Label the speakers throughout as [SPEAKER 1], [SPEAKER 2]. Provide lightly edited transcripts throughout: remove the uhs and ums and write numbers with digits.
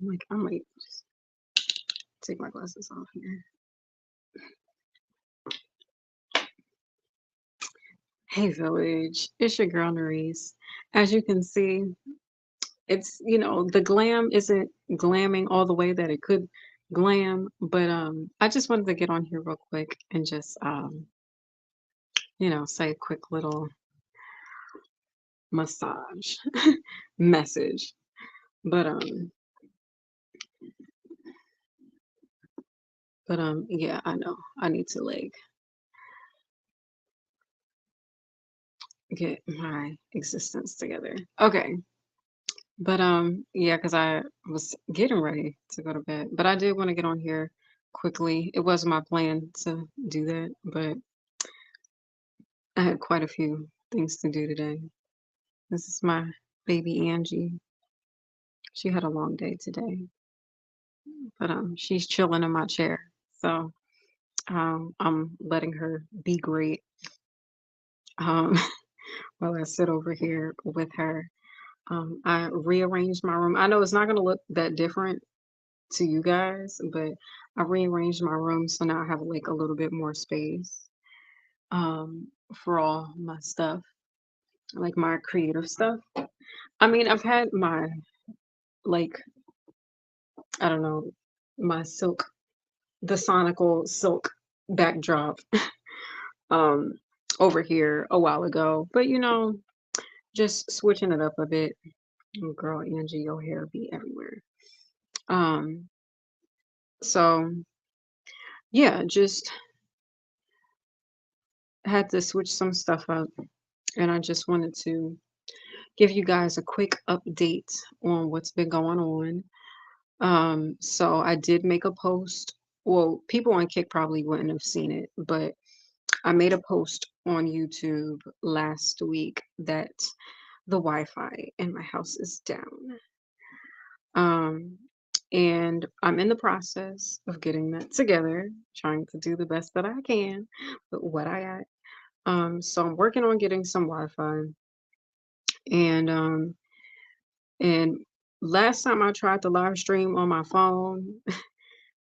[SPEAKER 1] I'm like, I might just take my glasses off here. Hey, Village. It's your girl, Nerisse. As you can see, it's, the glam isn't glamming all the way that it could glam, but I just wanted to get on here real quick and just, say a quick little massage message. But, yeah, I know I need to like get my existence together. Okay. But yeah, because I was getting ready to go to bed. But I did want to get on here quickly. It was my plan to do that, but I had quite a few things to do today. This is my baby Angie. She had a long day today, but she's chilling in my chair. So I'm letting her be great um while I sit over here with her. I rearranged my room. I know it's not gonna look that different to you guys, but I rearranged my room so now I have like a little bit more space for all my stuff, like my creative stuff. I mean, I've had my like I don't know, my silk, the sonical silk backdrop um over here a while ago, but just switching it up a bit. Oh, girl, Angie, your hair be everywhere. Um, so yeah, just had to switch some stuff up, and I just wanted to give you guys a quick update on what's been going on. So I did make a post. Well, people on Kick probably wouldn't have seen it, but I made a post on YouTube last week that the Wi-Fi in my house is down. Um, and I'm in the process of getting that together, trying to do the best that I can with what I got. So I'm working on getting some Wi-Fi, and and last time I tried to live stream on my phone,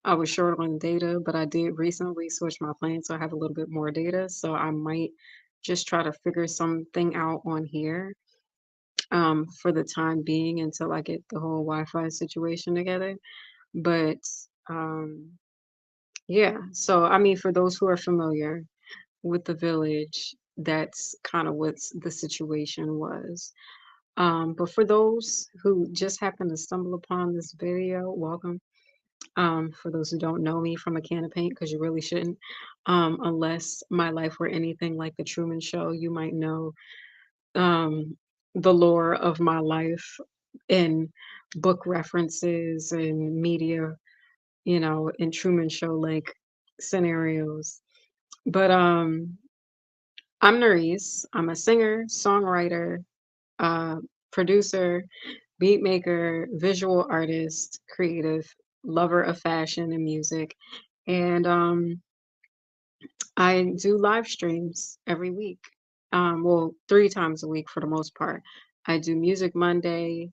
[SPEAKER 1] I was short on data, but I did recently switch my plan, so I have a little bit more data. So I might just try to figure something out on here for the time being until I get the whole Wi-Fi situation together. But um, yeah, so I mean, for those who are familiar with the village, that's kind of what the situation was. But for those who just happen to stumble upon this video, welcome. For those who don't know me from a can of paint, because you really shouldn't, unless my life were anything like the Truman Show, you might know um, the lore of my life in book references and media, in Truman Show like scenarios. But I'm Nerisse. I'm a singer, songwriter, uh, producer, beat maker, visual artist, creative, lover of fashion and music. And I do live streams every week. Well, 3 times a week for the most part. I do Music Monday.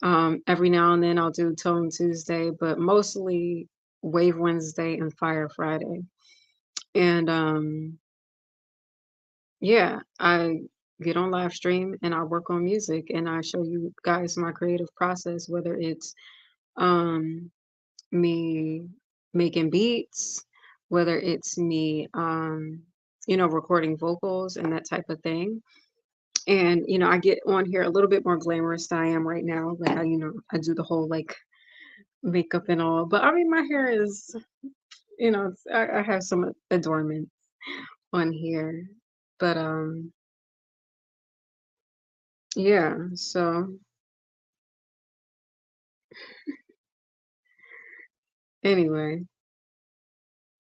[SPEAKER 1] Every now and then I'll do Tone Tuesday, but mostly Wave Wednesday and Fire Friday. And yeah, I get on live stream and I work on music and I show you guys my creative process, whether it's um me making beats, whether it's me recording vocals and that type of thing. And I get on here a little bit more glamorous than I am right now. Like I do the whole like makeup and all. But I mean my hair is, I have some adornments on here. But yeah, so anyway,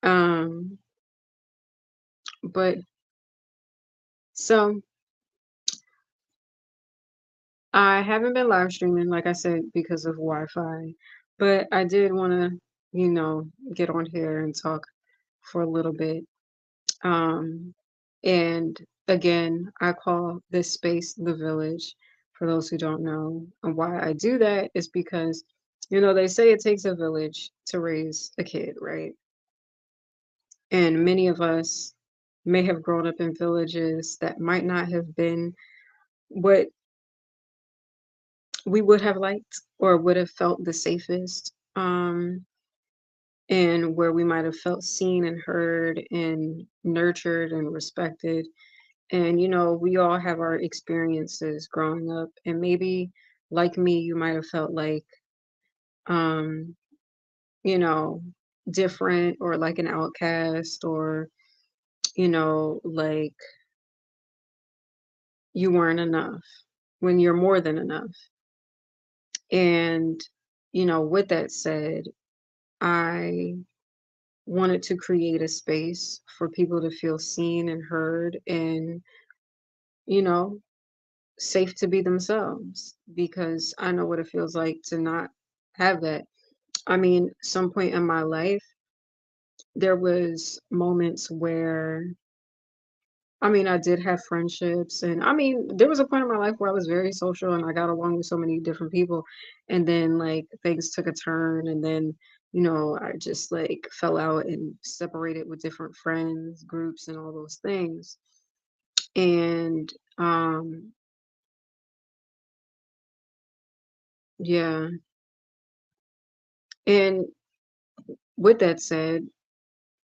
[SPEAKER 1] um but so I haven't been live streaming, like I said, because of Wi-Fi, but I did want to, get on here and talk for a little bit. Um, and again, I call this space the village for those who don't know. And why I do that is because They say it takes a village to raise a kid, right? And many of us may have grown up in villages that might not have been what we would have liked or would have felt the safest, and where we might have felt seen and heard and nurtured and respected. And, we all have our experiences growing up. And maybe, like me, you might have felt like, um, you know, different or like an outcast or, like you weren't enough when you're more than enough. And, with that said, I wanted to create a space for people to feel seen and heard and, you know, safe to be themselves because I know what it feels like to not have that. I mean, some point in my life, there was moments where I mean, I did have friendships and I mean, there was a point in my life where I was very social and I got along with so many different people and then like things took a turn and then I just like fell out and separated with different friends, groups and all those things. And um yeah, and with that said,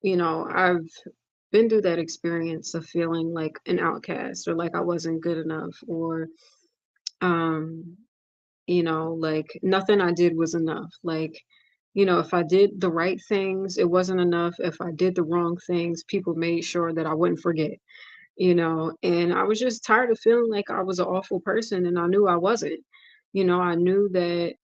[SPEAKER 1] I've been through that experience of feeling like an outcast or like I wasn't good enough or um like nothing I did was enough. Like, if I did the right things, it wasn't enough. If I did the wrong things, people made sure that I wouldn't forget, and I was just tired of feeling like I was an awful person and I knew I wasn't. I knew that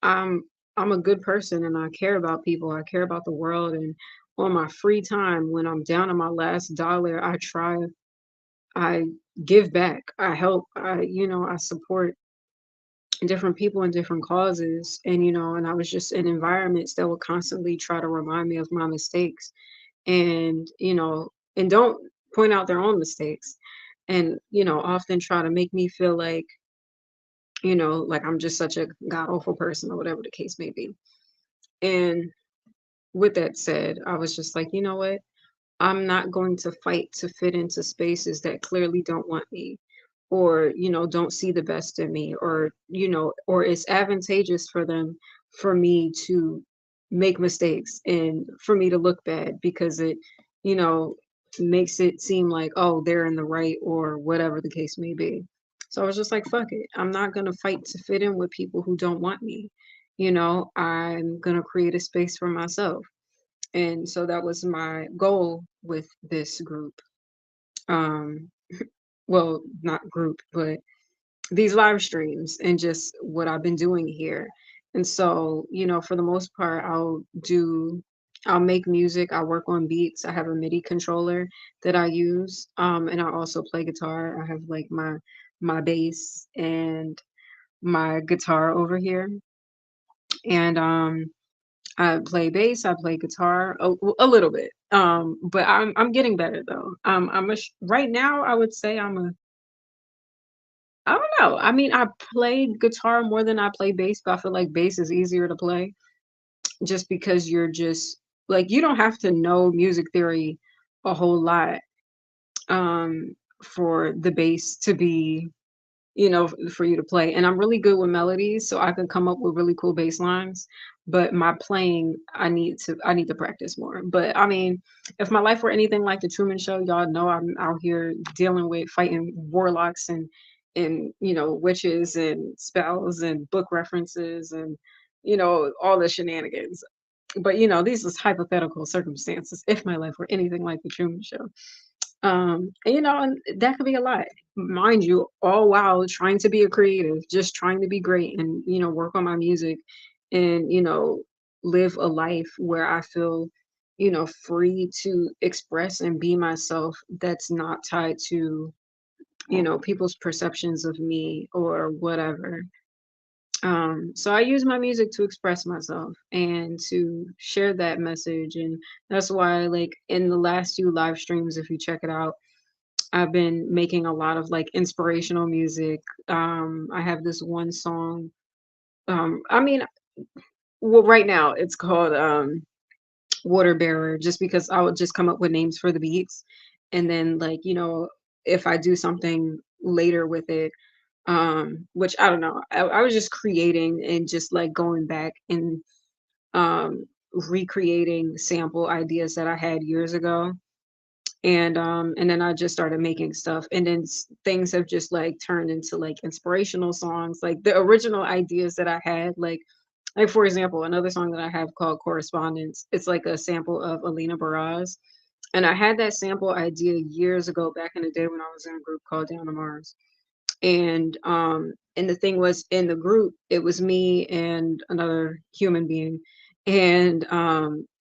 [SPEAKER 1] I'm I'm a good person and I care about people. I care about the world and on my free time when I'm down to my last dollar, I give back. I help. I support different people and different causes and I was just in environments that would constantly try to remind me of my mistakes and don't point out their own mistakes and often try to make me feel like I'm just such a god awful person or whatever the case may be. And with that said, I was just like, you know what, I'm not going to fight to fit into spaces that clearly don't want me or, don't see the best in me or, or it's advantageous for them for me to make mistakes and for me to look bad because it, you know, makes it seem like, oh, they're in the right or whatever the case may be. So I was just like, fuck it. I'm not going to fight to fit in with people who don't want me. I'm going to create a space for myself. And so that was my goal with this group. Um, well, not group, but these live streams and just what I've been doing here. And so, for the most part, I'll make music, I work on beats. I have a MIDI controller that I use. And I also play guitar. I have like my bass and my guitar over here. And I play bass, I play guitar a little bit. But I'm getting better though. Right now I would say I don't know. I mean, I play guitar more than I play bass, but I feel like bass is easier to play just because you're just like you don't have to know music theory a whole lot for the bass to be for you to play. And I'm really good with melodies, so I can come up with really cool bass lines. But my playing, I need to practice more. But I mean, if my life were anything like the Truman Show, y'all know I'm out here dealing with fighting warlocks and witches and spells and book references and all the shenanigans. But these is hypothetical circumstances if my life were anything like the Truman Show. And that could be a lot, mind you, all while trying to be a creative, just trying to be great and, work on my music and, live a life where I feel, free to express and be myself that's not tied to, people's perceptions of me or whatever. So I use my music to express myself and to share that message. And that's why, like, in the last few live streams, if you check it out, I've been making a lot of like inspirational music. I have this one song. I mean, well, right now it's called water bearer, just because I would just come up with names for the beats, and then like, if I do something later with it, which I don't know, I was just creating and just like going back and um recreating sample ideas that I had years ago. And then I just started making stuff, and then things have just like turned into like inspirational songs. Like the original ideas that I had, like for example, another song that I have called Correspondence. It's like a sample of Alina Baraz. And I had that sample idea years ago, back in the day when I was in a group called Down to Mars. And the thing was, in the group it was me and another human being, and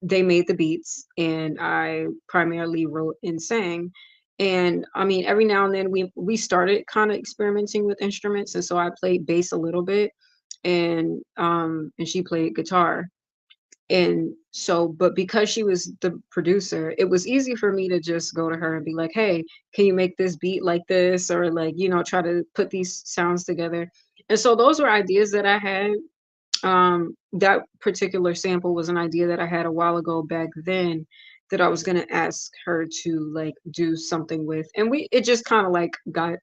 [SPEAKER 1] they made the beats and I primarily wrote and sang. And I mean, every now and then we started kind of experimenting with instruments, and so I played bass a little bit, and she played guitar. And so, but because she was the producer, it was easy for me to just go to her and be like, "Hey, can you make this beat like this?" Or like, try to put these sounds together. And so those were ideas that I had. That particular sample was an idea that I had a while ago back then, that I was gonna ask her to like do something with. And it just kind of like got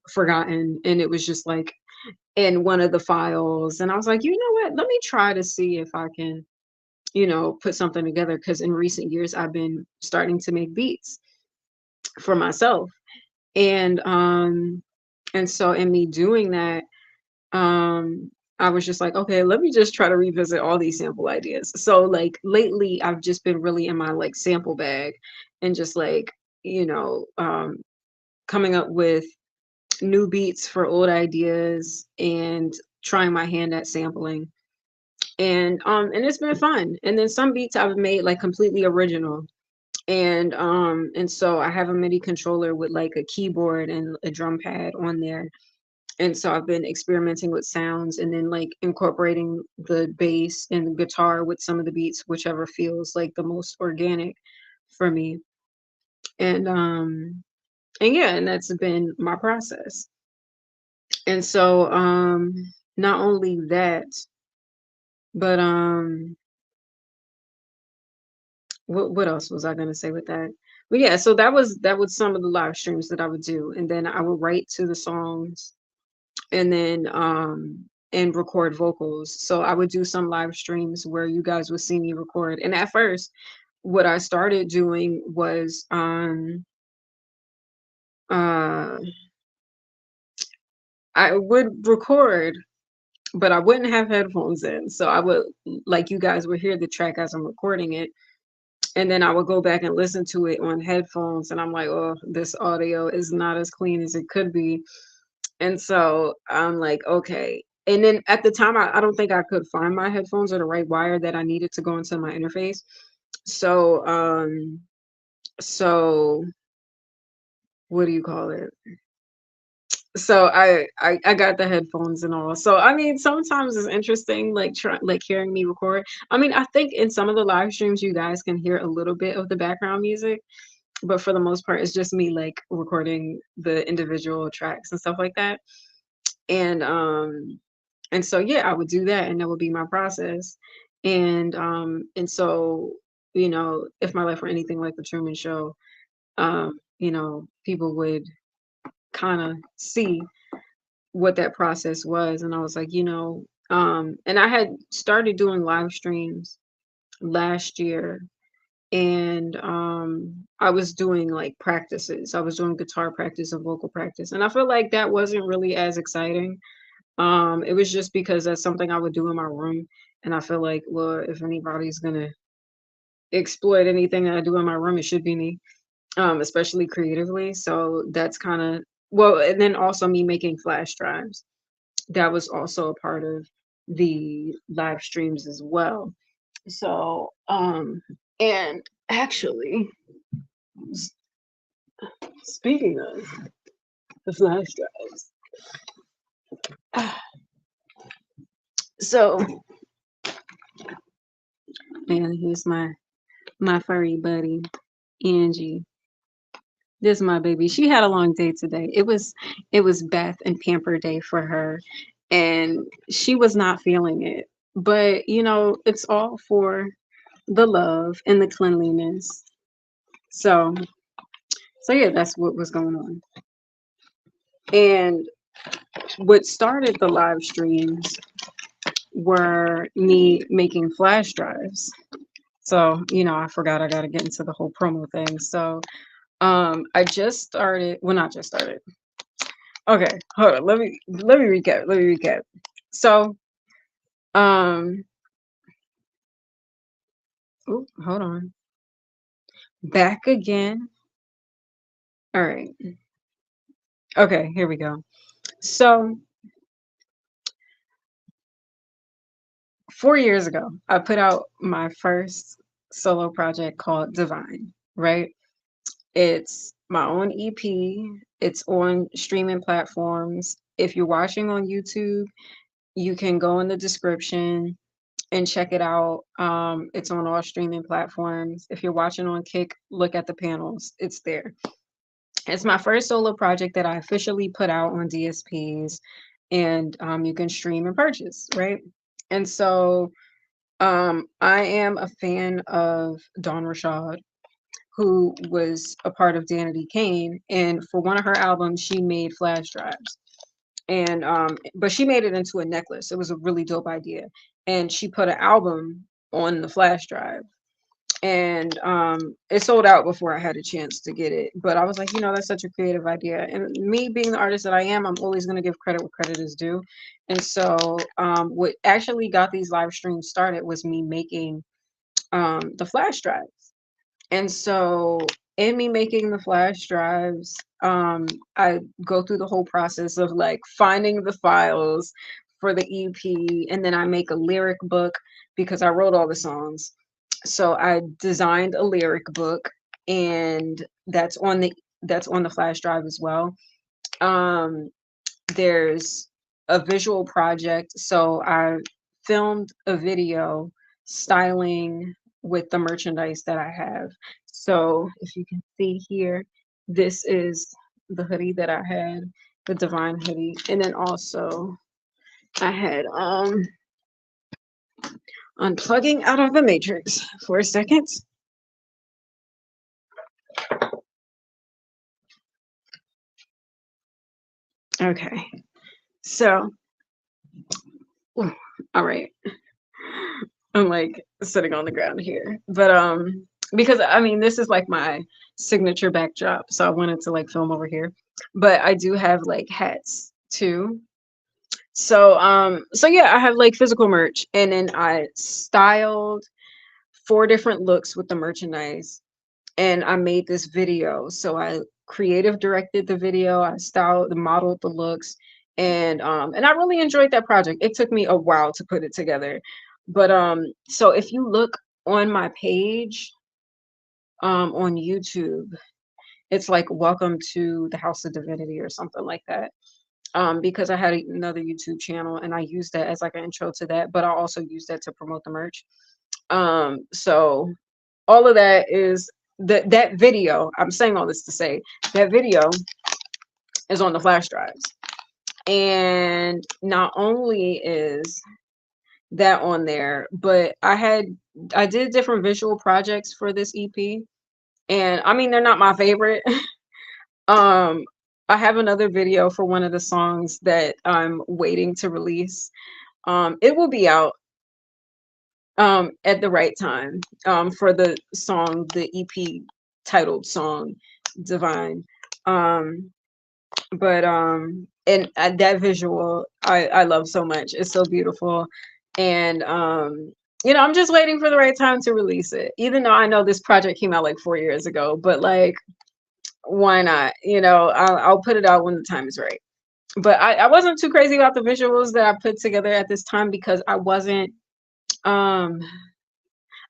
[SPEAKER 1] forgotten, and it was just like in one of the files. And I was like, you know what? Let me try to see if I can, put something together, because in recent years I've been starting to make beats for myself. And so in me doing that, I was just like, okay, let me just try to revisit all these sample ideas. So like lately I've just been really in my like sample bag, and just like, you know, um coming up with new beats for old ideas, and trying my hand at sampling. And it's been fun. And then some beats I've made like completely original. And so I have a MIDI controller with like a keyboard and a drum pad on there. And so I've been experimenting with sounds, and then like incorporating the bass and the guitar with some of the beats, whichever feels like the most organic for me. And yeah, and that's been my process. And so not only that, but what else was I gonna say with that? But yeah, so that was some of the live streams that I would do, and then I would write to the songs, and then and record vocals. So I would do some live streams where you guys would see me record. And at first, what I started doing was uh I would record, but I wouldn't have headphones in. So I would, like, you guys would hear the track as I'm recording it, and then I would go back and listen to it on headphones, and I'm like, oh, this audio is not as clean as it could be. And so I'm like, okay. And then at the time, I don't think I could find my headphones or the right wire that I needed to go into my interface. So so what do you call it? So I got the headphones and all. So I mean, sometimes it's interesting, like like hearing me record. I mean, I think in some of the live streams you guys can hear a little bit of the background music, but for the most part it's just me like recording the individual tracks and stuff like that. And so yeah, I would do that, and that would be my process. And so, if my life were anything like the Truman Show, people would kind of see what that process was. And I was like, and I had started doing live streams last year, and I was doing like practices. I was doing guitar practice and vocal practice, and I feel like that wasn't really as exciting. It was just because that's something I would do in my room, and I feel like, well, if anybody's gonna exploit anything that I do in my room, it should be me, especially creatively. So that's kind of, well, and then also me making flash drives. That was also a part of the live streams as well. So, and actually, s- speaking of the flash drives, so, and here's my furry buddy, Angie. This is my baby. She had a long day today. It was bath and pamper day for her, and she was not feeling it. But it's all for the love and the cleanliness. So yeah, that's what was going on. And what started the live streams were me making flash drives. So, I forgot I got to get into the whole promo thing. So, I just started, well, not just started. Okay, hold on. Let me recap. So, um, hold on. Back again. All right. Okay, here we go. So, 4 years ago, I put out my first solo project called Divine, right? It's my own EP. It's on streaming platforms. If you're watching on YouTube, you can go in the description and check it out. It's on all streaming platforms. If you're watching on Kick, look at the panels. It's there. It's my first solo project that I officially put out on DSPs, and you can stream and purchase, right? And so I am a fan of Dawn Rashad, who was a part of Danity Kane, and for one of her albums, she made flash drives. And but she made it into a necklace. It was a really dope idea, and she put an album on the flash drive, and it sold out before I had a chance to get it. But I was like, that's such a creative idea, and me being the artist that I am, I'm always going to give credit where credit is due. And so what actually got these live streams started was me making the flash drives. And so in me making the flash drives, I go through the whole process of like finding the files for the EP, and then I make a lyric book because I wrote all the songs. So I designed a lyric book, and that's on the flash drive as well. Um, there's a visual project. So I filmed a video styling with the merchandise that I have. So if you can see here, this is the hoodie that I had, the Divine hoodie. And then also I had unplugging out of the matrix for a second. Okay. So, ooh, all right. I'm like sitting on the ground here. But because I mean this is like my signature backdrop, so I wanted to like film over here. But I do have like hats too. So yeah, I have like physical merch, and then I styled 4 different looks with the merchandise, and I made this video. So I creative directed the video, I styled, modeled the looks, and I really enjoyed that project. It took me a while to put it together. But so if you look on my page on YouTube, it's like welcome to the House of Divinity or something like that. Because I had another YouTube channel and I used that as like an intro to that, but I also used that to promote the merch. So all of that is that video. I'm saying all this to say that video is on the flash drives. And not only is that on there, but I did different visual projects for this EP. And I mean they're not my favorite. um I have another video for one of the songs that I'm waiting to release. It will be out at the right time for the EP titled song Divine. Um but and that visual I love so much. It's so beautiful. And I'm just waiting for the right time to release it, even though I know this project came out like 4 years ago. But like, why not? I'll put it out when the time is right. But I wasn't too crazy about the visuals that I put together at this time because um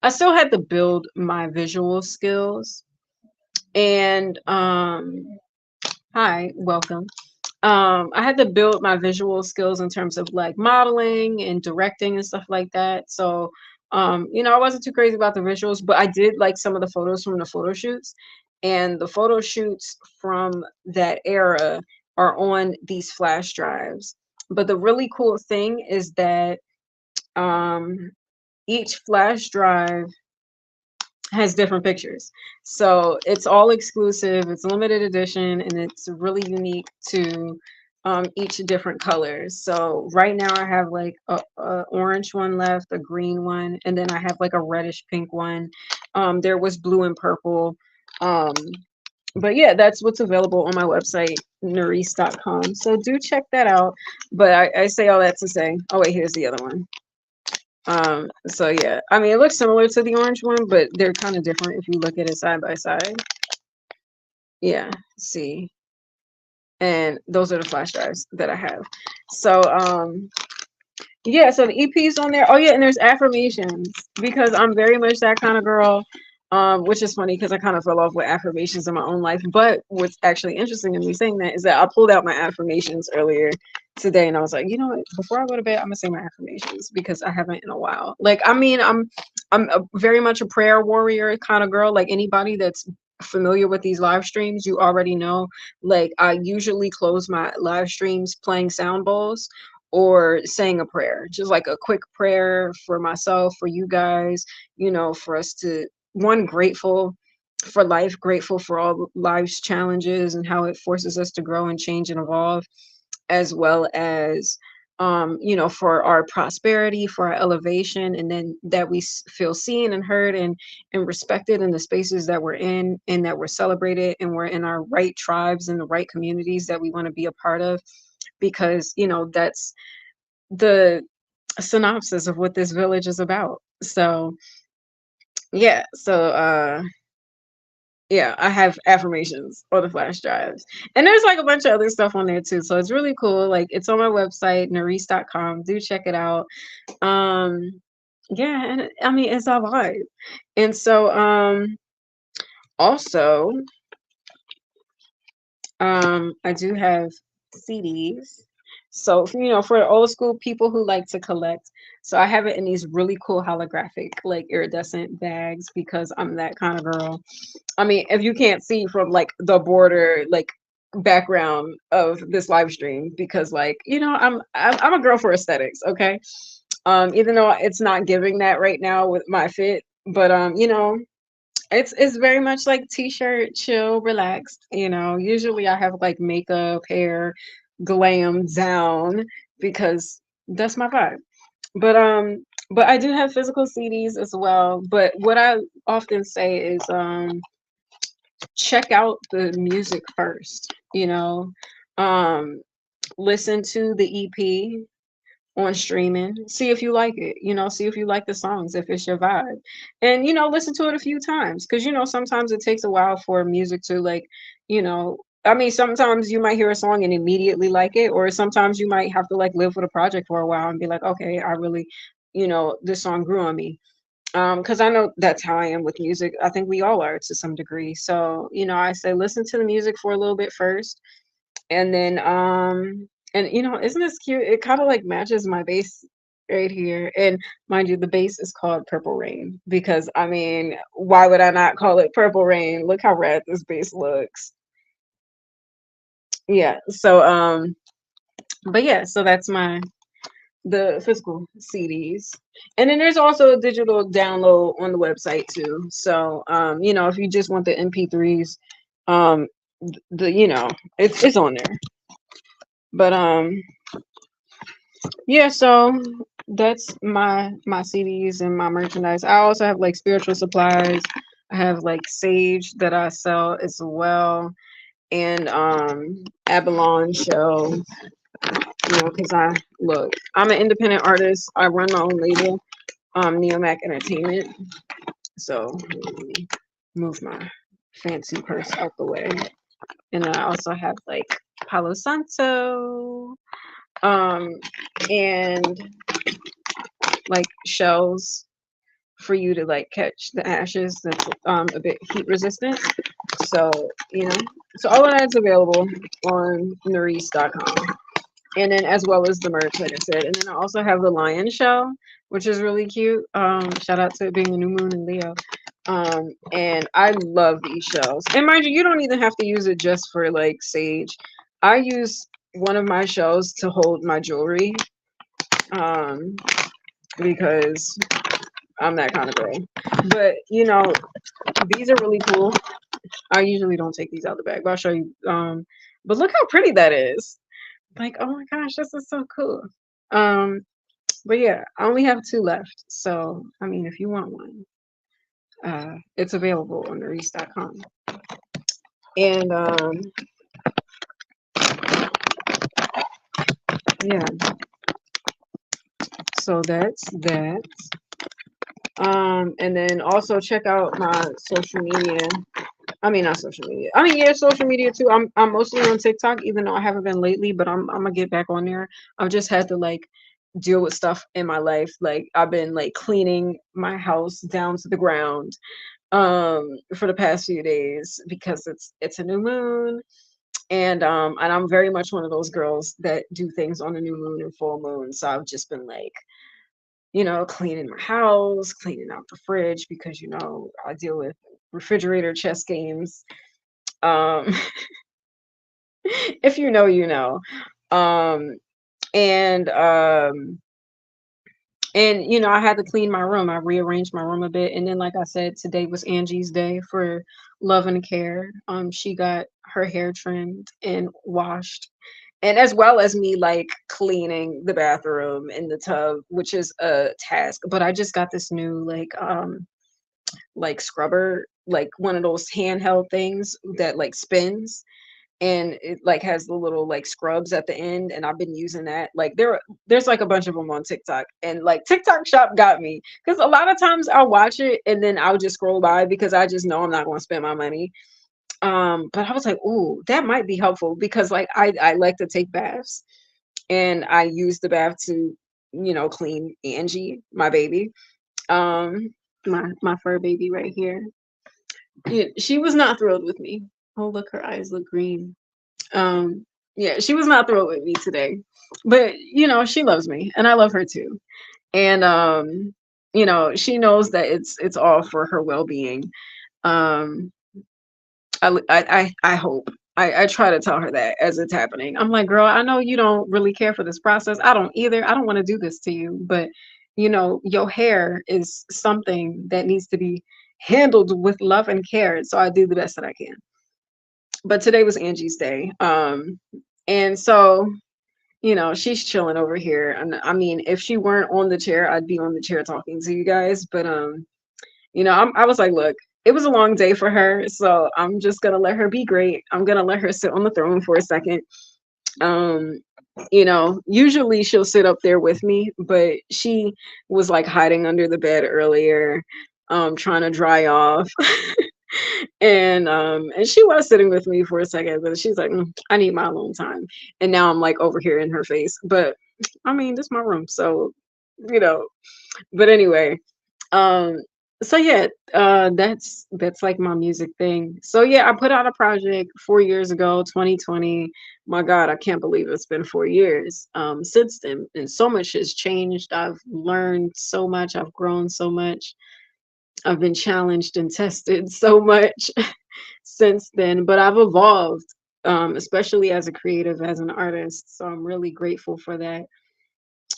[SPEAKER 1] I still had to build my visual skills. And hi, welcome. I had to build my visual skills in terms of like modeling and directing and stuff like that. So I wasn't too crazy about the visuals, but I did like some of the photos from the photo shoots. And the photo shoots from that era are on these flash drives. But the really cool thing is that Um, each flash drive has different pictures. So it's all exclusive, it's limited edition, and it's really unique to each different colors. So right now I have like a orange one left, a green one, and then I have like a reddish pink one. There was blue and purple. Um, but yeah, that's what's available on my website, Narisse.com. So do check that out. But I say all that to say, oh wait, here's the other one. So yeah, I mean, it looks similar to the orange one, but they're kind of different if you look at it side by side. Yeah, see, and those are the flash drives that I have. So, yeah, so the EP's on there. Oh yeah, and there's affirmations because I'm very much that kind of girl. Which is funny because I kind of fell off with affirmations in my own life. But what's actually interesting in me saying that is that I pulled out my affirmations earlier today and I was like, you know what, before I go to bed, I'm gonna say my affirmations because I haven't in a while. Like, I mean, I'm very much a prayer warrior kind of girl. Like anybody that's familiar with these live streams, you already know. Like I usually close my live streams playing sound bowls or saying a prayer, just like a quick prayer for myself, for you guys, you know, for us to one, grateful for life, grateful for all life's challenges and how it forces us to grow and change and evolve, as well as you know, for our prosperity, for our elevation, and then that we feel seen and heard and respected in the spaces that we're in, and that we're celebrated, and we're in our right tribes and the right communities that we want to be a part of, because you know that's the synopsis of what this village is about. So yeah, so yeah, I have affirmations on the flash drives. And there's like a bunch of other stuff on there too. So it's really cool. Like it's on my website, Narisse.com. Do check it out. Um yeah, and I mean it's a vibe. And so also I do have CDs. So you know, for the old school people who like to collect, so I have it in these really cool holographic, like iridescent bags because I'm that kind of girl. I mean, if you can't see from like the border, like background of this live stream, because like you know, I'm a girl for aesthetics, okay. Even though it's not giving that right now with my fit, but you know, it's very much like t-shirt, chill, relaxed. You know, usually I have like makeup, hair, glam down because that's my vibe. But I do have physical CDs as well. But what I often say is check out the music first, you know. Um, listen to the EP on streaming, see if you like it, you know, see if you like the songs, if it's your vibe. And, you know, listen to it a few times because, you know, sometimes it takes a while for music to like, you know, I mean, sometimes you might hear a song and immediately like it, or sometimes you might have to like live with a project for a while and be like, okay, I really, you know, this song grew on me. Because I know that's how I am with music. I think we all are to some degree. So, you know, I say listen to the music for a little bit first, and then and you know, isn't this cute? It kind of like matches my base right here. And mind you, the base is called Purple Rain because I mean, why would I not call it Purple Rain? Look how rad this base looks. Yeah. So but yeah, so that's my the physical CDs. And then there's also a digital download on the website too. So you know, if you just want the MP3s, um the you know, it's on there. But yeah, so that's my CDs and my merchandise. I also have like spiritual supplies. I have like sage that I sell as well, and abalone shells. You know, because I look, I'm an independent artist. I run my own label, Neomac Entertainment. So let me move my fancy purse out the way, and then I also have like Palo Santo, um, and like shells for you to like catch the ashes that's a bit heat resistant. So, you know, so all of that's available on Narisse.com. And then as well as the merch, like I said. And then I also have the lion shell, which is really cute. Shout out to it being a new moon in Leo. And I love these shells. And mind you, you don't even have to use it just for like sage. I use one of my shells to hold my jewelry. Um, because I'm that kind of girl. But you know, these are really cool. I usually don't take these out the bag, but I'll show you. But look how pretty that is. Like, oh my gosh, this is so cool. Um, but yeah, I only have two left. So, I mean, if you want one, it's available on Narisse.com. And yeah, so that's that. And then also check out my social media. I mean, not social media. I mean, yeah, social media too. I'm mostly on TikTok, even though I haven't been lately. But I'm gonna get back on there. I've just had to like deal with stuff in my life. Like I've been like cleaning my house down to the ground for the past few days because it's a new moon, and I'm very much one of those girls that do things on a new moon and full moon. So I've just been like, cleaning my house, cleaning out the fridge because I deal with refrigerator chess games. Um, if you know, you know. Um, and I had to clean my room. I rearranged my room a bit, and then, like I said, today was Angie's day for love and care. She got her hair trimmed and washed, and as well as me like cleaning the bathroom and the tub, which is a task. But I just got this new like scrubber, like one of those handheld things that like spins, and it like has the little like scrubs at the end, and I've been using that. Like there's like a bunch of them on TikTok, and like TikTok shop got me because a lot of times I'll watch it and then I'll just scroll by because I just know I'm not going to spend my money. But I was like, "Ooh, that might be helpful," because like I like to take baths, and I use the bath to clean Angie, my baby. My fur baby right here. Yeah, she was not thrilled with me. Oh, look, her eyes look green. Um, yeah, she was not thrilled with me today, but she loves me, and I love her too. And she knows that it's all for her well being. Um, I hope. I try to tell her that as it's happening. I'm like, girl, I know you don't really care for this process. I don't either. I don't want to do this to you, but your hair is something that needs to be handled with love and care. So I do the best that I can. But today was Angie's day. And so, she's chilling over here. And I mean, if she weren't on the chair, I'd be on the chair talking to you guys. But I was like, look, it was a long day for her, so I'm just gonna let her be great. I'm gonna let her sit on the throne for a second. Um, usually she'll sit up there with me, but she was like hiding under the bed earlier, trying to dry off. And she was sitting with me for a second, but she's like, I need my alone time. And now I'm like over here in her face. But I mean, this is my room, so you know. But anyway, um, so yeah, that's like my music thing. So yeah, I put out a project 4 years ago, 2020. My God, I can't believe it's been 4 years since then, and so much has changed. I've learned so much. I've grown so much. I've been challenged and tested so much since then, but I've evolved, especially as a creative, as an artist. So I'm really grateful for that.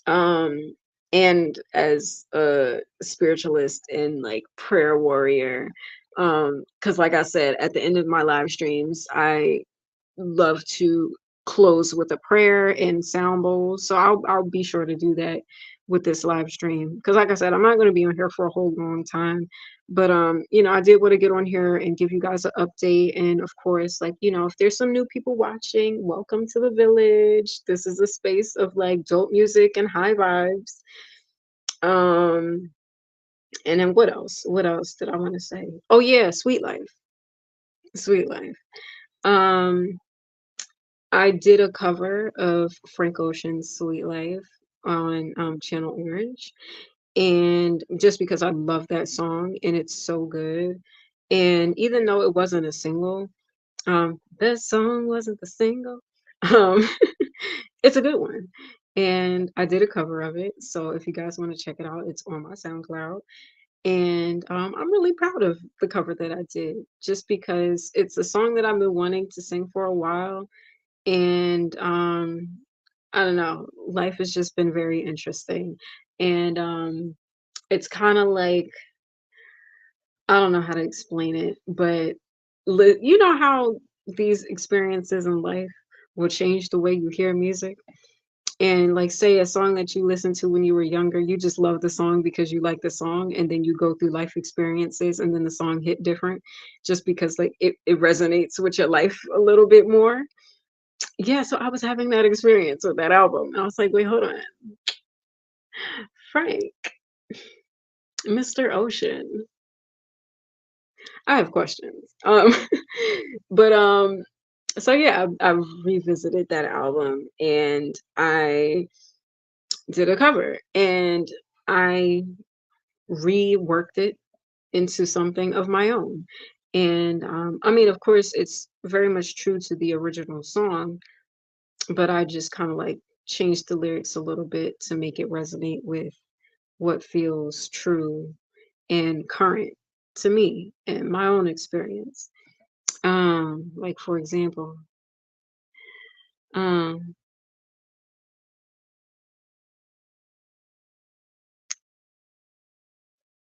[SPEAKER 1] Um, and as a spiritualist and like prayer warrior, because like I said, at the end of my live streams, I love to close with a prayer and sound bowls. So I'll be sure to do that with this live stream. Because like I said, I'm not going to be on here for a whole long time. But I did want to get on here and give you guys an update. And of course, like, if there's some new people watching, welcome to the village. This is a space of like dope music and high vibes. Um, and then what else? What else did I want to say? Oh yeah, Sweet Life. Sweet Life. Um, I did a cover of Frank Ocean's Sweet Life on Channel Orange. And just because I love that song and it's so good. And even though it wasn't a single, that song wasn't the single. Um, it's a good one. And I did a cover of it. So if you guys want to check it out, it's on my SoundCloud. And I'm really proud of the cover that I did just because it's a song that I've been wanting to sing for a while, and I don't know, life has just been very interesting, and, it's kinda like I don't know how to explain it, but you know how these experiences in life will change the way you hear music? And like say a song that you listened to when you were younger, you just love the song because you like the song, and then you go through life experiences and then the song hit different just because like it resonates with your life a little bit more. Yeah, so I was having that experience with that album. I was like, wait, hold on. Frank, Mr. Ocean. I have questions. But so yeah, I've revisited that album and I did a cover and I reworked it into something of my own. And I mean, of course, it's very much true to the original song, but I just kind of like changed the lyrics a little bit to make it resonate with what feels true and current to me and my own experience. Like for example, um,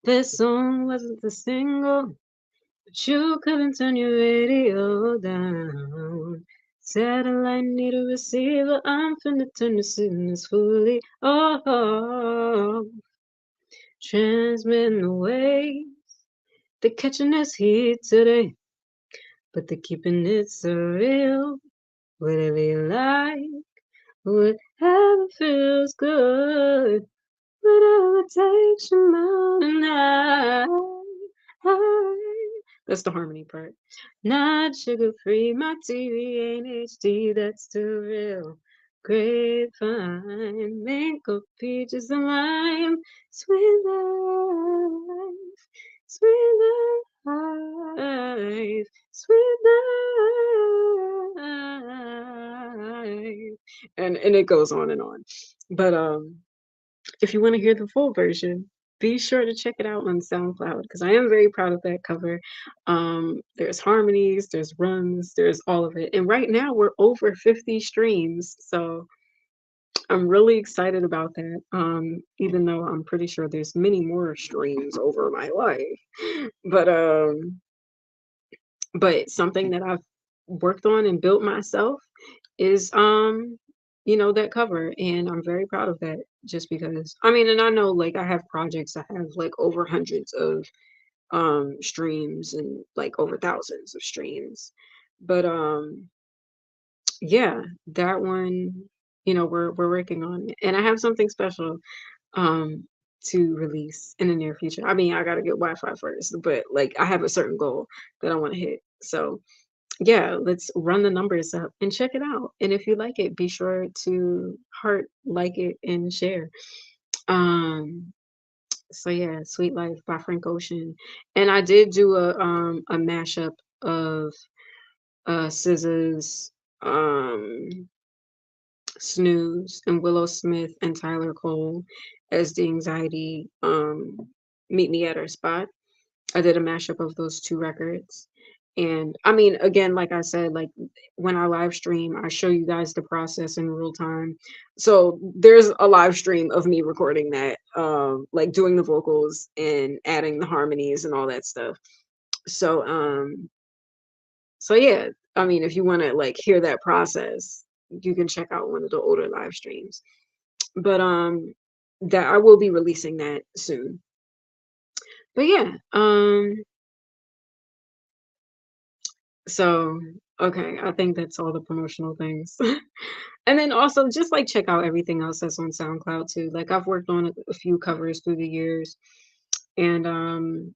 [SPEAKER 1] this song wasn't the single, but you couldn't turn your radio down. Satellite need a receiver. I'm finna turn the signals fully off. Transmitting the wave. They're catching us heat today, but they're keeping it surreal. Whatever you like, whatever feels good. Whatever takes your mind high. That's the harmony part. Not sugar free, my TV ain't HD, that's too real. Grapevine, mango, peaches and lime, sweet life, sweet life, sweet life, and it goes on and on. But if you want to hear the full version, be sure to check it out on SoundCloud because I am very proud of that cover. There's harmonies, there's runs, there's all of it. And right now we're over 50 streams. So I'm really excited about that. Even though I'm pretty sure there's many more streams over my life. But something that I've worked on and built myself is that cover, and I'm very proud of that just because I mean, and I know like I have projects I have like over hundreds of streams and like over thousands of streams. But yeah, that one, we're working on it. And I have something special um to release in the near future. I mean, I gotta get Wi-Fi first, but like I have a certain goal that I want to hit. So yeah, let's run the numbers up and check it out. And if you like it, be sure to heart, like it, and share. Um, so yeah, Sweet Life by Frank Ocean. And I did do a mashup of SZA's Snooze and Willow Smith and Tyler Cole as the anxiety meet me at her spot. I did a mashup of those 2 records. And I mean, again, like I said, like when I live stream, I show you guys the process in real time. So there's a live stream of me recording that, like doing the vocals and adding the harmonies and all that stuff. So yeah, I mean, if you want to like hear that process, you can check out one of the older live streams. But that I will be releasing that soon. But yeah, so, okay, I think that's all the promotional things. And then also just like check out everything else that's on SoundCloud too. Like I've worked on a few covers through the years and and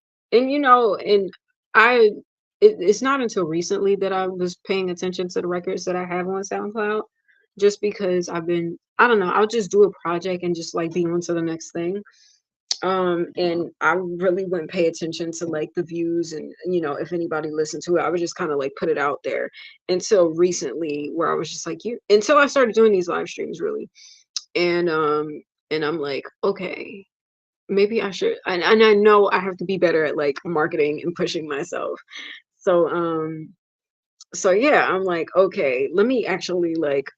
[SPEAKER 1] I it's not until recently that I was paying attention to the records that I have on SoundCloud just because I don't know, I'll just do a project and just like be on to the next thing. And I really wouldn't pay attention to like the views and if anybody listened to it. I would just kind of like put it out there until recently where I was just like you until I started doing these live streams really. And I'm like, okay, maybe I should, and I know I have to be better at like marketing and pushing myself. So yeah, I'm like, okay, let me actually like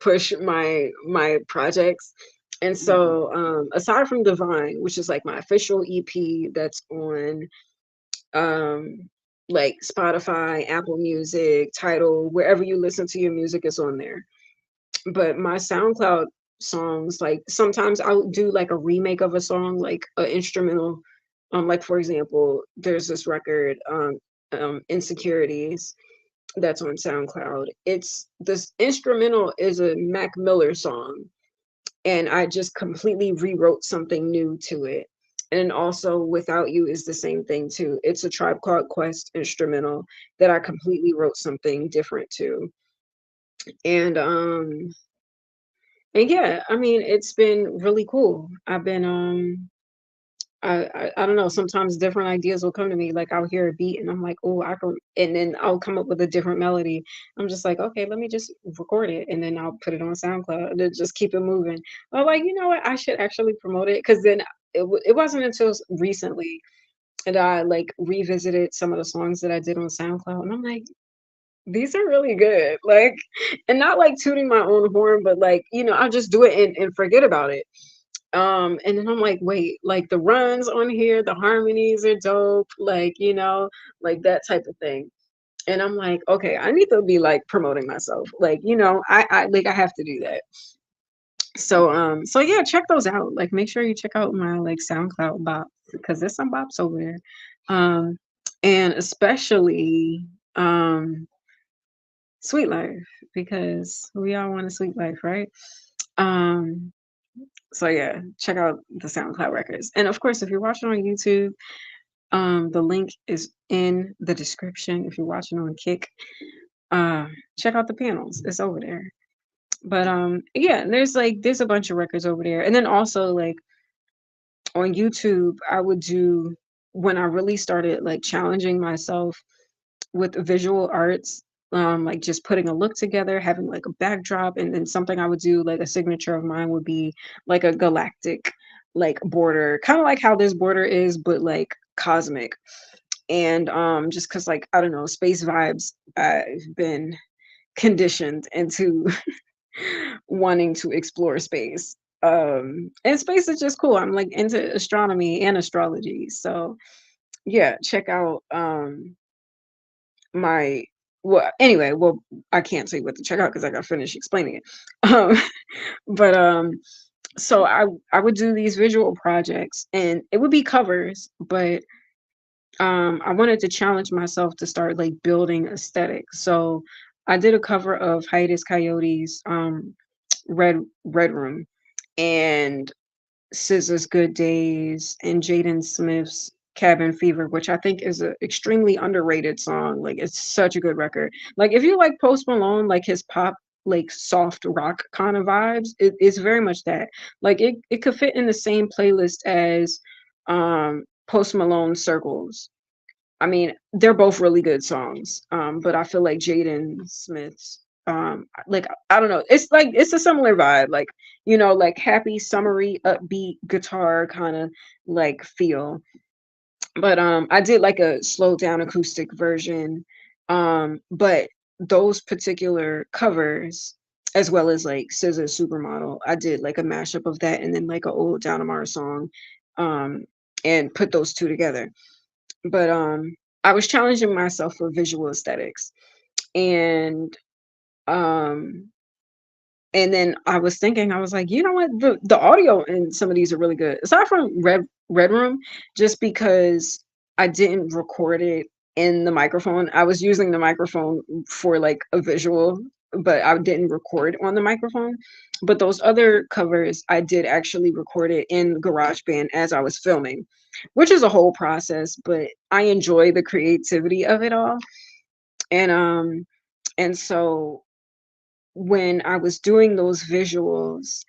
[SPEAKER 1] push my projects. And
[SPEAKER 2] Mhm.
[SPEAKER 1] so aside from Divine, which is like my official EP that's on um like Spotify, Apple Music, Tidal, wherever you listen to your music is on there. But my SoundCloud songs, like sometimes I'll do like a remake of a song, like an instrumental. Like for example, there's this record, Insecurities, that's on SoundCloud. It's this instrumental is a Mac Miller song, and I just completely rewrote something new to it. And also Without You is the same thing too. It's a Tribe Called Quest instrumental that I completely wrote something different to. And yeah, I mean, it's been really cool. I've been I don't know, sometimes different ideas will come to me. Like I'll hear a beat and I'm like, oh, I can, and then I'll come up with a different melody. I'm just like, okay, let me just record it and then I'll put it on SoundCloud and then just keep it moving. I'm like, you know what? I should actually promote it, because then it wasn't until recently that I like revisited some of the songs that I did on SoundCloud, and I'm like, these are really good. Like, and not like tooting my own horn, but like, I'll just do it and forget about it. And then I'm like, wait, like the runs on here, the harmonies are dope, like, like that type of thing. And I'm like, okay, I need to be like promoting myself. Like, I have to do that. So yeah, check those out. Like make sure you check out my like SoundCloud bops, because there's some bops over there. Um and especially Sweet Life, because we all want a sweet life, right? Um so yeah, check out the SoundCloud records. And of course, if you're watching on YouTube, the link is in the description. If you're watching on Kick, uh, check out the panels. It's over there. But yeah, there's a bunch of records over there. And then also like on YouTube, I would do, when I really started like challenging myself with visual arts, like just putting a look together, having like a backdrop, and then something I would do, like a signature of mine would be like a galactic like border, kind of like how this border is, but like cosmic. And just because like I don't know, space vibes, I've been conditioned into wanting to explore space. And space is just cool. I'm like into astronomy and astrology. So yeah, check out my well anyway, well, I can't say what to check out because I gotta finish explaining it. Um but so I would do these visual projects and it would be covers, but I wanted to challenge myself to start like building aesthetic. So I did a cover of Hiatus Coyote's Red Room, and SZA's Good Days, and Jaden Smith's Cabin Fever, which I think is an extremely underrated song. Like it's such a good record. Like if you like Post Malone, like his pop, like soft rock kind of vibes, it's very much that. Like it could fit in the same playlist as Post Malone Circles. I mean, they're both really good songs. But I feel like Jaden Smith's, like I don't know, it's like it's a similar vibe, like like happy, summery, upbeat guitar kind of like feel. But I did like a slowed down acoustic version. But those particular covers, as well as like SZA's Supermodel, I did like a mashup of that and then like an old Dynamar song, um, and put those two together. But I was challenging myself for visual aesthetics, and um and then I was thinking, I was like, you know what, the audio in some of these are really good, aside from Red Room, just because I didn't record it in the microphone. I was using the microphone for like a visual, but I didn't record on the microphone. But those other covers, I did actually record it in GarageBand as I was filming, which is a whole process, but I enjoy the creativity of it all. And so when I was doing those visuals,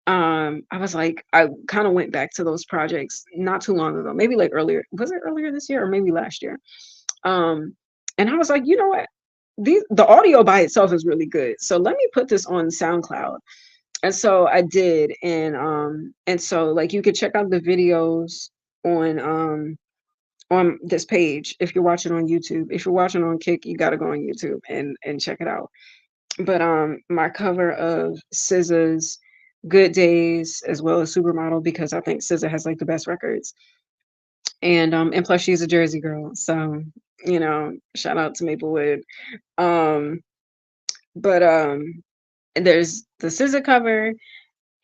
[SPEAKER 1] I was like, I kind of went back to those projects not too long ago, maybe like earlier. Was it earlier this year or maybe last year? Um, and I was like, you know what? The audio by itself is really good. So let me put this on SoundCloud. And so I did, and so like you could check out the videos on this page if you're watching on YouTube. If you're watching on Kick, you got to go on YouTube and check it out. But my cover of SZA's Good Days as well as Supermodel, because I think SZA has like the best records. And plus she's a Jersey girl. So, shout out to Maplewood. Um but there's the SZA cover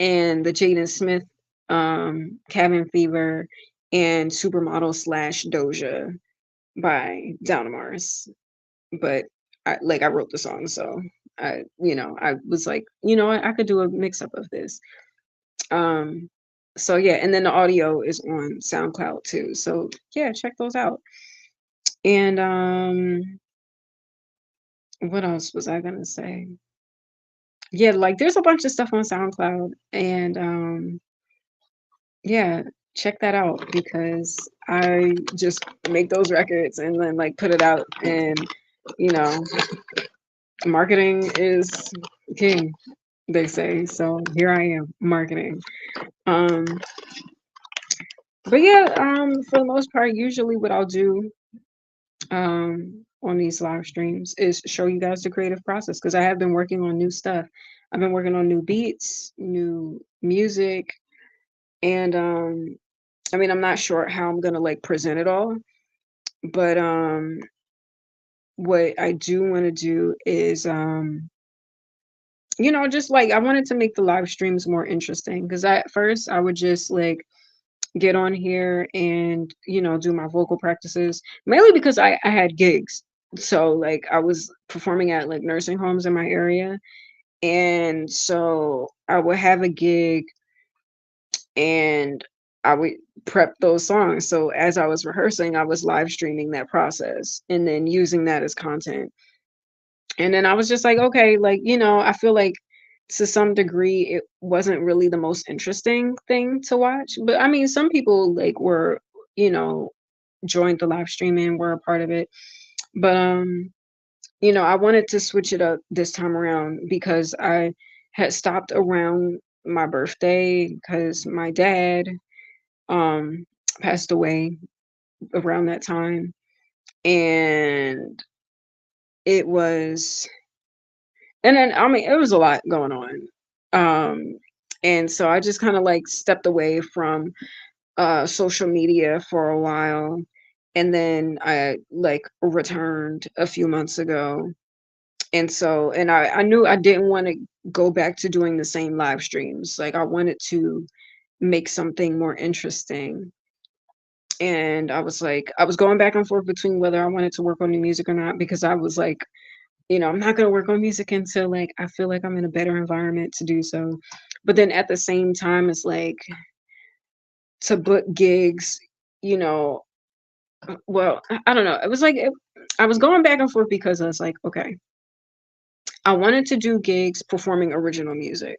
[SPEAKER 1] and the Jaden Smith Cabin Fever and Supermodel slash Doja by Down to Mars. But I wrote the song, so I was like, I could do a mix up of this. Um, so yeah, and then the audio is on SoundCloud too. So yeah, check those out. And what else was I gonna say? Yeah, like there's a bunch of stuff on SoundCloud, and yeah, check that out because I just make those records and then like put it out, and you know, marketing is king, they say. So here I am, marketing. Um, but yeah, for the most part, usually what I'll do on these live streams is show you guys the creative process because I have been working on new stuff. I've been working on new beats, new music, and I mean, I'm not sure how I'm gonna like present it all, but what I do want to do is just like I wanted to make the live streams more interesting because at first I would just like get on here and do my vocal practices mainly because I had gigs. So like I was performing at like nursing homes in my area, and so I would have a gig and I would prep those songs. So as I was rehearsing, I was live streaming that process and then using that as content. And then I was just like, okay, like, I feel like to some degree it wasn't really the most interesting thing to watch. But I mean, some people like were, you know, joined the live stream and were a part of it. But I wanted to switch it up this time around because I had stopped around my birthday because my dad um passed away around that time, and it was and then I mean it was a lot going on. And so I just kind of like stepped away from social media for a while, and then I like returned a few months ago. And so and I knew I didn't want to go back to doing the same live streams. Like I wanted to make something more interesting. And I was like, I was going back and forth between whether I wanted to work on new music or not because I was like, I'm not going to work on music until like I feel like I'm in a better environment to do so. But then at the same time, it's like to book gigs, you know, well, I don't know. It was like I was going back and forth because I was like, okay, I wanted to do gigs performing original music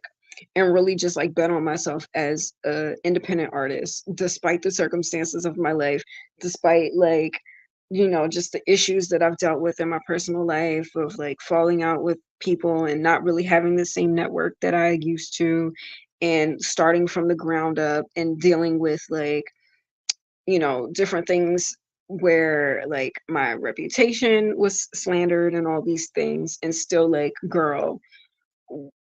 [SPEAKER 1] and really just like bet on myself as a independent artist despite the circumstances of my life, despite like just the issues that I've dealt with in my personal life of like falling out with people and not really having the same network that I used to, and starting from the ground up and dealing with like different things where like my reputation was slandered and all these things, and still like, girl,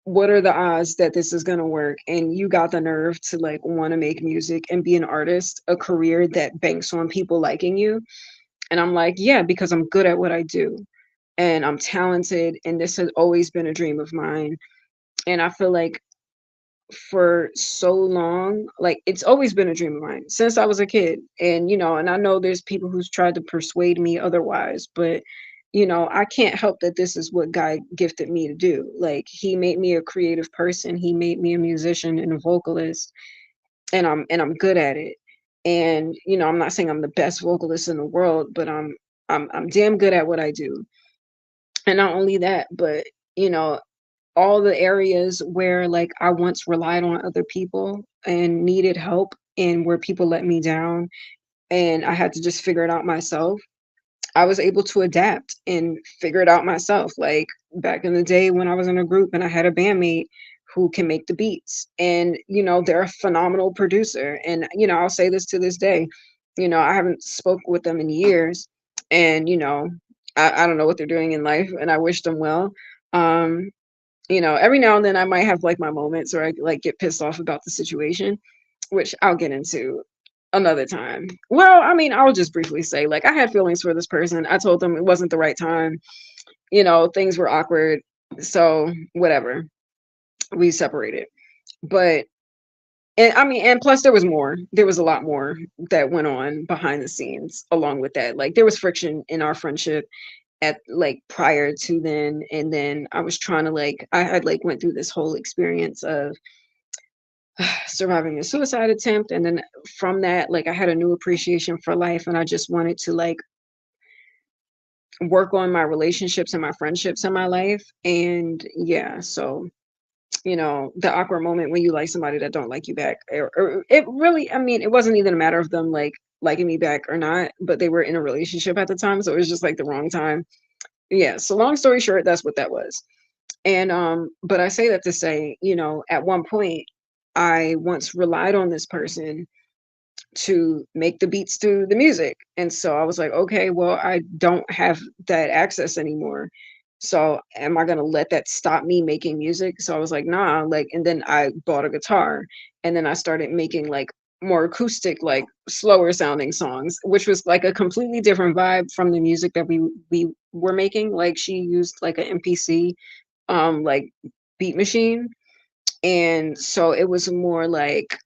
[SPEAKER 1] what are the odds that this is going to work? And you got the nerve to like want to make music and be an artist, a career that banks on people liking you. And I'm like, yeah, because I'm good at what I do and I'm talented, and this has always been a dream of mine. And I feel like for so long, like it's always been a dream of mine since I was a kid. And and I know there's people who's tried to persuade me otherwise, but I can't help that this is what God gifted me to do. Like he made me a creative person, he made me a musician and a vocalist, and I'm good at it. And I'm not saying I'm the best vocalist in the world, but I'm damn good at what I do. And not only that, but you know all the areas where like I once relied on other people and needed help, and where people let me down and I had to just figure it out myself, I was able to adapt and figure it out myself. Like back in the day when I was in a group and I had a bandmate who can make the beats, and they're a phenomenal producer, and I'll say this to this day, I haven't spoke with them in years, and I don't know what they're doing in life and I wish them well. Every now and then I might have like my moments where I like get pissed off about the situation, which I'll get into another time. Well, I mean, I'll just briefly say like I had feelings for this person. I told them it wasn't the right time. Things were awkward. So, whatever. We separated. But and I mean, and plus there was more. There was a lot more that went on behind the scenes along with that. Like there was friction in our friendship at like prior to then, and then I was trying to like I had like went through this whole experience of surviving a suicide attempt, and then from that like I had a new appreciation for life, and I just wanted to like work on my relationships and my friendships in my life. And yeah, so the awkward moment when you like somebody that don't like you back, or it really, I mean, it wasn't even a matter of them like liking me back or not, but they were in a relationship at the time, so it was just like the wrong time. Yeah, so long story short, that's what that was. And but I say that to say, at one point I once relied on this person to make the beats to the music. And so I was like, okay, well, I don't have that access anymore. So am I going to let that stop me making music? So I was like, nah, like, and then I bought a guitar, and then I started making like more acoustic, like slower sounding songs, which was like a completely different vibe from the music that we were making. Like she used like an MPC, like beat machine. And so it was more like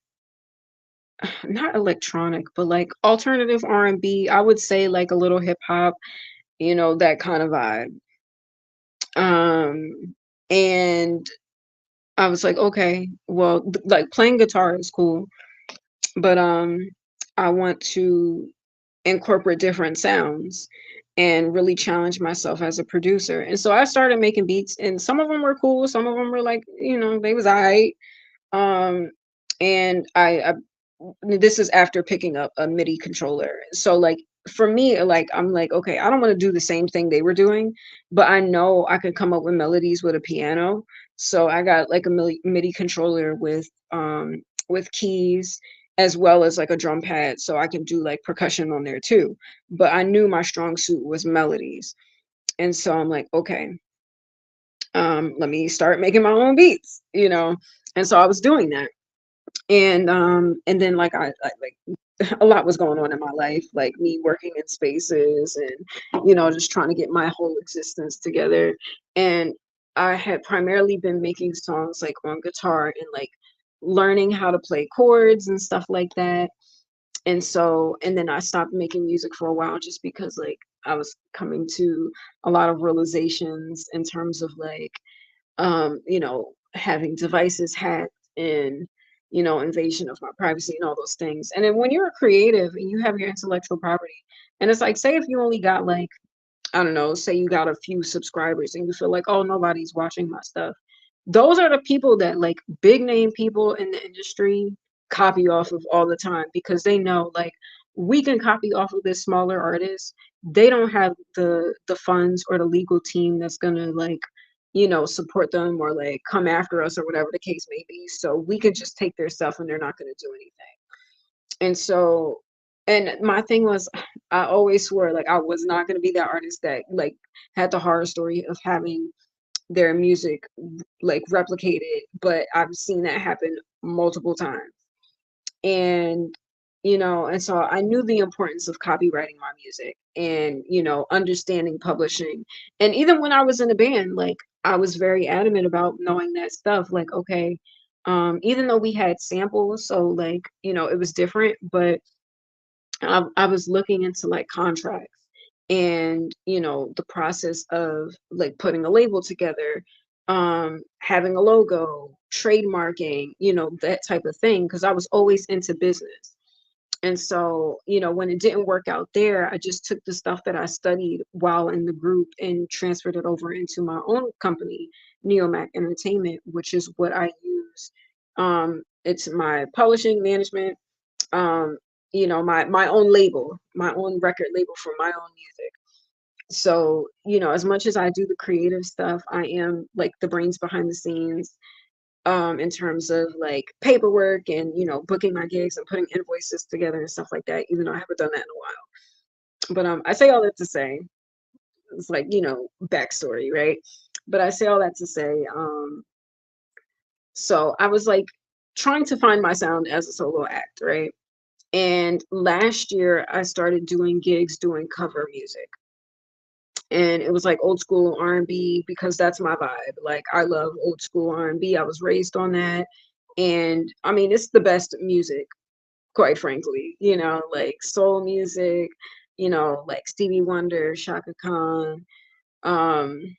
[SPEAKER 1] not electronic, but like alternative R&B. I would say like a little hip hop, that kind of vibe. And I was like, okay, well, like playing guitar is cool, but I want to incorporate different sounds and really challenge myself as a producer. And so I started making beats, and some of them were cool, some of them were like, they was alright. Um, and I this is after picking up a MIDI controller. So like for me, like I'm like, okay, I don't want to do the same thing they were doing, but I know I could come up with melodies with a piano. So I got like a MIDI controller with keys as well as like a drum pad, so I can do like percussion on there too. But I knew my strong suit was melodies. And so I'm like, okay, let me start making my own beats, And so I was doing that. And then like I like a lot was going on in my life, like me working in spaces and just trying to get my whole existence together. And I had primarily been making songs like on guitar and like learning how to play chords and stuff like that. And so, and then I stopped making music for a while just because like I was coming to a lot of realizations in terms of like having devices hacked and, invasion of my privacy and all those things. And then when you're a creative and you have your intellectual property, and it's like, say if you only got like, I don't know, say you got a few subscribers and you feel like, oh, nobody's watching my stuff. Those are the people that like big name people in the industry copy off of all the time because they know like we can copy off of this smaller artist. They don't have the funds or the legal team that's gonna like, support them or like come after us or whatever the case may be. So we can just take their stuff and they're not gonna do anything. And so, and my thing was, I always swore like I was not going to be that artist that like had the horror story of having their music like replicated, but I've seen that happen multiple times. And and so I knew the importance of copywriting my music and understanding publishing. And even when I was in a band, like I was very adamant about knowing that stuff. Like, okay, even though we had samples, so like it was different, but I was looking into like contracts and the process of like putting a label together, having a logo, trademarking, that type of thing, because I was always into business. And so when it didn't work out there, I just took the stuff that I studied while in the group and transferred it over into my own company, Neomac Entertainment, which is what I use. It's my publishing management, um my own label, my own record label for my own music. So as much as I do the creative stuff, I am like the brains behind the scenes, in terms of like paperwork and booking my gigs and putting invoices together and stuff like that, even though I haven't done that in a while. But I say all that to say it's like backstory, right? But I say all that to say, so I was like trying to find my sound as a solo act, right? And last year I started doing gigs doing cover music. And it was like old school R&B because that's my vibe. Like I love old school R&B. I was raised on that. And I mean, it's the best music, quite frankly, like soul music, like Stevie Wonder, Shaka Khan, um,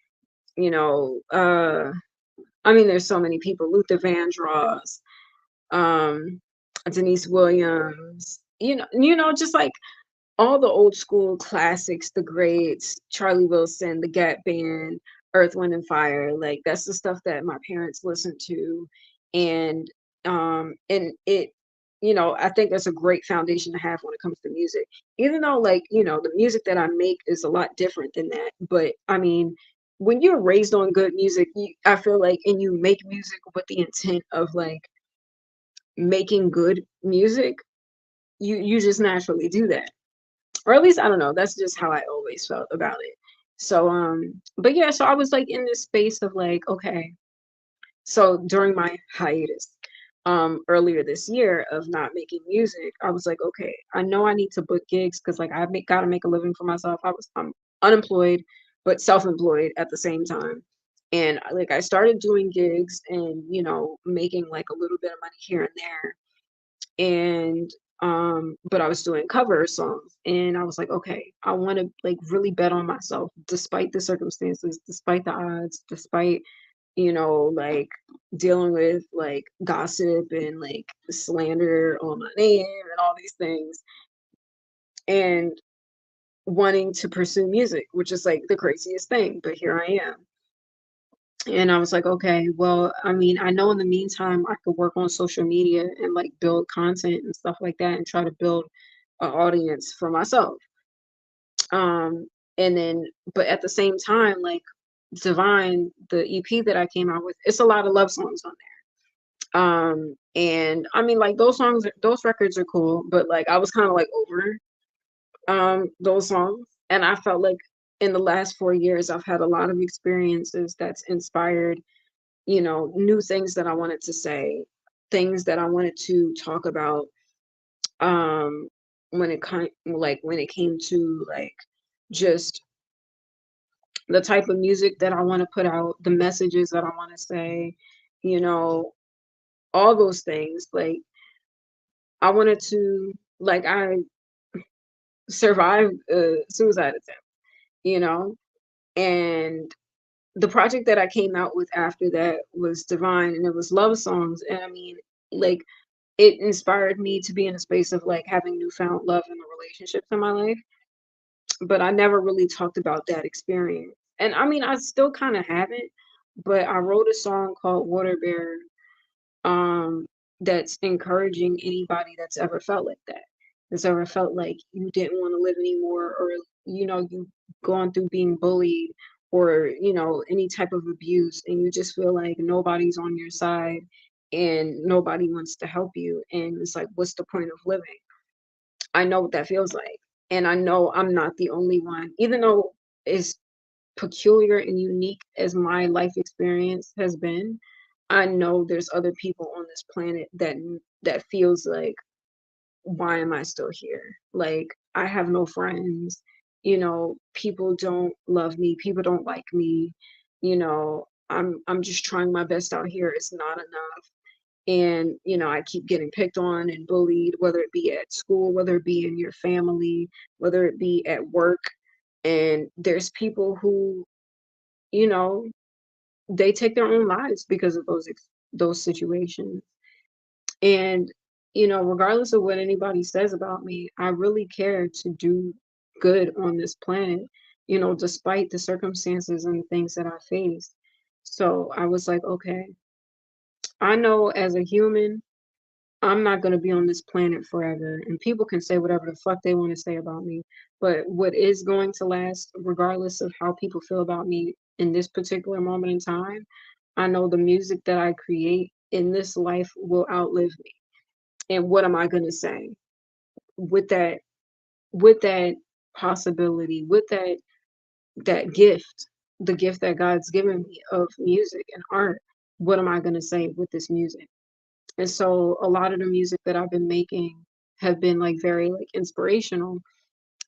[SPEAKER 1] you know, uh, I mean, there's so many people, Luther Vandross, um, Denise Williams, just like all the old school classics, the greats, Charlie Wilson, the Gap Band, Earth, Wind and Fire, like that's the stuff that my parents listened to. And it, I think that's a great foundation to have when it comes to music. Even though like, the music that I make is a lot different than that. But I mean, when you're raised on good music, I feel like, and you make music with the intent of like making good music, you just naturally do that. Or at least I don't know, that's just how I always felt about it. So, but yeah, so I was like in this space of like, okay, so during my hiatus, earlier this year of not making music, I was like, okay, I know I need to book gigs because like gotta make a living for myself. I'm unemployed, but self-employed at the same time. And like I started doing gigs and making like a little bit of money here and there, and but I was doing cover songs, and I was like, okay, I want to like really bet on myself despite the circumstances, despite the odds, despite like dealing with like gossip and like slander on my name and all these things, and wanting to pursue music, which is like the craziest thing, but here I am. And I was like, okay, well, I mean, I know in the meantime I could work on social media and like build content and stuff like that and try to build an audience for myself. Um, and then, but at the same time, like Divine, the EP that I came out with, it's a lot of love songs on there. And I mean, like those records are cool, but like I was kind of like over those songs. And I felt like in the last 4 years, I've had a lot of experiences that's inspired new things that I wanted to say, things that I wanted to talk about, um, when it came to like just the type of music that I want to put out, the messages that I want to say, you know, all those things. Like I wanted to, like I survived a suicide attempt, you know, and the project that I came out with after that was Divine, and it was love songs. And I mean, like it inspired me to be in a space of like having newfound love in the relationships in my life, but I never really talked about that experience. And I mean, I still kind of haven't, but I wrote a song called Water Bear, um, that's encouraging anybody that's ever felt like that, that's ever felt like you didn't want to live anymore, or you gone through being bullied, or any type of abuse, and you just feel like nobody's on your side and nobody wants to help you, and it's like, what's the point of living? I know what that feels like, and I know I'm not the only one, even though it's peculiar and unique as my life experience has been. I know there's other people on this planet that feels like, why am I still here? Like I have no friends, people don't love me, people don't like me, I'm just trying my best out here. It's not enough. And I keep getting picked on and bullied, whether it be at school, whether it be in your family, whether it be at work. And there's people who, you know, they take their own lives because of those situations. And regardless of what anybody says about me, I really care to do good on this planet, despite the circumstances and the things that I face. So I was like, okay, I know as a human, I'm not going to be on this planet forever, and people can say whatever the fuck they want to say about me. But what is going to last, regardless of how people feel about me in this particular moment in time, I know the music that I create in this life will outlive me. And what am I going to say with that possibility, with that gift? the gift that God's given me of music and art. What am I gonna say with this music? And so a lot of the music that I've been making have been like very like inspirational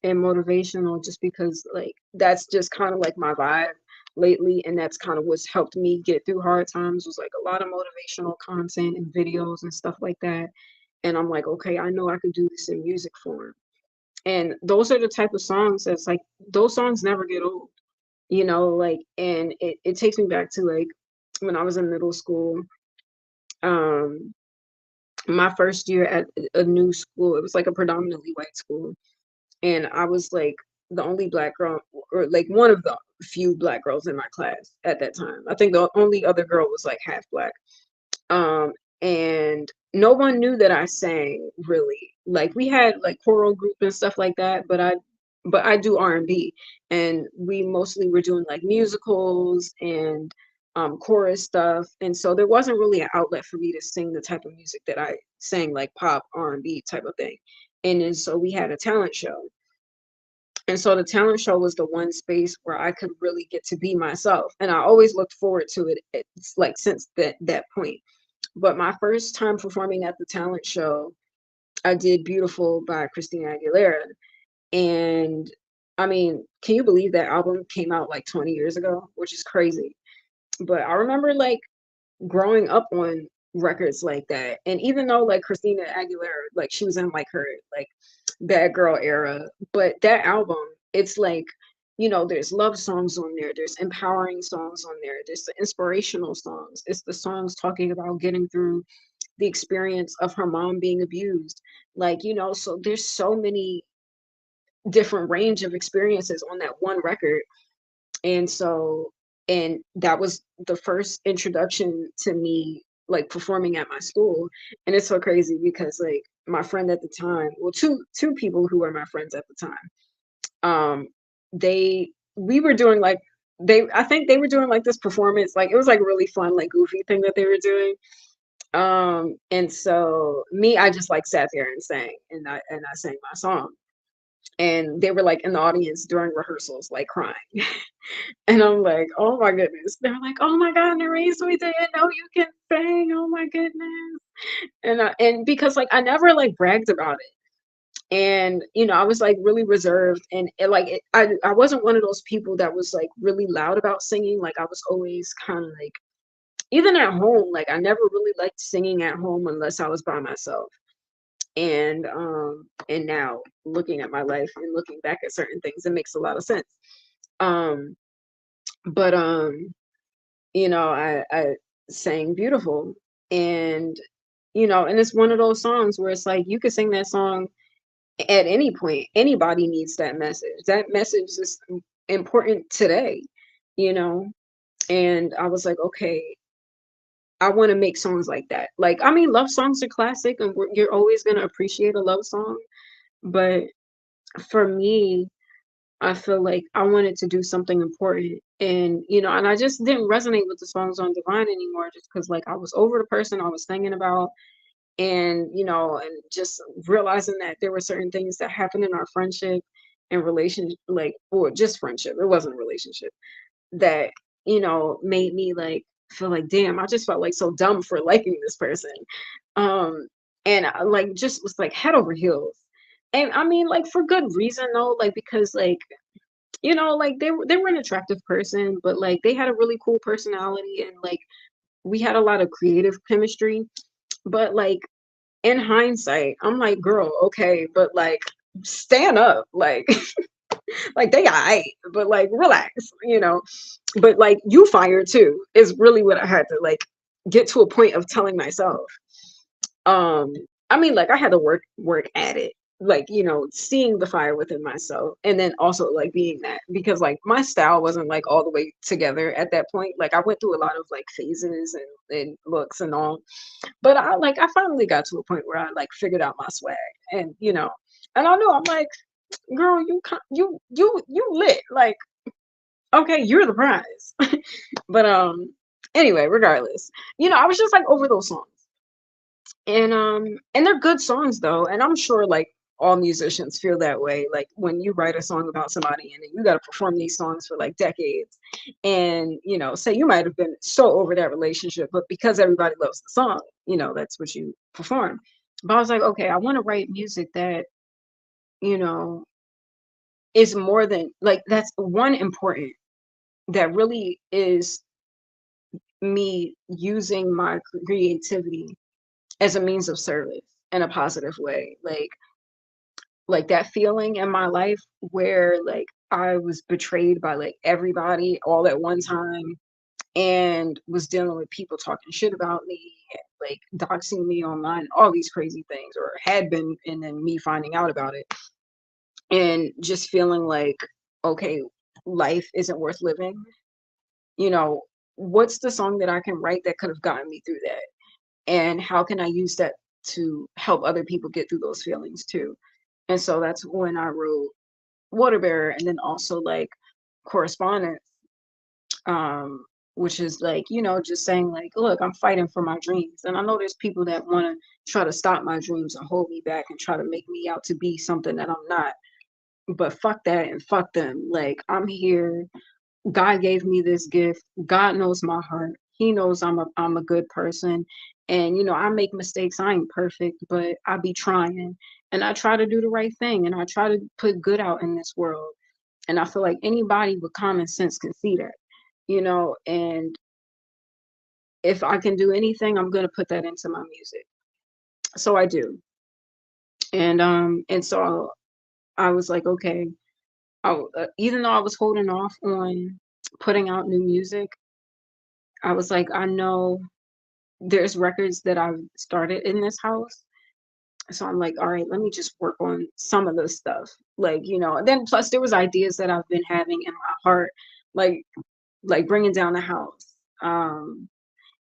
[SPEAKER 1] and motivational just because like that's just kind of like my vibe lately, and that's kind of what's helped me get through hard times was like a lot of motivational content and videos and stuff like that. And I'm like, okay, I know I could do this in music form. And those are the type of songs that's like those songs never get old, like, and it takes me back to like when I was in middle school. um my first year at a new school, it was like a predominantly white school, and I was like the only black girl, or like one of the few black girls in my class at that time. I think the only other girl was like half black. Um, and no one knew that I sang really. Like we had like choral group and stuff like that, but I do R&B, and we mostly were doing like musicals and chorus stuff, and so there wasn't really an outlet for me to sing the type of music that I sang, like pop R&B type of thing. And then so we had a talent show, and so the talent show was the one space where I could really get to be myself. And I always looked forward to it. It's like since that point. But my first time performing at the talent show, I did Beautiful by Christina Aguilera. And I mean, can you believe that album came out like 20 years ago, which is crazy. But I remember like growing up on records like that. And even though like Christina Aguilera, like she was in like her like bad girl era, but that album, it's like, there's love songs on there, there's empowering songs on there, there's the inspirational songs. It's the songs talking about getting through the experience of her mom being abused. Like, so there's so many different range of experiences on that one record. And so, and that was the first introduction to me like performing at my school. And it's so crazy because like my friend at the time, well, two people who were my friends at the time, um, they we were doing like I think they were doing like this performance, like it was like really fun, like goofy thing that they were doing. And so me, I just like sat there and sang, and I sang my song. And they were like in the audience during rehearsals, like crying. And I'm like, oh my goodness. They're like, oh my God, Nerisse, we didn't know you can sing. Oh my goodness. And because like I never like bragged about it. And I was like really reserved, and I wasn't one of those people that was like really loud about singing. Like I was always kind of like, even at home, like I never really liked singing at home unless I was by myself. And now looking at my life and looking back at certain things, it makes a lot of sense. Um but I sang Beautiful, and and it's one of those songs where it's like you could sing that song at any point. Anybody needs that message. That message is important today, you know. And I was like, okay, I want to make songs like that. Like, I mean, love songs are classic, and you're always going to appreciate a love song. But for me, I feel like I wanted to do something important. And, and I just didn't resonate with the songs on Divine anymore just because, like, I was over the person I was thinking about. And, and just realizing that there were certain things that happened in our friendship and relationship, like, or just friendship, it wasn't a relationship, that, made me like feel like, damn, I just felt like so dumb for liking this person. Um, and I like just was like head over heels. And I mean, like for good reason though, like because like, like they were an attractive person, but like they had a really cool personality, and like we had a lot of creative chemistry. But like in hindsight, I'm like, girl, okay, but like stand up, like like they got aight, but like relax. But like you fired too is really what I had to like get to a point of telling myself. um I mean, like I had to work at it, like seeing the fire within myself, and then also like being that, because like my style wasn't like all the way together at that point. Like I went through a lot of like phases and looks and all, but I finally got to a point where I like figured out my swag. And and I know I'm like, girl, you lit, like, okay, you're the prize. But anyway, regardless, I was just like over those songs. And they're good songs though, and I'm sure like all musicians feel that way. Like when you write a song about somebody and then you got to perform these songs for like decades, and say you might have been so over that relationship, but because everybody loves the song, that's what you perform. But I was like, okay, I want to write music that you know is more than like that's one important, that really is me using my creativity as a means of service in a positive way. Like that feeling in my life where like I was betrayed by like everybody all at one time and was dealing with people talking shit about me, like doxing me online, all these crazy things, or had been, and then me finding out about it and just feeling like, okay, life isn't worth living. You know, what's the song that I can write that could have gotten me through that? And how can I use that to help other people get through those feelings too? And so that's when I wrote Water Bearer, and then also like Correspondence, um, which is like, just saying like, look, I'm fighting for my dreams. And I know there's people that want to try to stop my dreams and hold me back and try to make me out to be something that I'm not. But fuck that and fuck them. Like I'm here. God gave me this gift. God knows my heart. He knows I'm a good person. And I make mistakes. I ain't perfect, but I be trying. And I try to do the right thing, and I try to put good out in this world. And I feel like anybody with common sense can see that. And if I can do anything, I'm going to put that into my music. So I do. And so I was like, okay, even though I was holding off on putting out new music, I was like, I know there's records that I've started in this house. So I'm like, all right, let me just work on some of this stuff. Like, and then plus there was ideas that I've been having in my heart, like bringing down the house.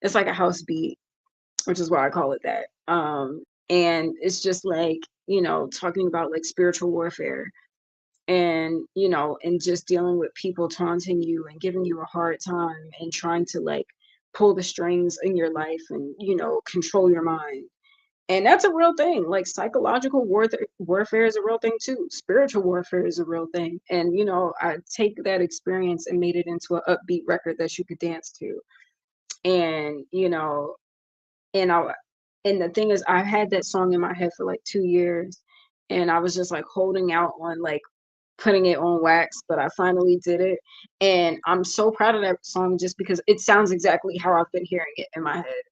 [SPEAKER 1] It's like a house beat, which is why I call it that. And it's just like, talking about like spiritual warfare, and and just dealing with people taunting you and giving you a hard time and trying to like pull the strings in your life and control your mind. And that's a real thing. Like psychological warfare is a real thing too. Spiritual warfare is a real thing. And I take that experience and made it into an upbeat record that you could dance to. And and I and the thing is, I had that song in my head for like 2 years, and I was just like holding out on like putting it on wax, but I finally did it. And I'm so proud of that song just because it sounds exactly how I've been hearing it in my head,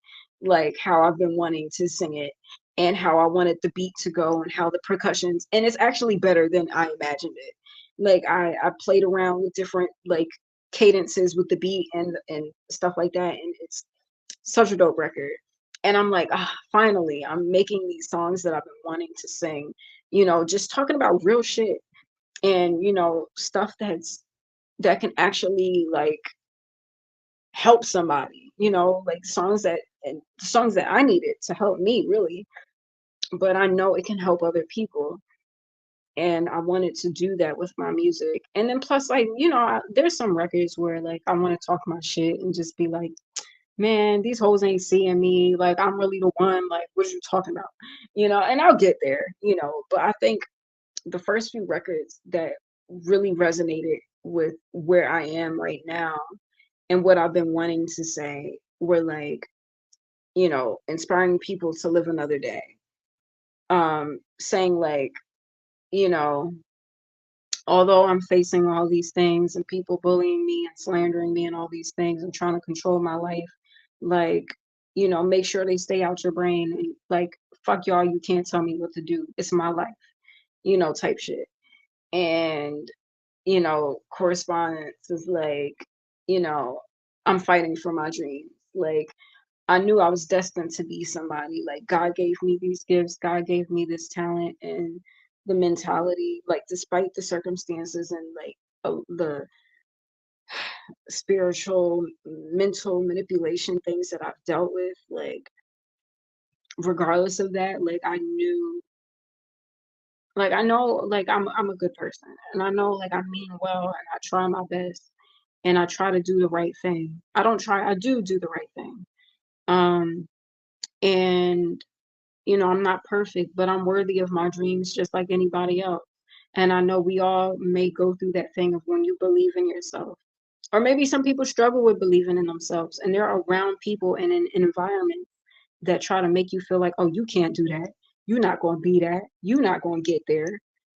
[SPEAKER 1] like how I've been wanting to sing it and how I wanted the beat to go and how the percussions, and it's actually better than I imagined it. Like I played around with different like cadences with the beat and stuff like that, and it's such a dope record. And I'm like, ah, finally, I'm making these songs that I've been wanting to sing, just talking about real shit, and stuff that can actually like help somebody, like songs that I needed to help me really, but I know it can help other people. And I wanted to do that with my music. And then plus like there's some records where like I want to talk my shit and just be like, man, these hoes ain't seeing me, like I'm really the one, like what are you talking about, and I'll get there, but I think the first few records that really resonated with where I am right now and what I've been wanting to say were like, inspiring people to live another day. Saying like, you know, although I'm facing all these things and people bullying me and slandering me and all these things and trying to control my life, like, make sure they stay out your brain and like, fuck y'all, you can't tell me what to do. It's my life, type shit. And correspondence is like, you know, I'm fighting for my dreams. Like, I knew I was destined to be somebody. Like, God gave me these gifts, God gave me this talent and the mentality, like, despite the circumstances and like the spiritual, mental manipulation things that I've dealt with, like, regardless of that, like, I knew, like, I know, like, I'm a good person, and I know, like, I mean well, and I try my best, and I try to do the right thing. I don't try, I do do the right thing. Um, and, I'm not perfect, but I'm worthy of my dreams just like anybody else. And I know we all may go through that thing of when you believe in yourself. Or maybe some people struggle with believing in themselves and they're around people and in an environment that try to make you feel like, oh, you can't do that. You're not gonna be that. You're not gonna get there.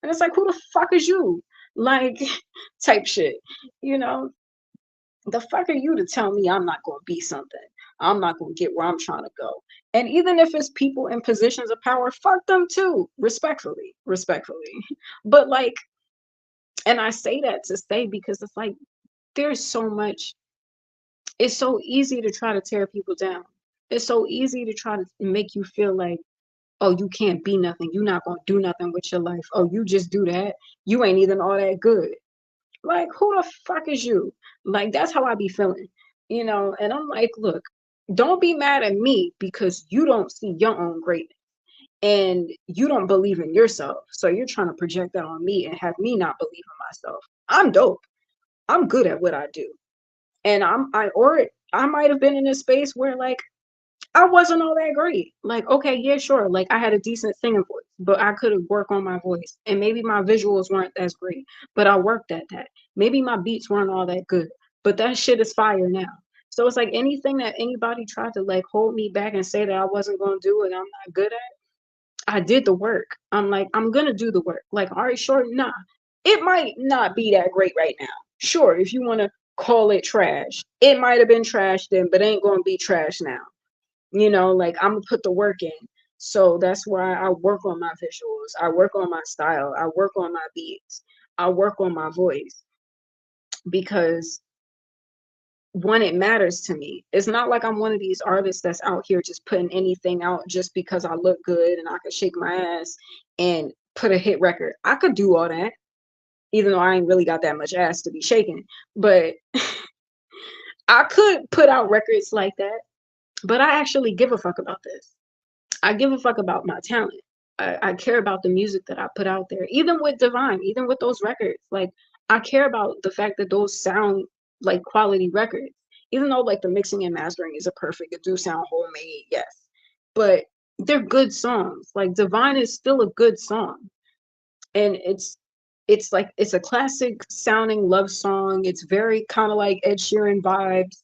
[SPEAKER 1] And it's like, who the fuck is you? Like type shit. You know, the fuck are you to tell me I'm not gonna be something? I'm not gonna get where I'm trying to go. And even if it's people in positions of power, fuck them too. Respectfully. Respectfully. But like, and I say that to say because it's like there's so much, it's so easy to try to tear people down. It's so easy to try to make you feel like, oh, you can't be nothing. You're not gonna do nothing with your life. Oh, you just do that. You ain't even all that good. Like, who the fuck is you? Like, that's how I be feeling, And I'm like, look, don't be mad at me because you don't see your own greatness and you don't believe in yourself. So you're trying to project that on me and have me not believe in myself. I'm dope. I'm good at what I do. And I might have been in a space where like I wasn't all that great. Like, okay, yeah, sure. Like I had a decent singing voice, but I could have worked on my voice. And maybe my visuals weren't as great, but I worked at that. Maybe my beats weren't all that good, but that shit is fire now. So it's like anything that anybody tried to like hold me back and say that I wasn't gonna do and I'm not good at, I did the work. I'm like, I'm gonna do the work. Like, all right, sure, nah. It might not be that great right now. Sure, if you wanna call it trash, it might have been trash then, but ain't gonna be trash now. Like I'm gonna put the work in. So that's why I work on my visuals. I work on my style. I work on my beats. I work on my voice because one, it matters to me. It's not like I'm one of these artists that's out here just putting anything out just because I look good and I can shake my ass and put a hit record. I could do all that, even though I ain't really got that much ass to be shaking. But I could put out records like that. But I actually give a fuck about this. I give a fuck about my talent. I care about the music that I put out there. Even with Divine, even with those records, like I care about the fact that those sound like quality records. Even though like the mixing and mastering isn't perfect, it do sound homemade, yes. But they're good songs. Like Divine is still a good song. And it's like it's a classic sounding love song. It's very kind of like Ed Sheeran vibes,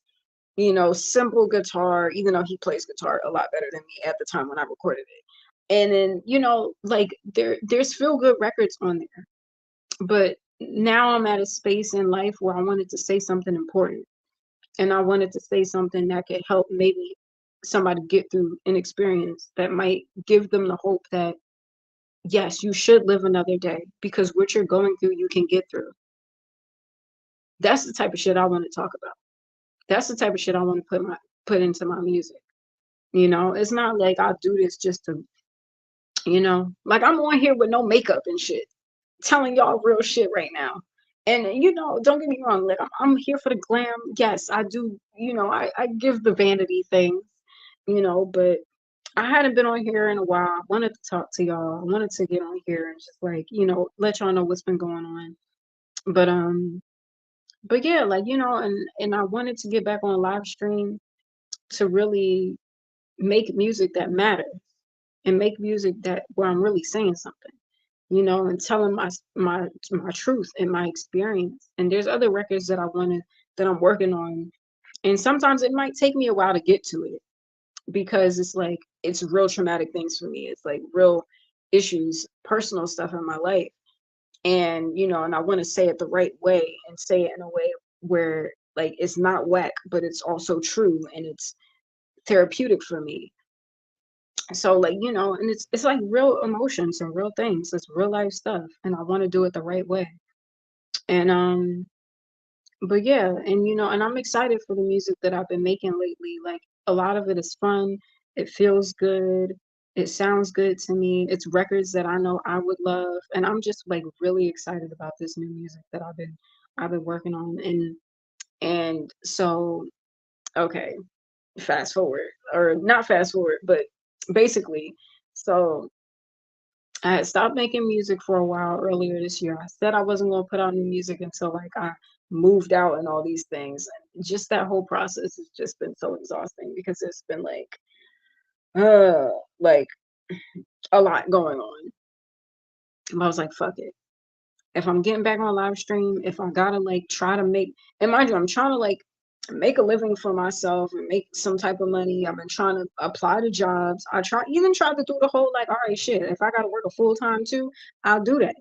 [SPEAKER 1] simple guitar, even though he plays guitar a lot better than me at the time when I recorded it. And then, like there's feel good records on there. But now I'm at a space in life where I wanted to say something important. And I wanted to say something that could help maybe somebody get through an experience that might give them the hope that yes, you should live another day because what you're going through, you can get through. That's the type of shit I want to talk about. That's the type of shit I want to put into my music. It's not like I do this just to, like I'm on here with no makeup and shit, telling y'all real shit right now. And don't get me wrong, like I'm here for the glam. Yes, I do, I give the vanity things, but I hadn't been on here in a while. I wanted to talk to y'all. I wanted to get on here and just like, let y'all know what's been going on. But yeah, like, and I wanted to get back on live stream to really make music that matters and make music that where I'm really saying something, and telling my truth and my experience. And there's other records that I'm working on. And sometimes it might take me a while to get to it because it's like it's real traumatic things for me. It's like real issues, personal stuff in my life. And and I want to say it the right way and say it in a way where like it's not whack, but it's also true and it's therapeutic for me. So like, and it's like real emotions and real things. It's real life stuff. And I want to do it the right way. And but yeah, and and I'm excited for the music that I've been making lately. Like a lot of it is fun. It feels good. It sounds good to me. It's records that I know I would love. And I'm just like really excited about this new music that I've been working on. And so okay, fast forward or not fast forward, but basically, so I had stopped making music for a while earlier this year. I said I wasn't going to put out new music until like I moved out and all these things. And just that whole process has just been so exhausting because it's been uh like a lot going on. But I was like, fuck it. If I'm getting back on live stream, if I gotta like try to make, and mind you, I'm trying to like make a living for myself and make some type of money. I've been trying to apply to jobs. Even tried to do the whole like, all right, shit, if I gotta work a full time too, I'll do that.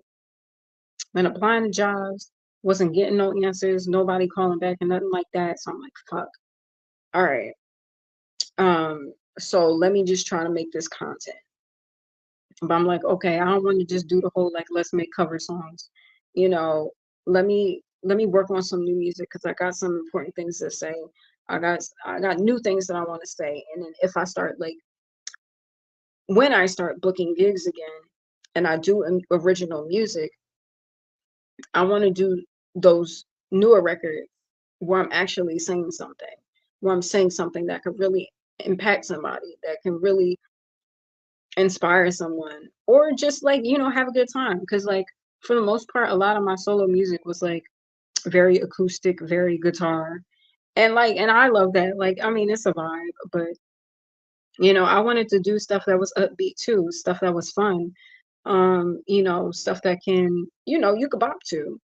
[SPEAKER 1] Been applying to jobs, wasn't getting no answers, nobody calling back and nothing like that. So I'm like, fuck. All right. So let me just try to make this content. But I'm like, okay, I don't want to just do the whole like let's make cover songs. You know, let me work on some new music because I got some important things to say. I got new things that I want to say. And then if I start like when I start booking gigs again and I do original music, I want to do those newer records where I'm actually saying something, where I'm saying something that could really impact somebody, that can really inspire someone, or just like, have a good time. Because, like, for the most part, a lot of my solo music was like very acoustic, very guitar. And I love that. Like, I mean, it's a vibe, but I wanted to do stuff that was upbeat too, stuff that was fun. Stuff that can, you could bop to.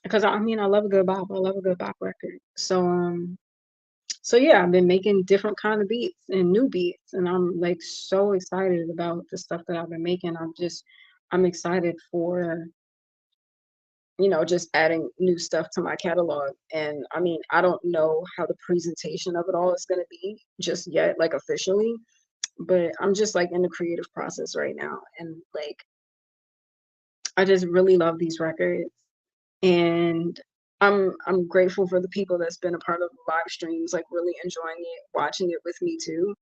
[SPEAKER 1] Because I mean, I love a good bop. I love a good bop record. So yeah, I've been making different kind of beats and new beats, and I'm like so excited about the stuff that I've been making. I'm excited for, just adding new stuff to my catalog. And I mean, I don't know how the presentation of it all is going to be just yet, like officially, but I'm just like in the creative process right now. And like, I just really love these records. And I'm grateful for the people that's been a part of the live streams, like really enjoying it, watching it with me too.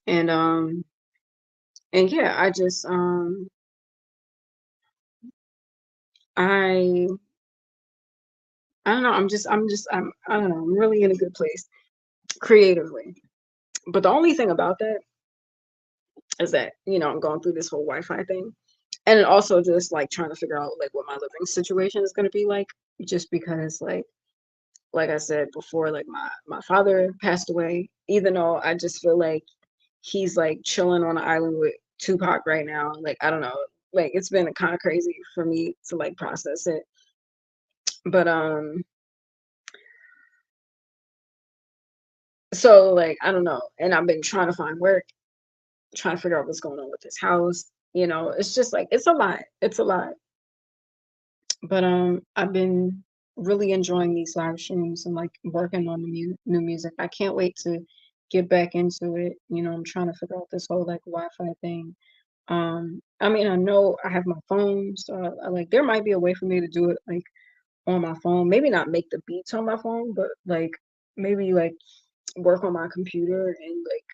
[SPEAKER 1] And yeah, I I don't know, I don't know, I'm really in a good place creatively. But the only thing about that is that, I'm going through this whole Wi-Fi thing. And also just like trying to figure out like what my living situation is gonna be like, just because like I said before, like my father passed away, even though I just feel like he's like chilling on an island with Tupac right now. Like, I don't know. Like, it's been kind of crazy for me to like process it. But so like I don't know. And I've been trying to find work, trying to figure out what's going on with his house. It's just like it's a lot. It's a lot. But I've been really enjoying these live streams and like working on the new music. I can't wait to get back into it. I'm trying to figure out this whole like Wi-Fi thing. I mean, I know I have my phone, so like there might be a way for me to do it like on my phone. Maybe not make the beats on my phone, but like maybe like work on my computer and like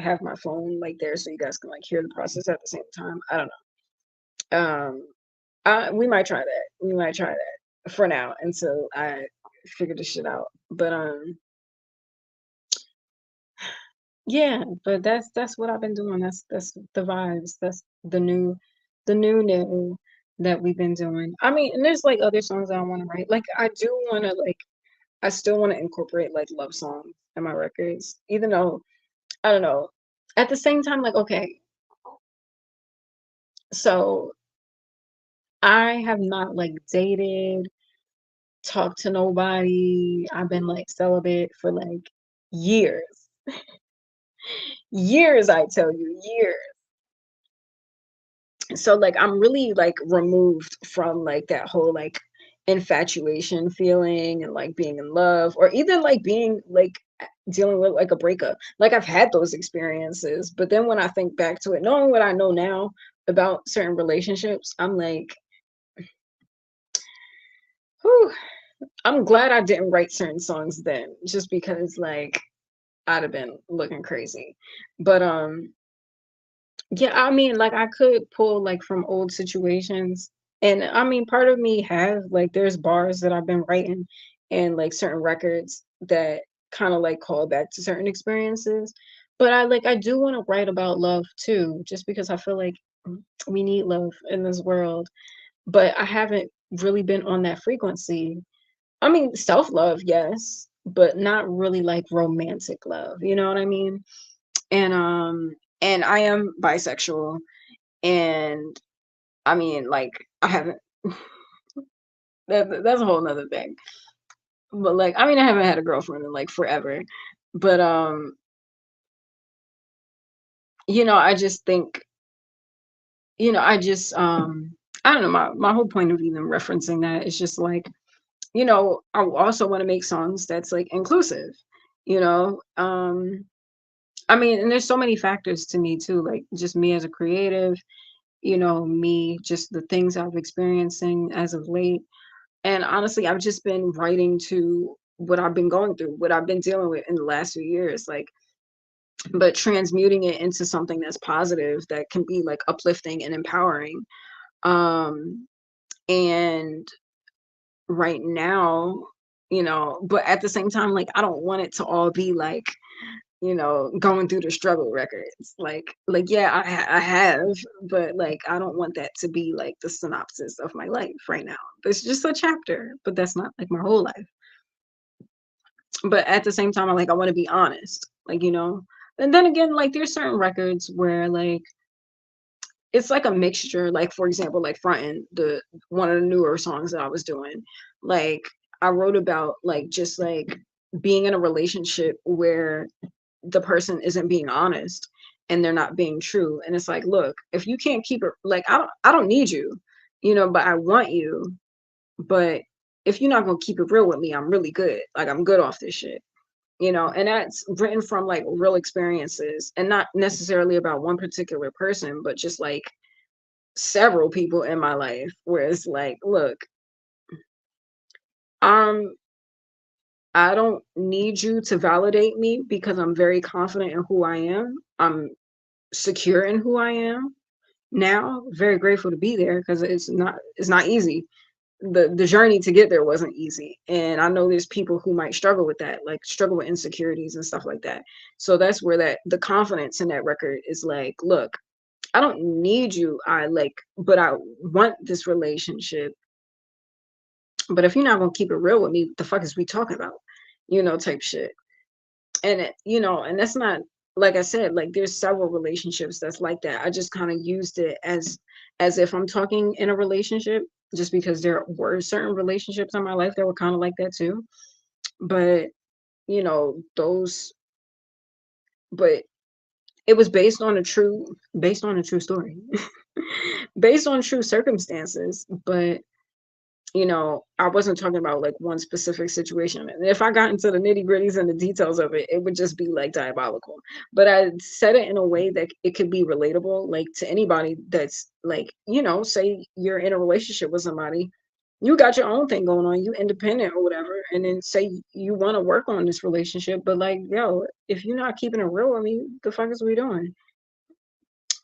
[SPEAKER 1] have my phone like there so you guys can like hear the process at the same time. I don't know. We might try that. We might try that for now until I figure this shit out. But yeah, but that's what I've been doing. That's the vibes. That's the new that we've been doing. I mean, and there's like other songs I want to write. Like I do want to like I still want to incorporate like love songs in my records, even though I don't know. At the same time, like okay, so I have not like dated, talked to nobody. I've been like celibate for like years. Years, I tell you, years. So like I'm really like removed from like that whole like infatuation feeling and like being in love or even like being like dealing with like a breakup. Like I've had those experiences, but then when I think back to it, knowing what I know now about certain relationships, I'm like, whew, I'm glad I didn't write certain songs then, just because like I'd have been looking crazy. But yeah, I mean, like I could pull like from old situations. And I mean, part of me has like there's bars that I've been writing and like certain records that kind of like call back to certain experiences. But I do want to write about love too, just because I feel like we need love in this world. But I haven't really been on that frequency. I mean, self-love, yes, but not really like romantic love, you know what I mean? And and I am bisexual, and I mean, like, I haven't that's a whole nother thing. But, like, I mean, I haven't had a girlfriend in, like, forever. But, I just think, I just, I don't know, my whole point of even referencing that is just like, I also wanna make songs that's, like, inclusive, you know? I mean, and there's so many factors to me too, like, just me as a creative, me, just the things I've experiencing as of late. And honestly, I've just been writing to what I've been going through, what I've been dealing with in the last few years, like, but transmuting it into something that's positive that can be like uplifting and empowering. Um, and right now, but at the same time, like, I don't want it to all be like, going through the struggle records. Like, yeah, I have, but like, I don't want that to be like the synopsis of my life right now. It's just a chapter, but that's not like my whole life. But at the same time, I want to be honest, like, and then again, like, there's certain records where like it's like a mixture, like, for example, like Frontin', the one of the newer songs that I was doing, like, I wrote about like just like being in a relationship where the person isn't being honest and they're not being true. And it's like, look, if you can't keep it, like, I don't need you, but I want you. But if you're not gonna keep it real with me, I'm really good. Like, I'm good off this shit. And that's written from like real experiences and not necessarily about one particular person, but just like several people in my life where it's like, look, um, I don't need you to validate me because I'm very confident in who I am. I'm secure in who I am now. Very grateful to be there because it's not easy. The journey to get there wasn't easy. And I know there's people who might struggle with that, like struggle with insecurities and stuff like that. So that's where that the confidence in that record is like, look, I don't need you. But I want this relationship. But if you're not gonna keep it real with me, what the fuck is we talking about? Type shit. And and that's not, like I said, like, there's several relationships that's like that. I just kind of used it as if I'm talking in a relationship, just because there were certain relationships in my life that were kind of like that too. But those, but it was based on a true story, based on true circumstances. But I wasn't talking about like one specific situation. And if I got into the nitty-gritties and the details of it, it would just be like diabolical. But I said it in a way that it could be relatable, like, to anybody that's like, say you're in a relationship with somebody, you got your own thing going on, you independent or whatever, and then say you want to work on this relationship, but like, yo, if you're not keeping it real with me, the fuck is we doing?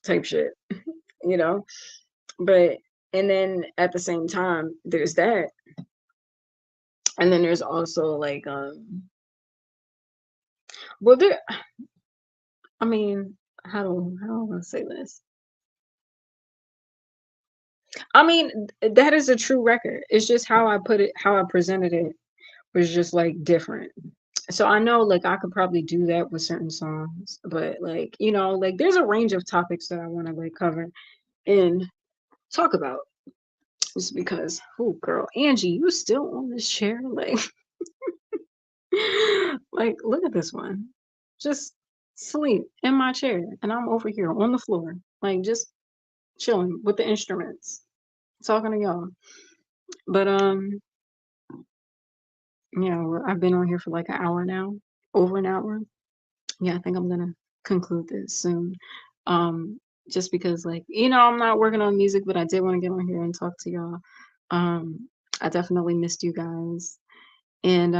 [SPEAKER 1] Type shit, you know? But and then at the same time, there's that. And then there's also like, well, there, I mean, how do I wanna say this? I mean, that is a true record. It's just how I put it, how I presented it was just like different. So I know like I could probably do that with certain songs, but like, like, there's a range of topics that I want to like cover and talk about. Just because, oh girl, Angie, you still on this chair? Like, like, look at this one. Just sleep in my chair and I'm over here on the floor, like, just chilling with the instruments, talking to y'all. But yeah, I've been on here for like an hour now, over an hour. Yeah, I think I'm gonna conclude this soon. Um, just because, like, I'm not working on music, but I did want to get on here and talk to y'all. I definitely missed you guys. And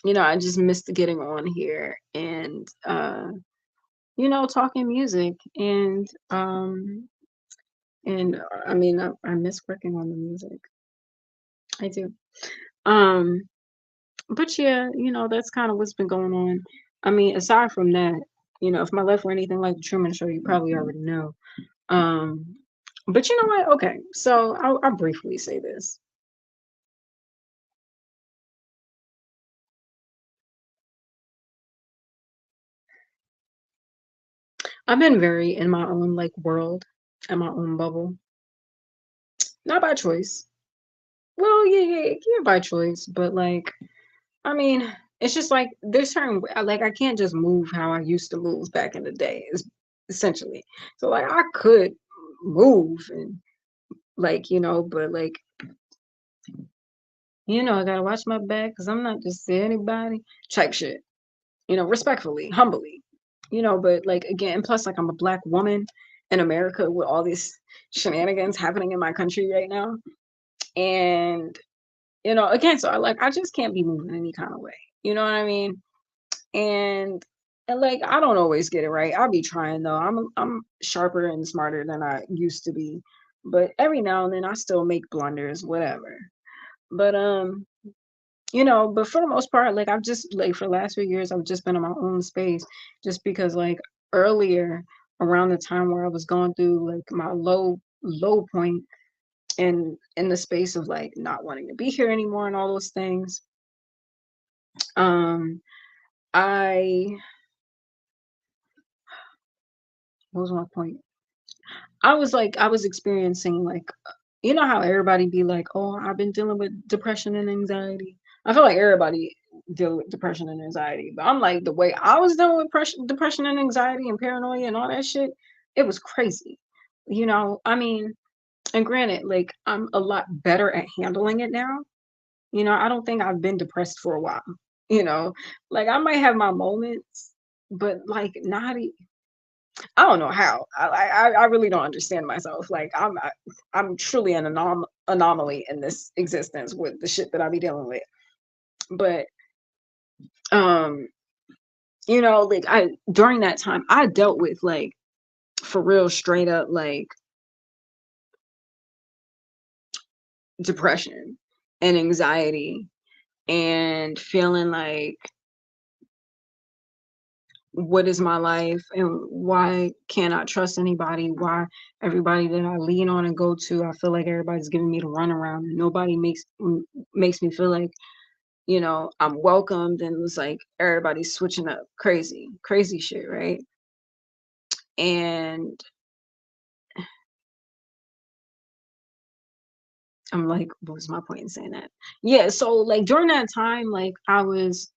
[SPEAKER 1] I just missed getting on here and talking music. And I mean, I miss working on the music. I do. Um, but yeah, that's kind of what's been going on. I mean, aside from that, if my life were anything like the Truman Show, you probably already know. Um, but you know what? Okay, so I'll briefly say this. I've been very in my own like world, in my own bubble, not by choice. Well, yeah, by choice, but like, I mean, it's just like there's certain like I can't just move how I used to move back in the day. Is essentially so like I could move and like but like I gotta watch my back because I'm not just anybody type shit. Respectfully, humbly. But like again, plus like I'm a black woman in America with all these shenanigans happening in my country right now. And again, so I just can't be moving any kind of way. You know what I mean? And like I don't always get it right. I'll be trying though. I'm sharper and smarter than I used to be. But every now and then I still make blunders, whatever. But but for the most part, like I've just like for the last few years, I've just been in my own space just because like earlier around the time where I was going through like my low point in the space of like not wanting to be here anymore and all those things. Um I What was my point? I was experiencing like how everybody be like, "Oh, I've been dealing with depression and anxiety." I feel like everybody deal with depression and anxiety, but I'm like the way I was dealing with depression and anxiety and paranoia and all that shit, it was crazy. I mean, and granted, like I'm a lot better at handling it now. I don't think I've been depressed for a while. You know, like I might have my moments, but like not. I don't know how. I really don't understand myself. Like I'm truly an anomaly in this existence with the shit that I be dealing with. But um, like I during that time I dealt with like for real straight up like depression and anxiety and feeling like what is my life and why can't I trust anybody? Why everybody that I lean on and go to, I feel like everybody's giving me the runaround and nobody makes me feel like, I'm welcomed and it's like everybody's switching up crazy shit, right? And I'm like, what was my point in saying that? Yeah, so like during that time, like I was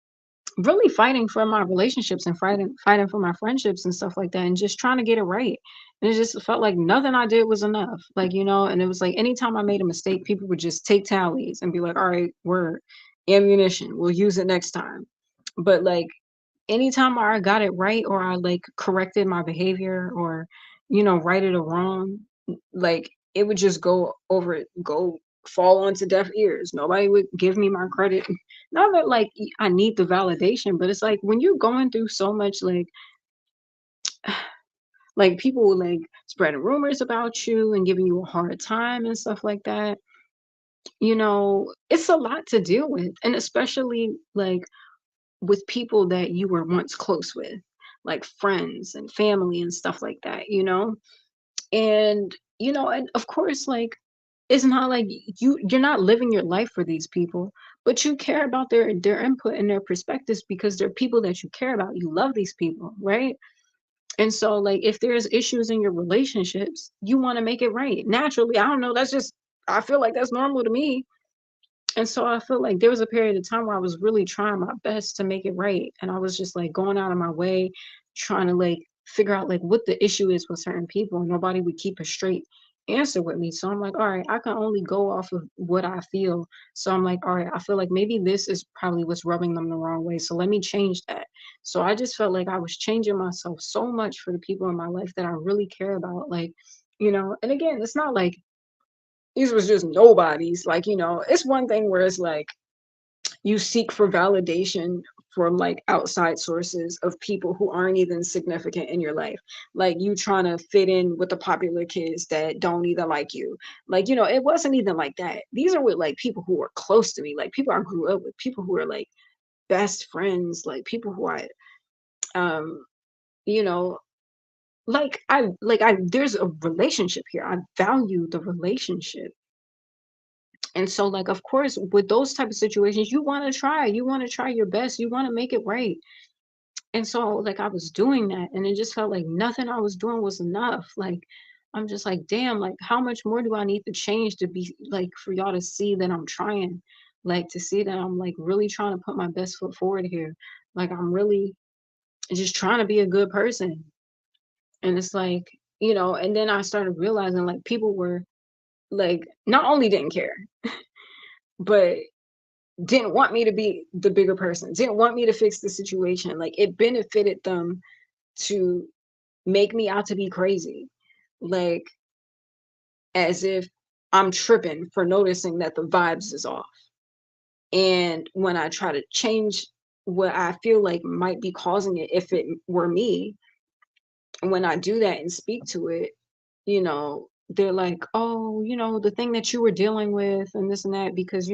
[SPEAKER 1] really fighting for my relationships and fighting for my friendships and stuff like that and just trying to get it right. And it just felt like nothing I did was enough. Like, and it was like anytime I made a mistake, people would just take tallies and be like, all right, we're ammunition. We'll use it next time. But like anytime I got it right or I like corrected my behavior or, righted a wrong, like it would just go fall onto deaf ears. Nobody would give me my credit. Not that like I need the validation, but it's like when you're going through so much like people like spreading rumors about you and giving you a hard time and stuff like that, it's a lot to deal with. And especially like with people that you were once close with, like friends and family and stuff like that, And and of course, like it's not like you're not living your life for these people, but you care about their input and their perspectives because they're people that you care about. You love these people, right? And so like if there's issues in your relationships, you want to make it right. Naturally, I don't know, that's just I feel like that's normal to me. And so I feel like there was a period of time where I was really trying my best to make it right. And I was just like going out of my way, trying to like figure out like what the issue is with certain people. And nobody would keep a straight answer with me. So I'm like, all right, I can only go off of what I feel. So I'm like, all right, I feel like maybe this is probably what's rubbing them the wrong way. So let me change that. So I just felt like I was changing myself so much for the people in my life that I really care about. Like, and again, it's not like these was just nobodies. Like, it's one thing where it's like you seek for validation from like outside sources of people who aren't even significant in your life. Like you trying to fit in with the popular kids that don't even like you. Like, it wasn't even like that. These are with like people who are close to me, like people I grew up with, people who are like best friends, like people who um, you know, I there's a relationship here. I value the relationship. And so, like, of course, with those type of situations, you want to try your best, you want to make it right. And so, like, I was doing that, and it just felt like nothing I was doing was enough. Like, I'm just like, damn, like, how much more do I need to change to be like for y'all to see that I'm trying, like, to see that I'm like really trying to put my best foot forward here. Like, I'm really just trying to be a good person. And it's like, and then I started realizing like people were like, not only didn't care, but didn't want me to be the bigger person, didn't want me to fix the situation. Like, it benefited them to make me out to be crazy, like, as if I'm tripping for noticing that the vibes is off. And when I try to change what I feel like might be causing it, if it were me, when I do that and speak to it, they're like, oh, the thing that you were dealing with and this and that, because,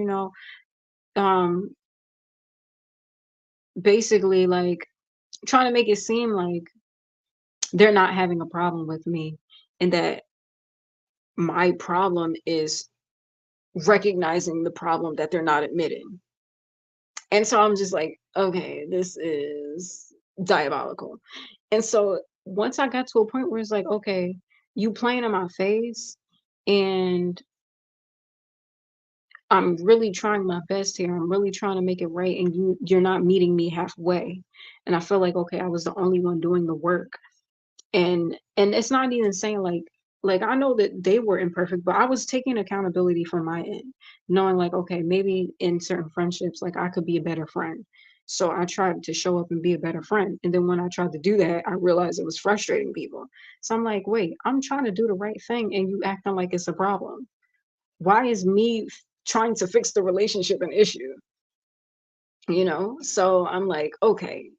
[SPEAKER 1] um, basically, like, trying to make it seem like they're not having a problem with me, and that my problem is recognizing the problem that they're not admitting. And so I'm just like, okay, this is diabolical. And so once I got to a point where it's like, okay, you playing in my face, and I'm really trying my best here. I'm really trying to make it right, and you're not meeting me halfway. And I feel like, okay, I was the only one doing the work. And it's not even saying like I know that they were imperfect, but I was taking accountability from my end, knowing like, okay, maybe in certain friendships, like I could be a better friend. So I tried to show up and be a better friend. And then when I tried to do that, I realized it was frustrating people. So I'm like, wait, I'm trying to do the right thing and you acting like it's a problem. Why is me trying to fix the relationship an issue? So I'm like, okay,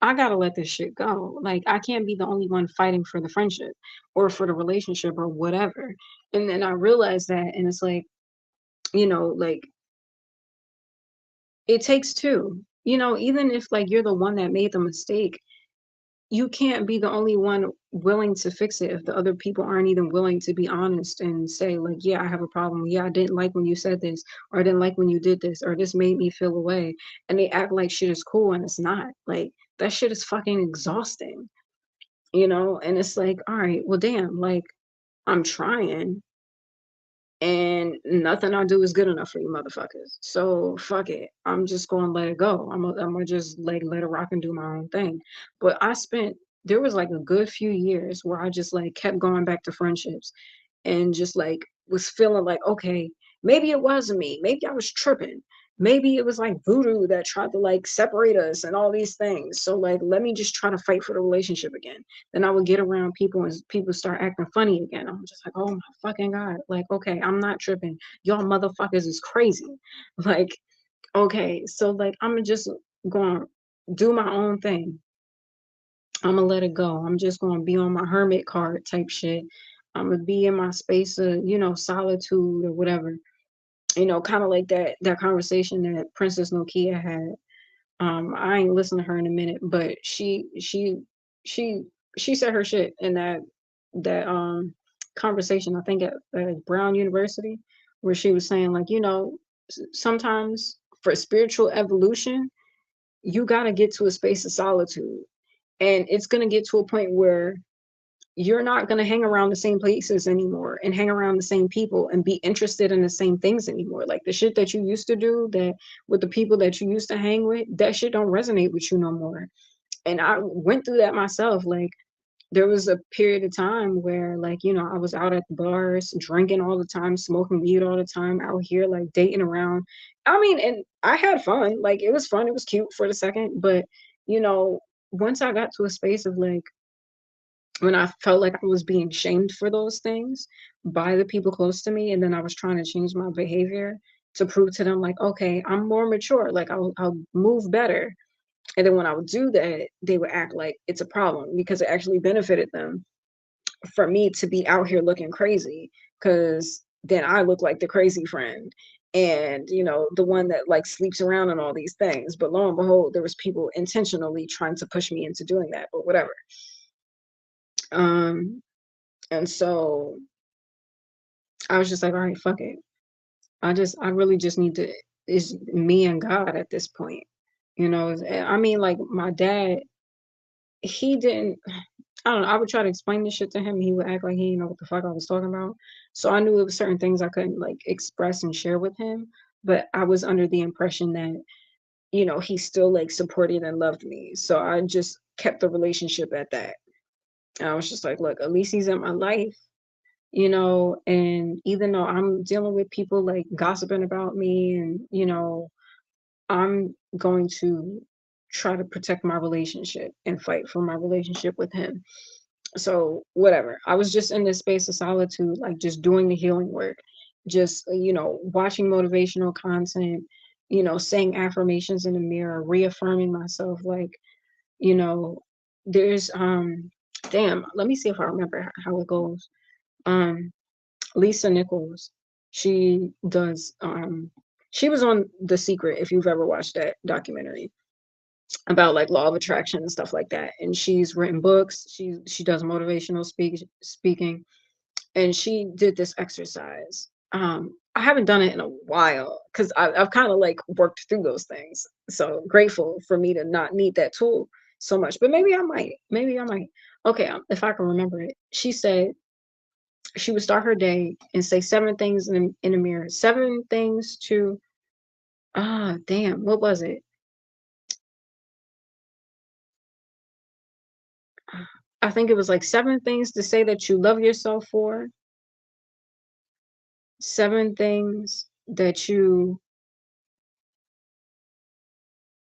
[SPEAKER 1] I gotta let this shit go. Like, I can't be the only one fighting for the friendship or for the relationship or whatever. And then I realized that, and it's like, like, it takes two. Even if like you're the one that made the mistake, you can't be the only one willing to fix it if the other people aren't even willing to be honest and say, like, yeah, I have a problem. Yeah, I didn't like when you said this, or I didn't like when you did this, or this made me feel away. And they act like shit is cool and it's not. Like, that shit is fucking exhausting. And it's like, all right, well, damn, like, I'm trying, and nothing I do is good enough for you motherfuckers. So fuck it. I'm just gonna let it go. I'm gonna just like let it rock and do my own thing. But there was like a good few years where I just like kept going back to friendships and just like was feeling like, okay, maybe it wasn't me. Maybe I was tripping. Maybe it was like voodoo that tried to like separate us and all these things. So like, let me just try to fight for the relationship again. Then I would get around people and people start acting funny again. I'm just like, oh my fucking God. Like, okay, I'm not tripping. Y'all motherfuckers is crazy. Like, okay, so like, I'm just going to do my own thing. I'm gonna let it go. I'm just gonna be on my hermit card type shit. I'm gonna be in my space of, solitude or whatever. Kind of like that conversation that Princess Nokia had. I ain't listened to her in a minute, but she she said her shit in that conversation. I think at Brown University, where she was saying like, sometimes for spiritual evolution, you gotta get to a space of solitude, and it's gonna get to a point where you're not going to hang around the same places anymore and hang around the same people and be interested in the same things anymore. Like the shit that you used to do, that with the people that you used to hang with, that shit don't resonate with you no more. And I went through that myself. Like, there was a period of time where, like, I was out at the bars drinking all the time, smoking weed all the time, out here like dating around. I mean, and I had fun. Like, it was fun, it was cute for the second, but you know once I got to a space of like, when I felt like I was being shamed for those things by the people close to me, and then I was trying to change my behavior to prove to them, like, okay, I'm more mature, like I'll move better. And then when I would do that, they would act like it's a problem because it actually benefited them for me to be out here looking crazy, because then I look like the crazy friend, and the one that like sleeps around and all these things. But lo and behold, there was people intentionally trying to push me into doing that, but whatever. Um, and so I was just like, all right, fuck it. I really just need to, it's me and God at this point. I mean, like my dad. he didn't. I don't know. I would try to explain this shit to him. He would act like he didn't know what the fuck I was talking about. So I knew it was certain things I couldn't like express and share with him. But I was under the impression that, he still like supported and loved me. So I just kept the relationship at that. And I was just like, look, at least he's in my life, and even though I'm dealing with people like gossiping about me and, I'm going to try to protect my relationship and fight for my relationship with him. So whatever, I was just in this space of solitude, like just doing the healing work, just watching motivational content, saying affirmations in the mirror, reaffirming myself, like, you know there's damn, let me see if I remember how it goes. um Lisa Nichols, she does she was on The Secret, if you've ever watched that documentary about like law of attraction and stuff like that, and she's written books, she does motivational speaking, and she did this exercise. I haven't done it in a while because I've kind of like worked through those things. So grateful for me to not need that tool so much. But maybe I might. Maybe I might. Okay, if I can remember it. She said she would start her day and say seven things in the mirror. Seven things to damn, what was it? I think it was like seven things to say that you love yourself for, seven things that you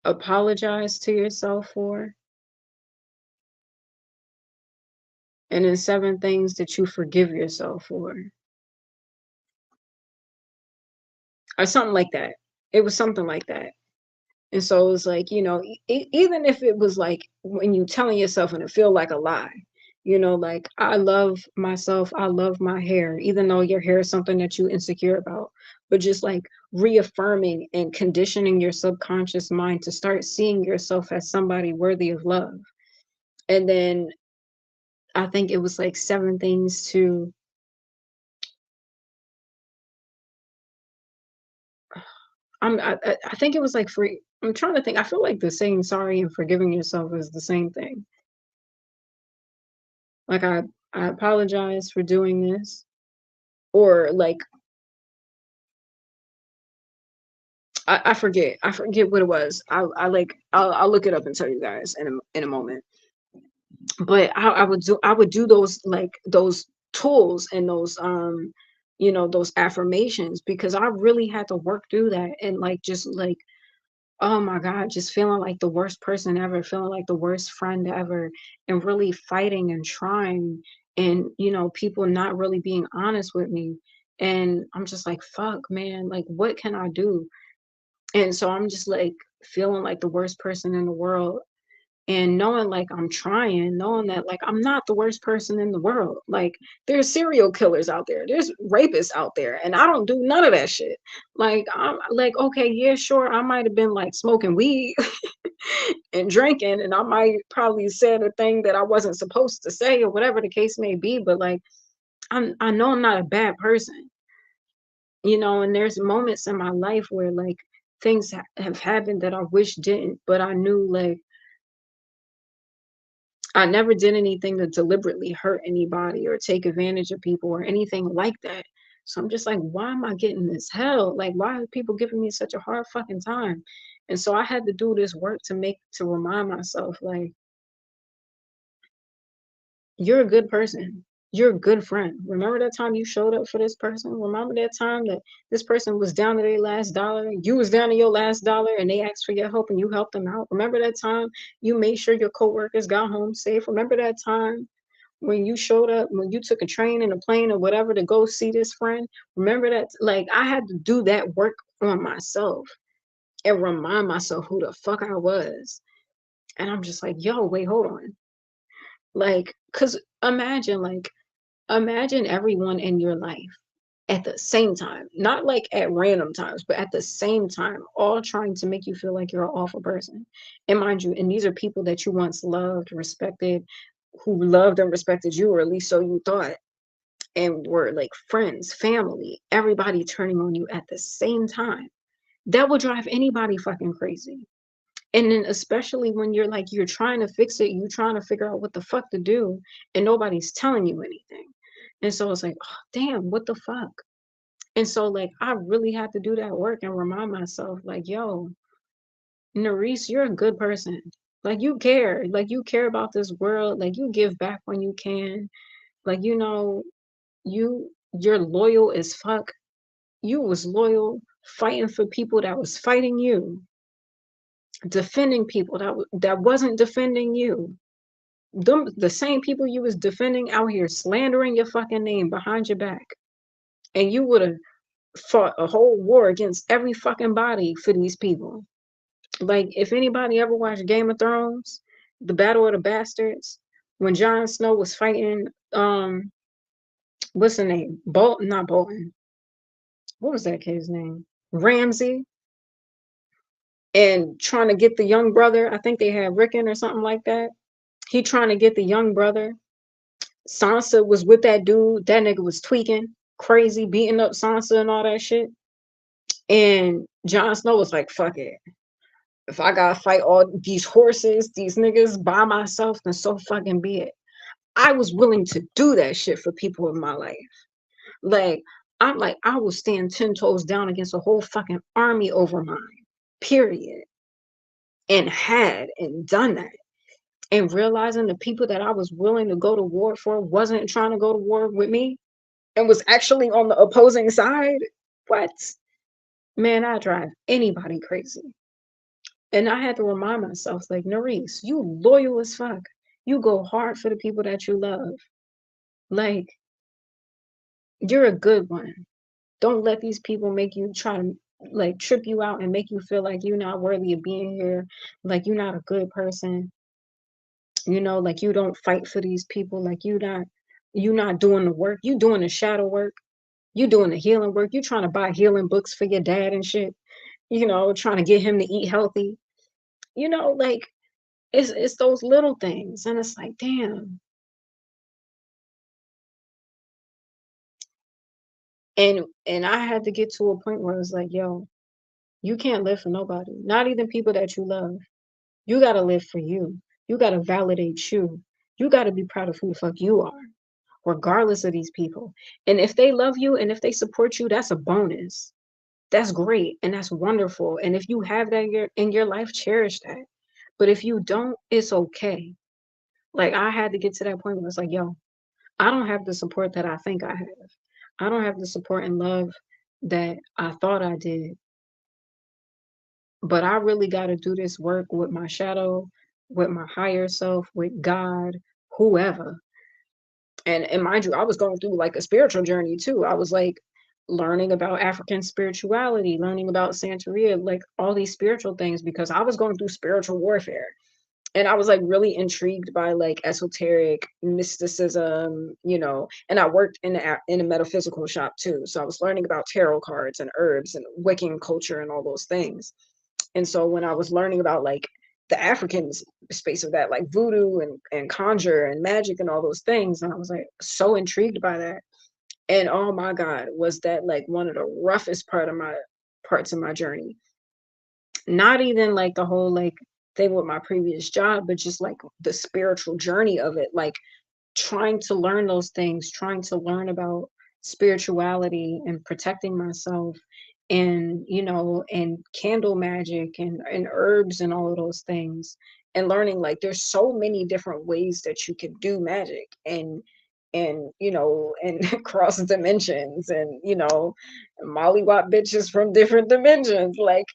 [SPEAKER 1] apologize to yourself for, and then seven things that you forgive yourself for, or something like that. It was something like that. And so it was like, even if it was like when you telling yourself and it feel like a lie, like I love myself, I love my hair, even though your hair is something that you insecure about, but just like reaffirming and conditioning your subconscious mind to start seeing yourself as somebody worthy of love. And then I think it was like seven things to I think it was like free. I'm trying to think. I feel like the saying sorry and forgiving yourself is the same thing. Like I apologize for doing this, or like I forget what it was. I'll look it up and tell you guys in a moment. But I would do those, like those tools and those those affirmations, because I really had to work through that, and like just like, oh my God, just feeling like the worst person ever, feeling like the worst friend ever, and really fighting and trying, and people not really being honest with me. And I'm just like, fuck, man, like what can I do? And so I'm just like feeling like the worst person in the world, and knowing like I'm trying, knowing that like I'm not the worst person in the world. Like there's serial killers out there, there's rapists out there, and I don't do none of that shit. Like I'm like, okay, yeah, sure, I might have been like smoking weed and drinking, and I might probably said a thing that I wasn't supposed to say, or whatever the case may be, but like I know I'm not a bad person, and there's moments in my life where like things have happened that I wish didn't, but I knew like I never did anything to deliberately hurt anybody or take advantage of people or anything like that. So I'm just like, why am I getting this hell? Like, why are people giving me such a hard fucking time? And so I had to do this work to remind myself, like, you're a good person. You're a good friend. Remember that time you showed up for this person? Remember that time that this person was down to their last dollar? You was down to your last dollar and they asked for your help and you helped them out. Remember that time you made sure your coworkers got home safe? Remember that time when you showed up, when you took a train and a plane or whatever to go see this friend? Remember that? Like, I had to do that work on myself and remind myself who the fuck I was. And I'm just like, yo, wait, hold on. Like, cause imagine everyone in your life at the same time, not like at random times, but at the same time, all trying to make you feel like you're an awful person. And mind you, and these are people that you once loved, respected, who loved and respected you, or at least so you thought, and were like friends, family, everybody turning on you at the same time. That would drive anybody fucking crazy. And then especially when you're like, you're trying to fix it, you're trying to figure out what the fuck to do, and nobody's telling you anything. And so it's like, oh, damn, what the fuck? And so like I really had to do that work and remind myself, like, yo, Narice, you're a good person. Like you care about this world, like you give back when you can. Like, you're loyal as fuck. You was loyal, fighting for people that was fighting you, defending people that wasn't defending you. The same people you was defending out here slandering your fucking name behind your back. And you would have fought a whole war against every fucking body for these people. Like, if anybody ever watched Game of Thrones, the Battle of the Bastards, when Jon Snow was fighting, what's the name? Bolton, not Bolton. What was that kid's name? Ramsay, and trying to get the young brother. I think they had Rickon or something like that. He trying to get the young brother. Sansa was with that dude. That nigga was tweaking, crazy, beating up Sansa and all that shit. And Jon Snow was like, fuck it. If I gotta fight all these horses, these niggas by myself, then so fucking be it. I was willing to do that shit for people in my life. Like, I'm like, I will stand 10 toes down against a whole fucking army over mine, period. And had and done that. And realizing the people that I was willing to go to war for wasn't trying to go to war with me and was actually on the opposing side. What? Man, I drive anybody crazy. And I had to remind myself, like, Narice, you loyal as fuck. You go hard for the people that you love. Like, you're a good one. Don't let these people make you try to like trip you out and make you feel like you're not worthy of being here, like you're not a good person, like you don't fight for these people, like you not doing the work, you doing the shadow work, you doing the healing work, you trying to buy healing books for your dad and shit, trying to get him to eat healthy, like it's those little things, and it's like, damn. And I had to get to a point where it's like, yo, you can't live for nobody, not even people that you love. You gotta live for you. You gotta validate you. You gotta be proud of who the fuck you are, regardless of these people. And if they love you and if they support you, that's a bonus. That's great and that's wonderful. And if you have that in your life, cherish that. But if you don't, it's okay. Like, I had to get to that point where it's like, yo, I don't have the support that I think I have. I don't have the support and love that I thought I did. But I really got to do this work with my shadow, with my higher self, with God, whoever. And mind you, I was going through like a spiritual journey too. I was like learning about African spirituality, learning about Santeria, like all these spiritual things, because I was going through spiritual warfare. And I was like really intrigued by like esoteric mysticism, and I worked in a metaphysical shop too. So I was learning about tarot cards and herbs and Wiccan culture and all those things. And so when I was learning about like the African space of that, like voodoo and conjure and magic and all those things, and I was like so intrigued by that. And oh my God, was that like one of the roughest parts of my journey. Not even like the whole like thing with my previous job, but just like the spiritual journey of it. Like trying to learn those things, trying to learn about spirituality and protecting myself, and and candle magic and herbs and all of those things, and learning like there's so many different ways that you can do magic, and cross dimensions, and mollywop bitches from different dimensions, like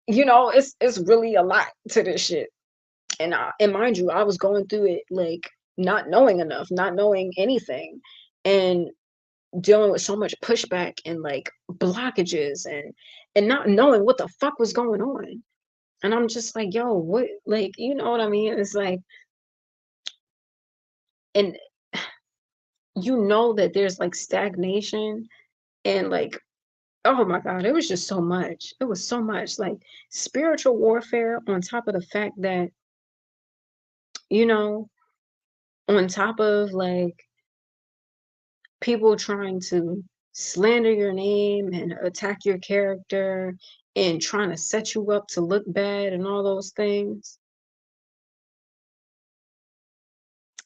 [SPEAKER 1] it's really a lot to this shit. And mind you, I was going through it like not knowing enough, not knowing anything, and dealing with so much pushback and like blockages, and not knowing what the fuck was going on. And I'm just like, yo, what, like, you know what I mean? It's like, and that there's like stagnation, and like, oh my God, it was just so much. It was so much like spiritual warfare, on top of the fact that, you know, on top of like people trying to slander your name and attack your character and trying to set you up to look bad and all those things.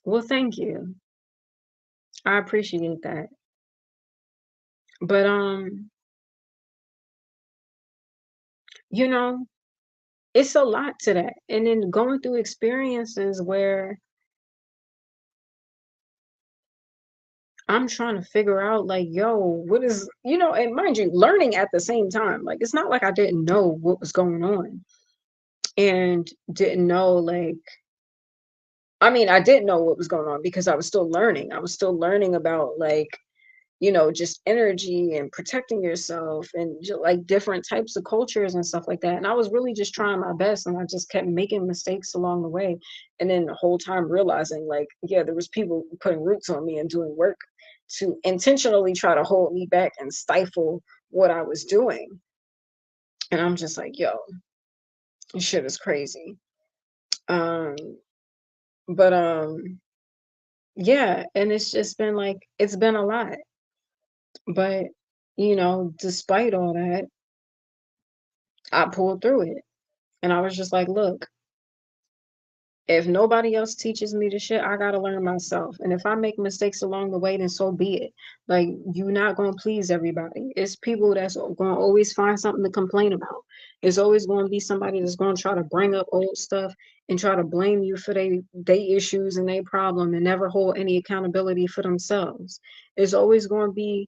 [SPEAKER 1] Well, thank you. I appreciate that. But you know, it's a lot to that. And then going through experiences where I'm trying to figure out like, yo, what is, and mind you, learning at the same time. Like it's not like I didn't know what was going on and didn't know like I mean, I didn't know what was going on because I was still learning. I was still learning about like just energy and protecting yourself and like different types of cultures and stuff like that. And I was really just trying my best and I just kept making mistakes along the way. And then the whole time realizing like, yeah, there was people putting roots on me and doing work to intentionally try to hold me back and stifle what I was doing. And I'm just like, yo, this shit is crazy. Um, but yeah, and it's just been like it's been a lot. But despite all that, I pulled through it. And I was just like, look, if nobody else teaches me the shit, I gotta learn myself. And if I make mistakes along the way, then so be it. Like you're not gonna please everybody. It's people that's gonna always find something to complain about. There's always gonna be somebody that's gonna try to bring up old stuff and try to blame you for they issues and their problem and never hold any accountability for themselves. There's always gonna be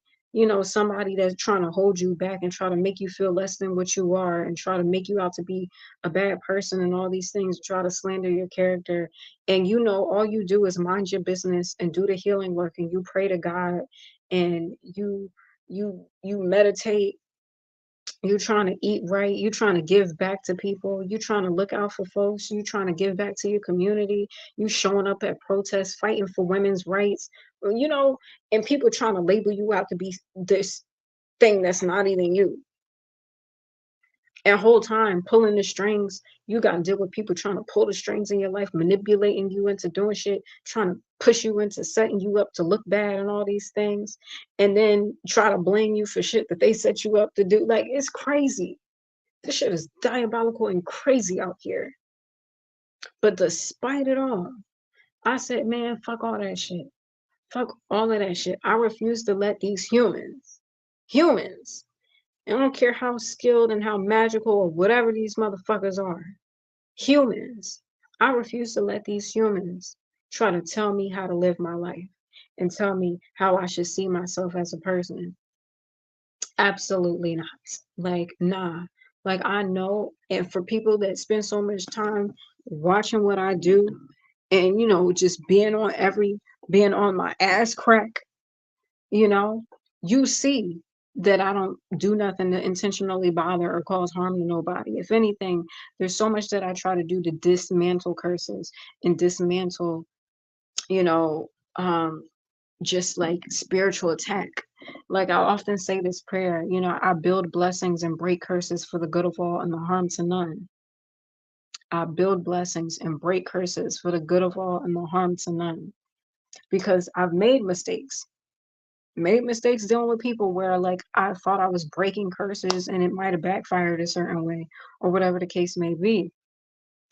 [SPEAKER 1] somebody that's trying to hold you back and try to make you feel less than what you are and try to make you out to be a bad person and all these things, try to slander your character. And all you do is mind your business and do the healing work and you pray to God and you meditate, you trying to eat right, you trying to give back to people, you trying to look out for folks, you trying to give back to your community, you showing up at protests, fighting for women's rights, and people trying to label you out to be this thing that's not even you. And whole time pulling the strings, you gotta deal with people trying to pull the strings in your life, manipulating you into doing shit, trying to push you into setting you up to look bad and all these things, and then try to blame you for shit that they set you up to do. Like it's crazy. This shit is diabolical and crazy out here. But despite it all, I said, man, fuck all that shit. Fuck all of that shit. I refuse to let these humans, I don't care how skilled and how magical or whatever these motherfuckers are, humans. I refuse to let these humans try to tell me how to live my life and tell me how I should see myself as a person. Absolutely not. Like, nah. Like, I know, and for people that spend so much time watching what I do and, just being on my ass crack, you know, you see that I don't do nothing to intentionally bother or cause harm to nobody. If anything, there's so much that I try to do to dismantle curses and dismantle, you know, um, just like spiritual attack. Like I often say this prayer, I build blessings and break curses for the good of all and the harm to none. I build blessings and break curses for the good of all and the harm to none. Because I've made mistakes dealing with people where like I thought I was breaking curses and it might have backfired a certain way or whatever the case may be.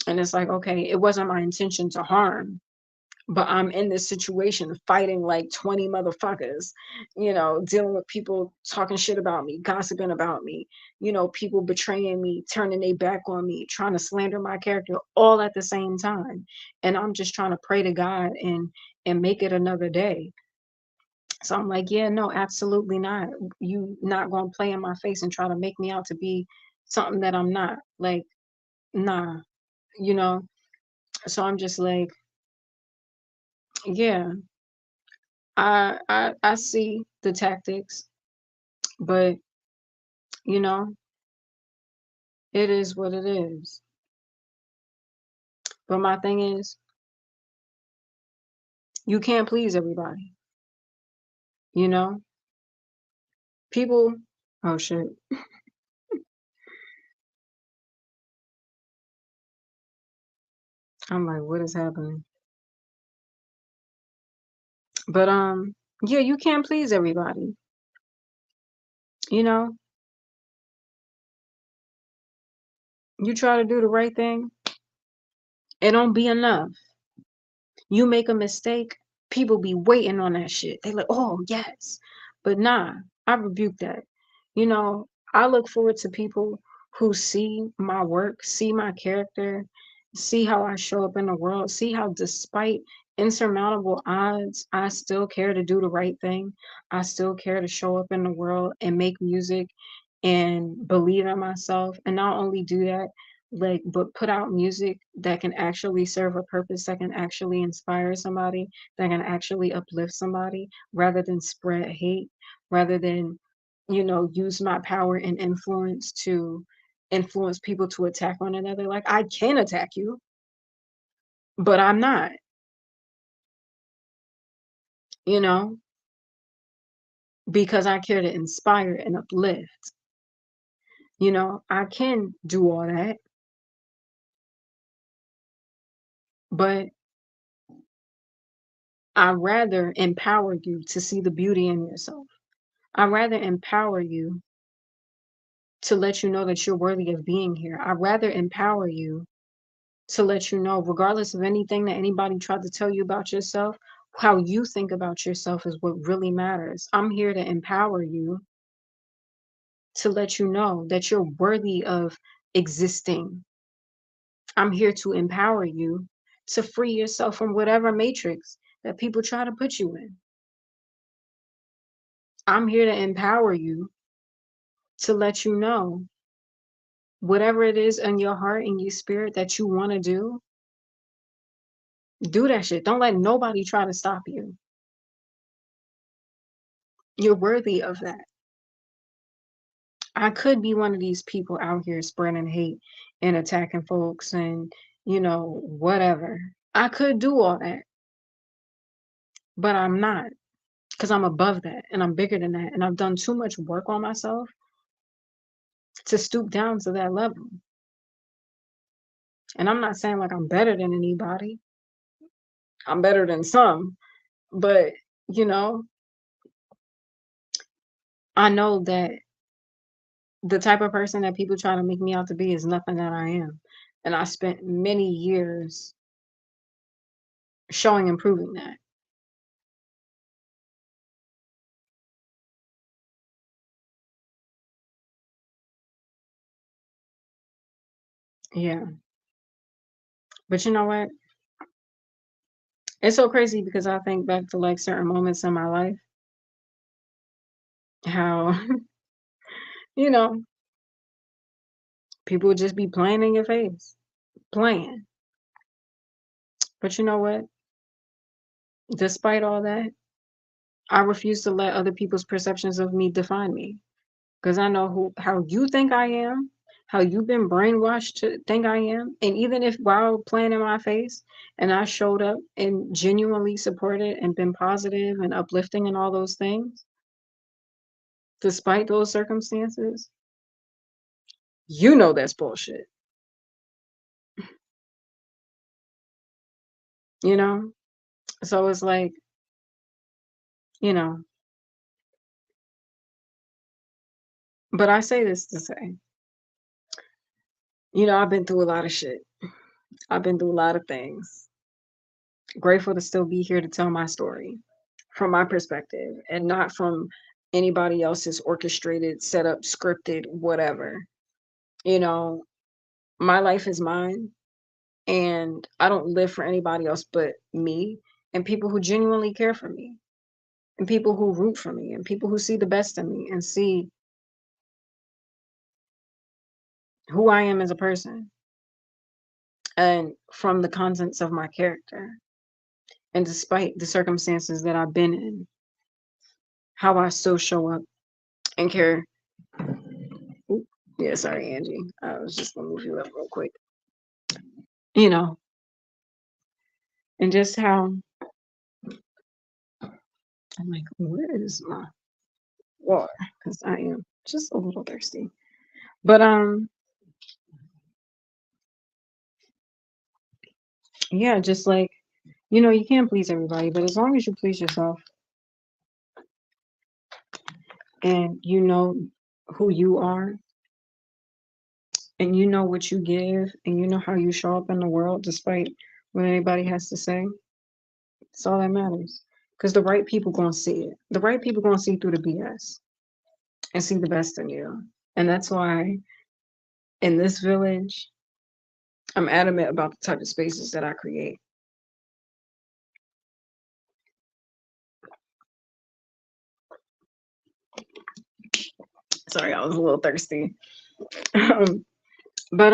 [SPEAKER 1] And it's like, okay, it wasn't my intention to harm, but I'm in this situation fighting like 20 motherfuckers, dealing with people talking shit about me, gossiping about me, people betraying me, turning their back on me, trying to slander my character all at the same time. And I'm just trying to pray to God and make it another day. So I'm like, yeah, no, absolutely not. You not gonna play in my face and try to make me out to be something that I'm not. Like, nah, you know. So I'm just like, yeah, I see the tactics, but you know, it is what it is. But my thing is, you can't please everybody. You know, people. Oh shit. I'm like, what is happening? But yeah, you can't please everybody. You know, You try to do the right thing, it don't be enough. You make a mistake, people be waiting on that shit. They like, oh yes. But nah, I rebuke that. You know, I look forward to people who see my work, see my character, see how I show up in the world, see how despite insurmountable odds, I still care to do the right thing. I still care to show up in the world and make music and believe in myself. And not only do that, like, but put out music that can actually serve a purpose, that can actually inspire somebody, that can actually uplift somebody, rather than spread hate, rather than, use my power and influence to influence people to attack one another. Like, I can attack you, but I'm not, you know, because I care to inspire and uplift. I can do all that, but I rather empower you to see the beauty in yourself. I rather empower you to let you know that you're worthy of being here. I'd rather empower you to let you know, regardless of anything that anybody tried to tell you about yourself, how you think about yourself is what really matters. I'm here to empower you to let you know that you're worthy of existing. I'm here to empower you to free yourself from whatever matrix that people try to put you in. I'm here to empower you to let you know whatever it is in your heart and your spirit that you want to do that shit. Don't let nobody try to stop you. You're worthy of that. I could be one of these people out here spreading hate and attacking folks and, whatever. I could do all that, but I'm not, because I'm above that and I'm bigger than that. And I've done too much work on myself to stoop down to that level. And I'm not saying like I'm better than anybody. I'm better than some, but, you know, I know that the type of person that people try to make me out to be is nothing that I am. And I spent many years showing and proving that. Yeah. But you know what? It's so crazy because I think back to like certain moments in my life, how, you know, people would just be playing in your face, playing. But you know what? Despite all that, I refuse to let other people's perceptions of me define me. Because I know how you think I am, how you've been brainwashed to think I am. And even if while playing in my face and I showed up and genuinely supported and been positive and uplifting and all those things, despite those circumstances, you know that's bullshit, you know? So it's like, you know, but I say this to say, I've been through a lot of shit. I've been through a lot of things. Grateful to still be here to tell my story from my perspective and not from anybody else's orchestrated, set up, scripted, whatever. You know, my life is mine and I don't live for anybody else but me and people who genuinely care for me and people who root for me and people who see the best in me and see who I am as a person and from the contents of my character. And despite the circumstances that I've been in, how I still show up and care. Oop, yeah, sorry, Angie. I was just gonna move you up real quick. You know, and just how I'm like, where is my water? Because I am just a little thirsty. But yeah, just like, you can't please everybody, but as long as you please yourself and you know who you are and you know what you give and you know how you show up in the world despite what anybody has to say, it's all that matters. Because the right people gonna see it. The right people gonna see through the BS and see the best in you. And that's why in this village, I'm adamant about the type of spaces that I create. Sorry, I was a little thirsty. um, but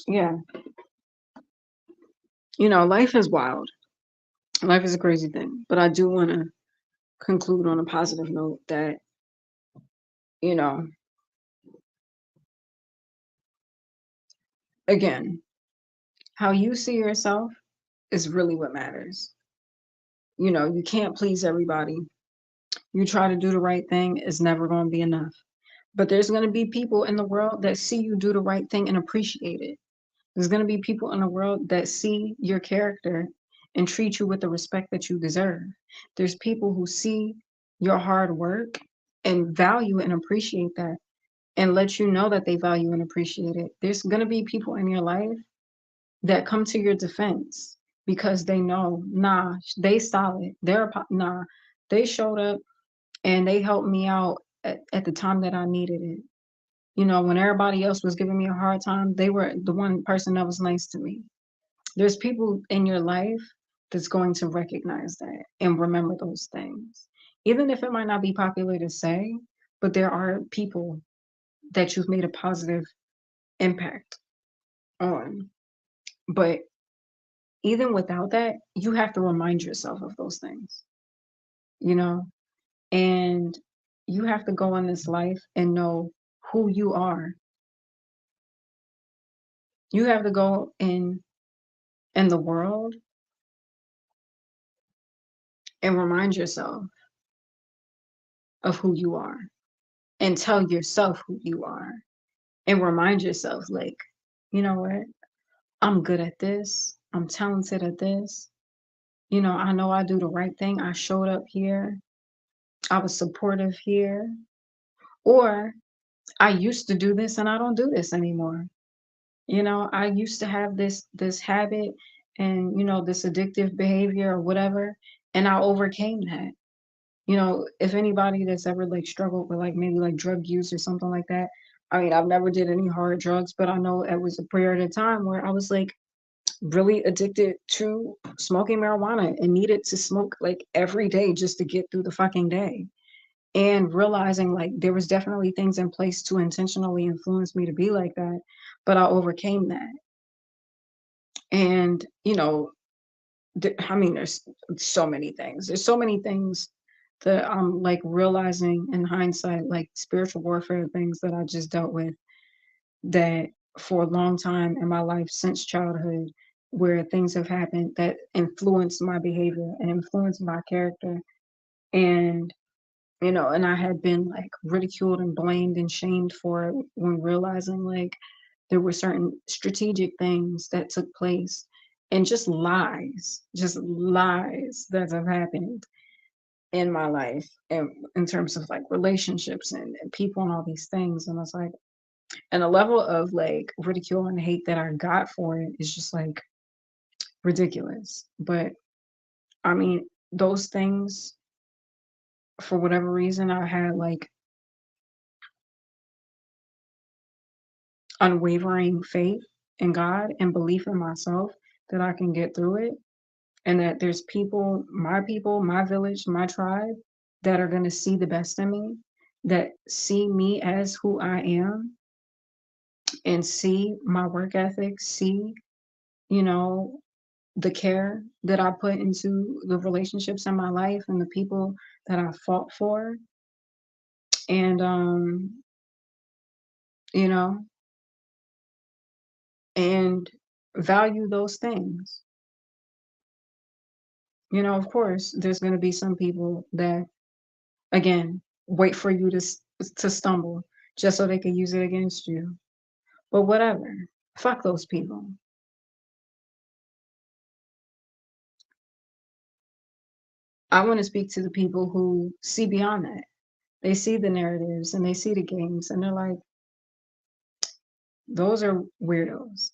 [SPEAKER 1] yeah, life is wild. Life is a crazy thing. But I do want to conclude on a positive note that, you know, again, how you see yourself is really what matters. You can't please everybody. You try to do the right thing, it's never going to be enough. But there's going to be people in the world that see you do the right thing and appreciate it. There's going to be people in the world that see your character and treat you with the respect that you deserve. There's people who see your hard work and value and appreciate that and let you know that they value and appreciate it. There's going to be people in your life that come to your defense because they know, nah, they solid. Nah, they showed up and they helped me out at the time that I needed it. When everybody else was giving me a hard time, they were the one person that was nice to me. There's people in your life that's going to recognize that and remember those things. Even if it might not be popular to say, but there are people that you've made a positive impact on. But even without that, you have to remind yourself of those things, you know, and you have to go in this life and know who you are. You have to go in the world and remind yourself of who you are and tell yourself who you are and remind yourself, like, you know what? I'm good at this. I'm talented at this. I know I do the right thing. I showed up here. I was supportive here. Or I used to do this and I don't do this anymore. I used to have this habit and this addictive behavior or whatever, and I overcame that. If anybody that's ever like struggled with like maybe like drug use or something like that, I mean, I've never did any hard drugs, but I know it was a period of time where I was like really addicted to smoking marijuana and needed to smoke like every day just to get through the fucking day. And realizing like there was definitely things in place to intentionally influence me to be like that, but I overcame that. And I mean, there's so many things. There's so many things that I'm like realizing in hindsight, like spiritual warfare things that I just dealt with that for a long time in my life since childhood, where things have happened that influenced my behavior and influenced my character. And, and I had been like ridiculed and blamed and shamed for it when realizing like there were certain strategic things that took place and just lies that have happened in my life and in terms of like relationships and people and all these things. And I was like, and the level of like ridicule and hate that I got for it is just like ridiculous. But I mean, those things, for whatever reason, I had like unwavering faith in God and belief in myself that I can get through it. And that there's people, my village, my tribe, that are going to see the best in me, that see me as who I am, and see my work ethic, see, you know, the care that I put into the relationships in my life and the people that I fought for. And, you know, and value those things. Of course, there's going to be some people that, again, wait for you to stumble just so they can use it against you. But whatever. Fuck those people. I want to speak to the people who see beyond that, They see the narratives and they see the games and they're like, those are weirdos.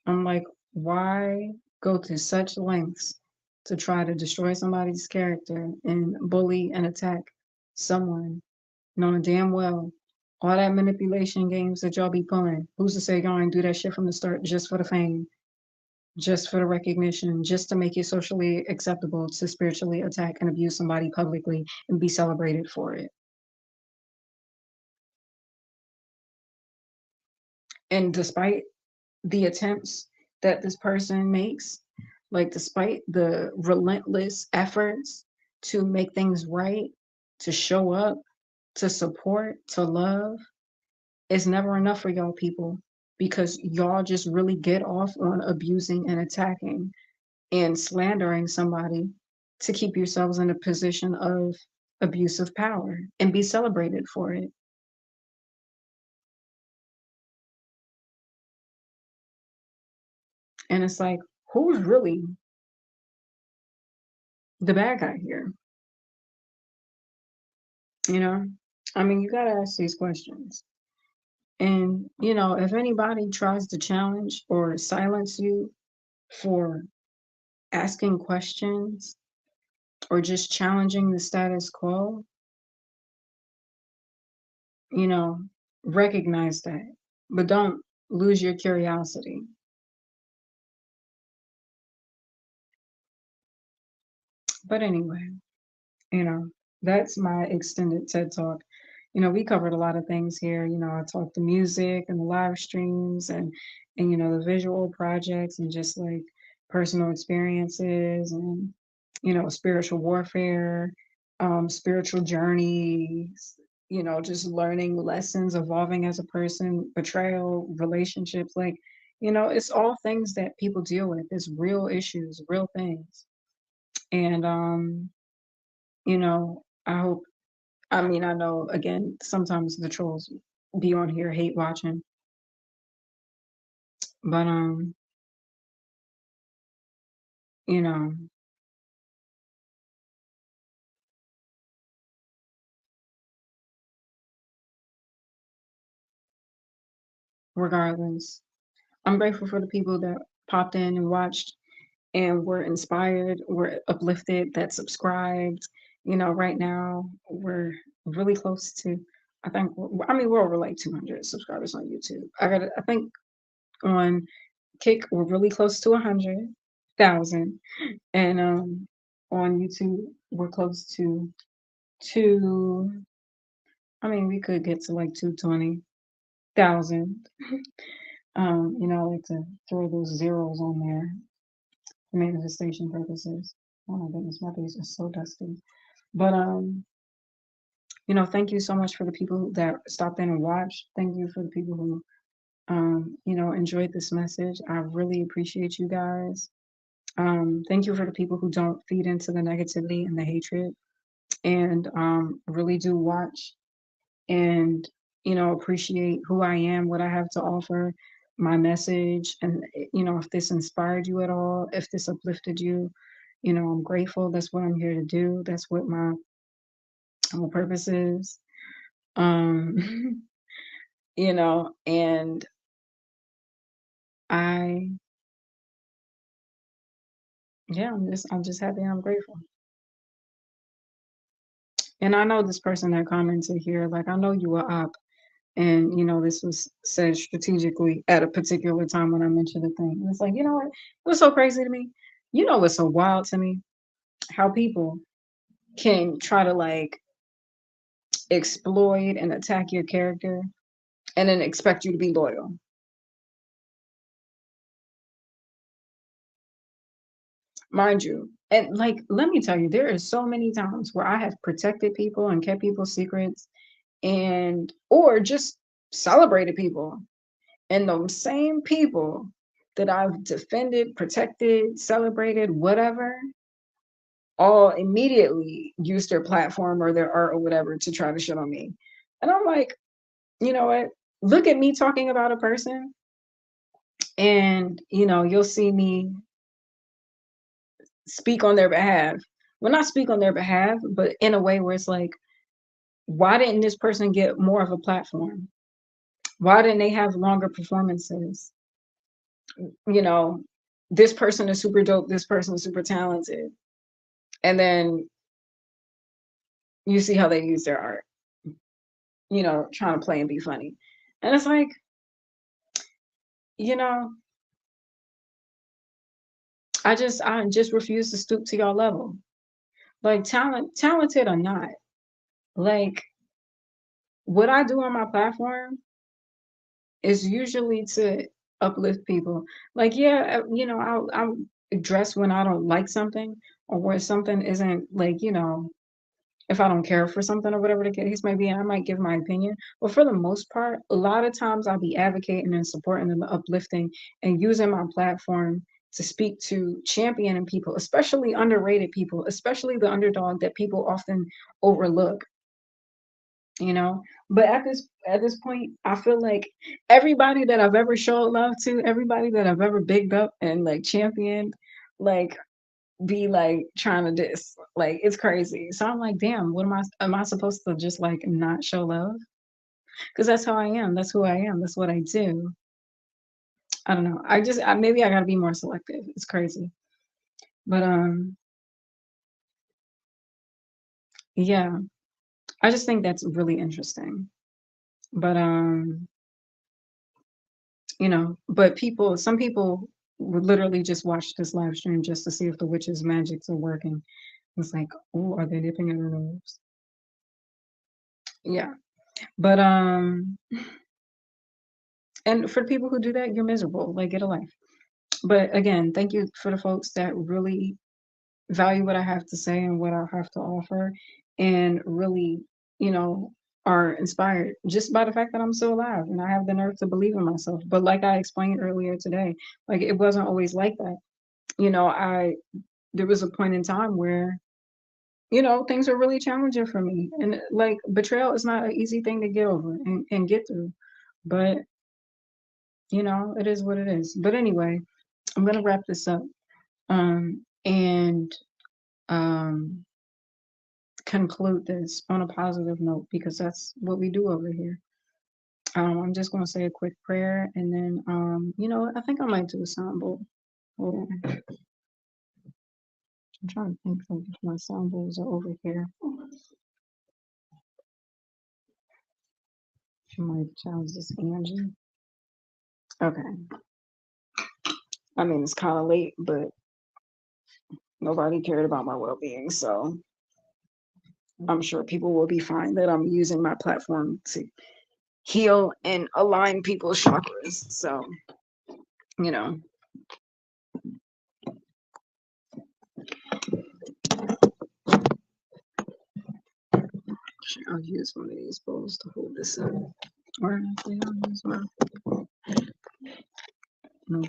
[SPEAKER 1] I'm like, why go to such lengths to try to destroy somebody's character and bully and attack someone, knowing damn well all that manipulation games that y'all be pulling? Who's to say y'all ain't do that shit from the start just for the fame, just for the recognition, just to make it socially acceptable to spiritually attack and abuse somebody publicly and be celebrated for it? And despite the attempts that this person makes, like despite the relentless efforts to make things right, to show up, to support, to love, it's never enough for y'all people because y'all just really get off on abusing and attacking and slandering somebody to keep yourselves in a position of abusive power and be celebrated for it. And it's like, who's really the bad guy here? You know? I mean, you gotta ask these questions. And, if anybody tries to challenge or silence you for asking questions or just challenging the status quo, you know, recognize that. But don't lose your curiosity. But anyway, you know, that's my extended TED talk. We covered a lot of things here. I talked the music and the live streams and the visual projects and just like personal experiences and spiritual warfare, spiritual journeys, just learning lessons, evolving as a person, betrayal, relationships, like, it's all things that people deal with. It's real issues, real things. And I hope, I mean, I know again, sometimes the trolls be on here hate watching, but you know, regardless, I'm grateful for the people that popped in and watched and were inspired, were uplifted, that subscribed. Right now we're really close to, I think, I mean, we're over like 200 subscribers on YouTube. I think on Kick, we're really close to 100,000. And on YouTube, we're close to two. I mean, we could get to like 220,000. I like to throw those zeros on there for manifestation purposes. Oh my goodness, my face is so dusty. But thank you so much for the people that stopped in and watched. Thank you for the people who enjoyed this message. I really appreciate you guys. Thank you for the people who don't feed into the negativity and the hatred and really do watch and appreciate who I am, what I have to offer, my message, and if this inspired you at all, if this uplifted you, I'm grateful. That's what I'm here to do. That's what my whole purpose is. Um, and I, yeah, I'm just happy and I'm grateful. And I know this person that commented here, like I know you were up. And this was said strategically at a particular time when I mentioned the thing. And it's like, you know what? What's so crazy to me? What's so wild to me? How people can try to like exploit and attack your character and then expect you to be loyal. Mind you. And like, let me tell you, there are so many times where I have protected people and kept people's secrets and or just celebrated people. And those same people that I've defended, protected, celebrated, whatever, all immediately use their platform or their art or whatever to try to shit on me. And I'm like, you know what? Look at me talking about a person, and you'll see me speak on their behalf. Well, not speak on their behalf, but in a way where it's like, Why didn't this person get more of a platform? Why didn't they have longer performances? You know, this person is super dope, this person is super talented. And then you see how they use their art, trying to play and be funny. And it's like, you know, I just refuse to stoop to y'all level. Like talented or not. Like what I do on my platform is usually to uplift people. Like, yeah, I'll address when I don't like something or where something isn't like, if I don't care for something or whatever the case may be, I might give my opinion. But for the most part, a lot of times I'll be advocating and supporting and uplifting and using my platform to speak to championing people, especially underrated people, especially the underdog that people often overlook, you know. But at this point, I feel like everybody that I've ever showed love to, everybody that I've ever bigged up and like championed, like be like trying to diss. Like it's crazy. So I'm like, damn, what am I supposed to just like not show love? Because that's how I am. That's who I am. That's what I do. I don't know. Maybe I gotta be more selective. It's crazy. But yeah. I just think that's really interesting. But but some people would literally just watch this live stream just to see if the witches' magics are working. It's like, oh, are they nipping at her nose? Yeah. But and for people who do that, you're miserable. Like, get a life. But again, thank you for the folks that really value what I have to say and what I have to offer, and really, you know, are inspired just by the fact that I'm still alive and I have the nerve to believe in myself. But like I explained earlier today, like it wasn't always like that. I there was a point in time where things were really challenging for me, and like betrayal is not an easy thing to get over and get through. But it is what it is. But anyway, I'm gonna wrap this up and um, conclude this on a positive note because that's what we do over here. I'm just gonna say a quick prayer and then I think I might do a sound bowl. Hold on. I'm trying to think like if my sound bowls are over here. She might challenge this Angie. Okay. I mean it's kinda late, but nobody cared about my well being, so I'm sure people will be fine that I'm using my platform to heal and align people's chakras. So, you know, I'll use one of these bowls to hold this up. Or actually, I'll use my no.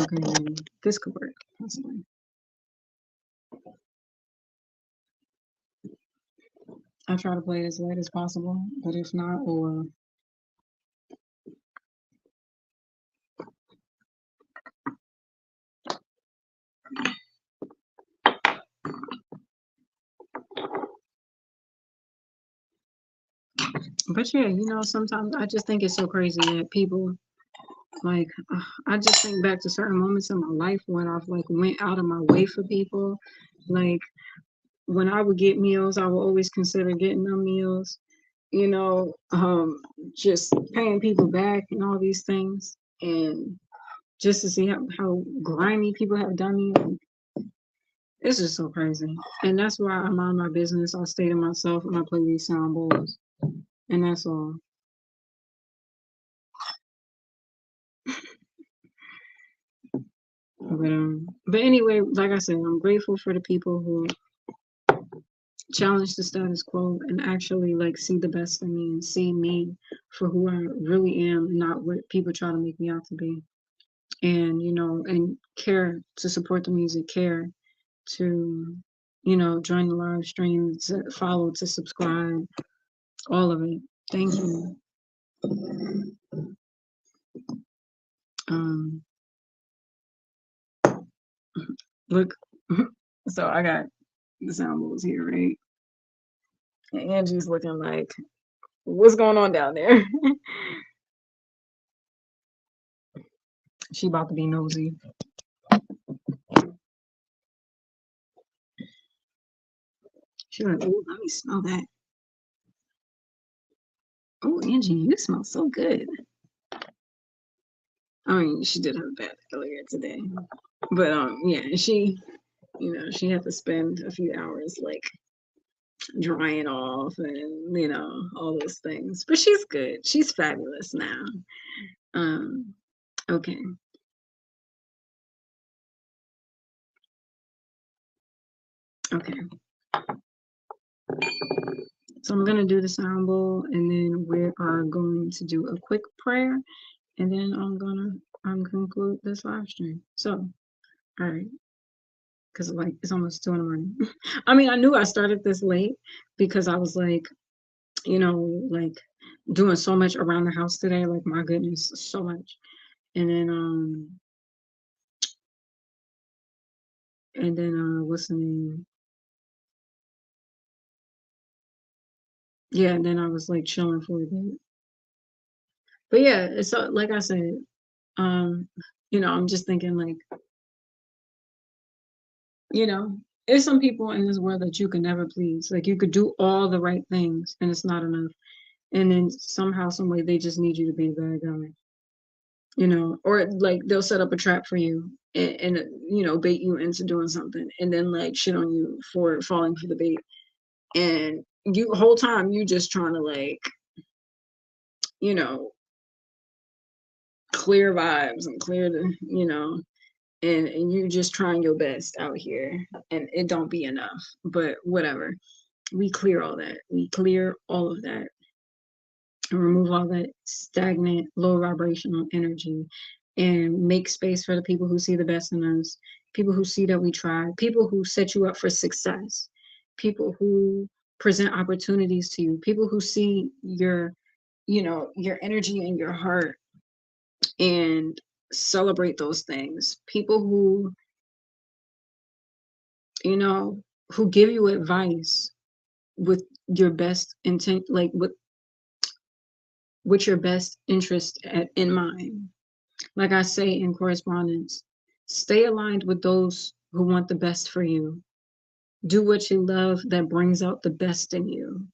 [SPEAKER 1] Okay, this could work. Possibly. I try to play it as late as possible, but if not, or but yeah, sometimes I just think it's so crazy that people like I just think back to certain moments in my life when I've like went out of my way for people. Like when I would get meals, I would always consider getting them meals. You know, just paying people back and all these things, and just to see how grimy people have done me. It's just so crazy. And that's why I mind my business. I stay to myself and I play these sound bowls. And that's all. But anyway, like I said, I'm grateful for the people who challenge the status quo and actually like see the best in me and see me for who I really am and not what people try to make me out to be. And and care to support the music, care to join the live stream, to follow, to subscribe, all of it. Thank you. Um, look, so I got the sound bowls here, right? And Angie's looking like, what's going on down there? She about to be nosy. She's like, oh, let me smell that. Oh, Angie, you smell so good. I mean, she did have a bath earlier today. But yeah, she had to spend a few hours like drying off and all those things. But she's good. She's fabulous now. Um, okay. Okay. So I'm gonna do the sound bowl and then we are going to do a quick prayer and then I'm conclude this live stream. So, all right, because like it's almost 2 in the morning. I mean, I knew I started this late because I was like, like doing so much around the house today. Like my goodness, so much. And then listening. Yeah, and then I was like chilling for a bit. But yeah, it's like I said, um, I'm just thinking like, you know, there's some people in this world that you can never please. Like you could do all the right things and it's not enough. And then somehow, some way they just need you to be the bad guy. Or like they'll set up a trap for you and bait you into doing something and then like shit on you for falling for the bait. And you whole time you just trying to like, you know, clear vibes and clear and you just trying your best out here and it don't be enough. But whatever. We clear all that. We clear all of that and remove all that stagnant, low vibrational energy and make space for the people who see the best in us, people who see that we try, people who set you up for success, people who present opportunities to you, people who see your energy and your heart and celebrate those things, people you know, who give you advice with your best intent, like with your best interest in mind. Like I say in correspondence, stay aligned with those who want the best for you. Do what you love that brings out the best in you.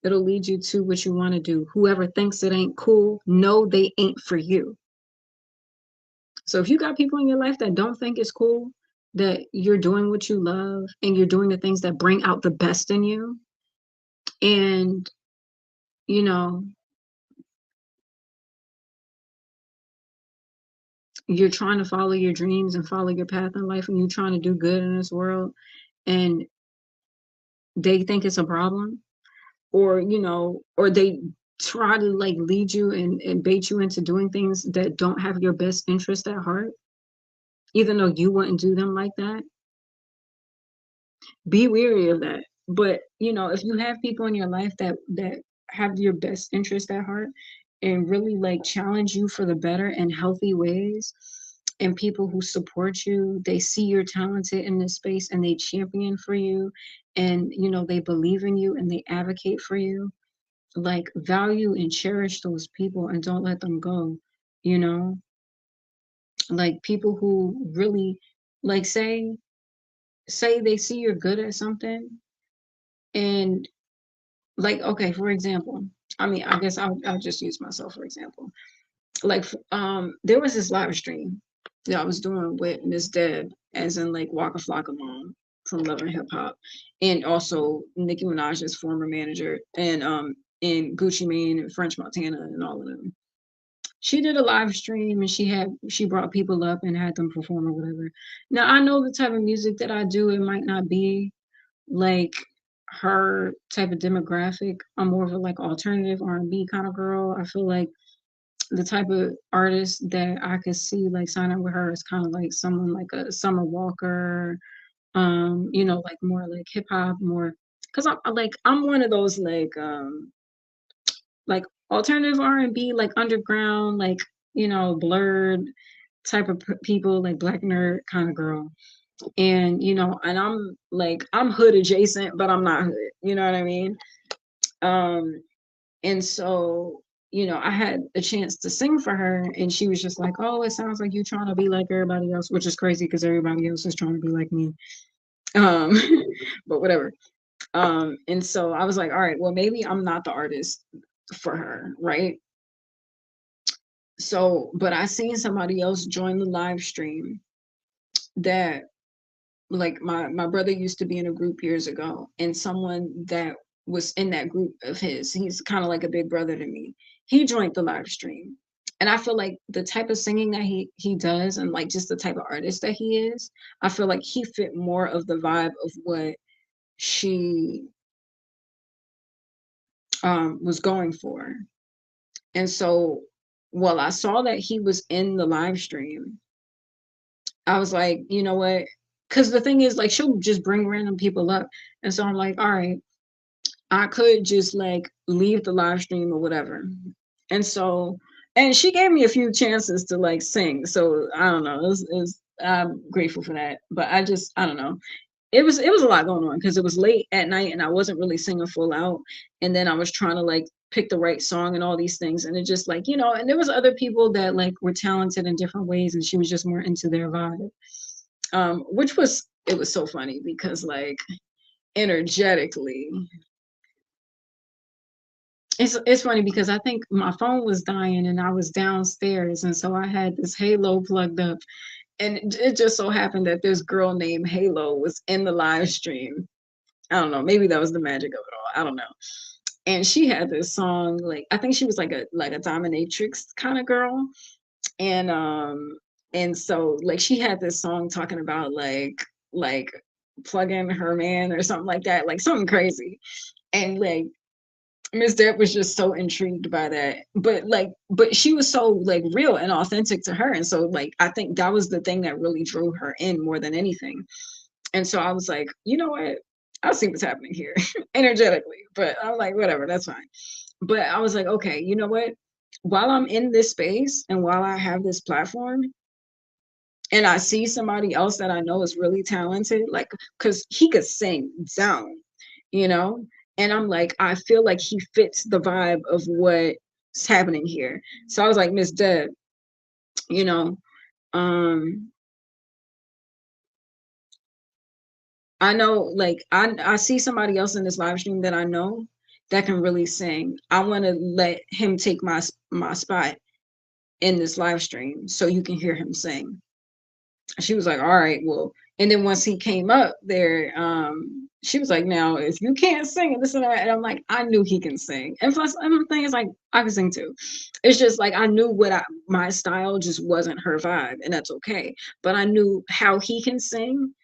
[SPEAKER 1] It'll lead you to what you want to do. Whoever thinks it ain't cool, no, they ain't for you. So if you got people in your life that don't think it's cool, that you're doing what you love and you're doing the things that bring out the best in you, and you know, you're trying to follow your dreams and follow your path in life and you're trying to do good in this world and they think it's a problem, or they try to like lead you and bait you into doing things that don't have your best interest at heart, even though you wouldn't do them like that, be weary of that. But if you have people in your life that have your best interest at heart and really like challenge you for the better in healthy ways, and people who support you, they see you're talented in this space and they champion for you, and they believe in you and they advocate for you, like value and cherish those people and don't let them go. you know like people who really like say they see you're good at something, and like, okay, for example, I mean, I guess I'll just use myself for example. Like there was this live stream that I was doing with Miss Deb, as in like Waka Flocka mom from Love and Hip Hop, and also Nicki Minaj's former manager, and Gucci Mane and French Montana and all of them. She did a live stream and she brought people up and had them perform or whatever. Now I know the type of music that I do, it might not be like her type of demographic. I'm more of a like alternative R&B kind of girl. I feel like the type of artist that I could see like signing with her is kind of like someone like a Summer Walker, like more like hip hop, more because I'm one of those like alternative R&B, like underground, like blurred type of people, like black nerd kind of girl. And and I'm like, I'm hood adjacent, but I'm not hood, you know what I mean? um and so I had a chance to sing for her, and she was just like, oh, it sounds like you trying to be like everybody else, which is crazy because everybody else is trying to be like me. um but whatever. And so I was like, all right, well, maybe I'm not the artist for her, right? So, but I seen somebody else join the live stream that, like, my brother used to be in a group years ago, and someone that was in that group of his, he's kind of like a big brother to me. He joined the live stream. And I feel like the type of singing that he does, and like just the type of artist that he is, I feel like he fit more of the vibe of what she was going for. And so, while I saw that he was in the live stream, I was like, you know what? Because the thing is, like, she'll just bring random people up. And so I'm like, all right, I could just like leave the live stream or whatever. And so, and she gave me a few chances to like sing. So I don't know. I'm grateful for that. But I don't know. It was a lot going on because it was late at night and I wasn't really singing full out. And then I was trying to like pick the right song and all these things. And it just like, and there was other people that like were talented in different ways, and she was just more into their vibe. Which was, it was so funny because like energetically, it's funny because I think my phone was dying and I was downstairs, and so I had this Halo plugged up, and it just so happened that this girl named Halo was in the live stream. I don't know, maybe that was the magic of it all. I don't know. And she had this song, like, I think she was like a dominatrix kind of girl. And and so like she had this song talking about like plugging her man or something like that, like something crazy. And like Miss Deb was just so intrigued by that. But she was so like real and authentic to her. And so like I think that was the thing that really drew her in more than anything. And so I was like, you know what? I'll see what's happening here energetically. But I'm like, whatever, that's fine. But I was like, okay, you know what? While I'm in this space and while I have this platform, and I see somebody else that I know is really talented, like, because he could sing down, you know? And I'm like, I feel like he fits the vibe of what's happening here. So I was like, Miss Deb, you know, um, I know, like, I see somebody else in this live stream that I know that can really sing. I want to let him take my spot in this live stream so you can hear him sing. She was like, all right, well, and then once he came up there, she was like, now if you can't sing and this and that, and I'm like, I knew he can sing. And plus, another thing is like, I can sing too. It's just like I knew my style just wasn't her vibe, and that's okay. But I knew how he can sing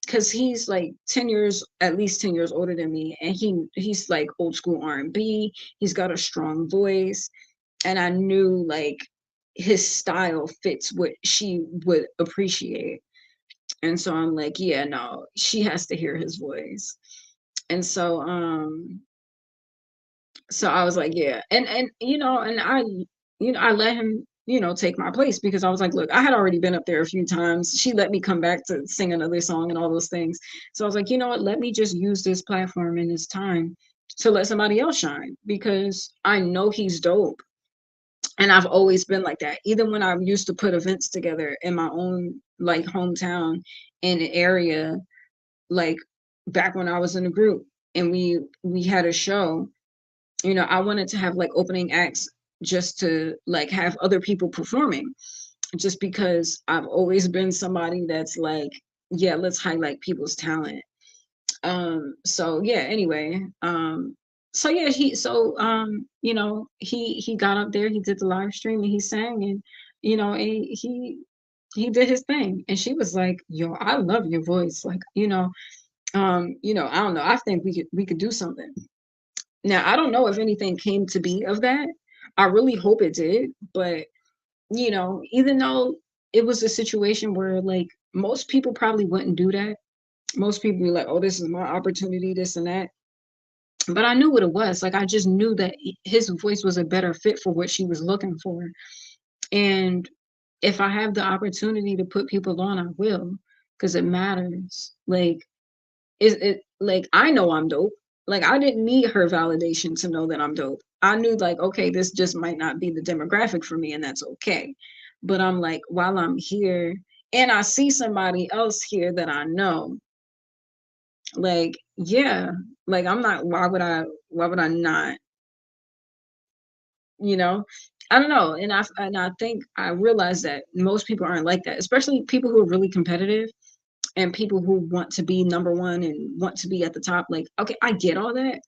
[SPEAKER 1] because he's like 10 years, at least 10 years older than me, and he's like old school R&B. He's got a strong voice, and I knew like his style fits what she would appreciate. And so I'm like, yeah, no, she has to hear his voice. And so I was like, yeah. And I let him, take my place because I was like, look, I had already been up there a few times. She let me come back to sing another song and all those things. So I was like, you know what, let me just use this platform and this time to let somebody else shine because I know he's dope. And I've always been like that. Even when I used to put events together in my own like hometown in an area, like back when I was in a group and we had a show, I wanted to have like opening acts just to like have other people performing, just because I've always been somebody that's like, yeah, let's highlight people's talent. So yeah, anyway, so yeah, he got up there, he did the live stream and he sang, and he did his thing, and she was like, yo, I love your voice, like, I don't know, I think we could do something. Now I don't know if anything came to be of that. I really hope it did, but even though it was a situation where like most people probably wouldn't do that, most people be like, oh, this is my opportunity, this and that. But I knew what it was. Like, I just knew that his voice was a better fit for what she was looking for. And if I have the opportunity to put people on, I will. because it matters. Like, is it like I know I'm dope. Like I didn't need her validation to know that I'm dope. I knew like, okay, this just might not be the demographic for me, and that's okay. But I'm like, while I'm here and I see somebody else here that I know, like, yeah, like I'm not, why would I not, you know? I don't know. And I think I realized that most people aren't like that, especially people who are really competitive and people who want to be number one and want to be at the top. Like, okay, I get all that.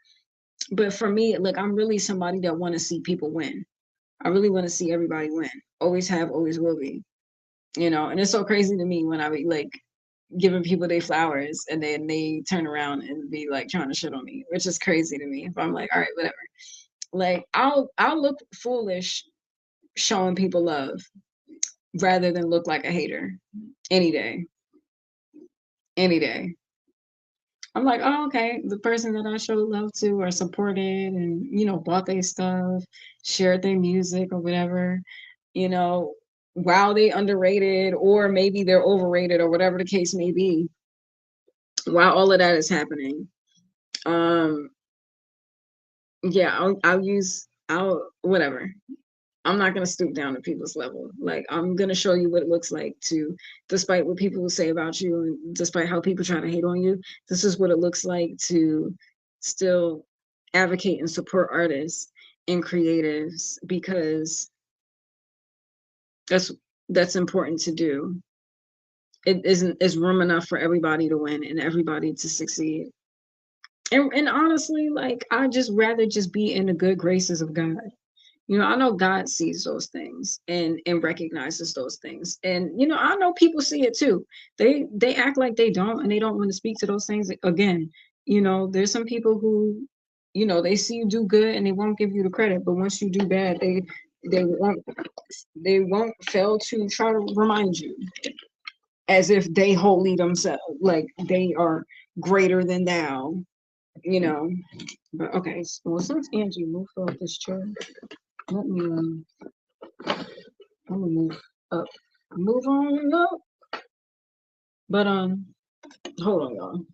[SPEAKER 1] But for me, like I'm really somebody that want to see people win. I really want to see everybody win. Always have, always will be. And it's so crazy to me when I be like giving people their flowers and then they turn around and be like trying to shit on me, which is crazy to me. If I'm like, all right, whatever. Like I'll look foolish showing people love rather than look like a hater any day. Any day. I'm like, oh, okay. The person that I showed love to or supported and, bought their stuff, shared their music or whatever, you know, while they underrated or maybe they're overrated or whatever the case may be, while all of that is happening. Um, yeah, I'll, whatever. I'm not going to stoop down to people's level. Like, I'm going to show you what it looks like to, despite what people will say about you and despite how people try to hate on you, this is what it looks like to still advocate and support artists and creatives because that's that's important to do. It isn't is room enough for everybody to win and everybody to succeed. And honestly, like I just rather just be in the good graces of God. I know God sees those things and recognizes those things. And I know people see it too. They act like they don't and they don't want to speak to those things again. There's some people who, they see you do good and they won't give you the credit, but once you do bad, they won't fail to try to remind you as if they wholly themselves, like they are greater than thou, you know. But okay, well since Angie moved off this chair, let me I'm gonna move up. Move on up. But hold on, y'all.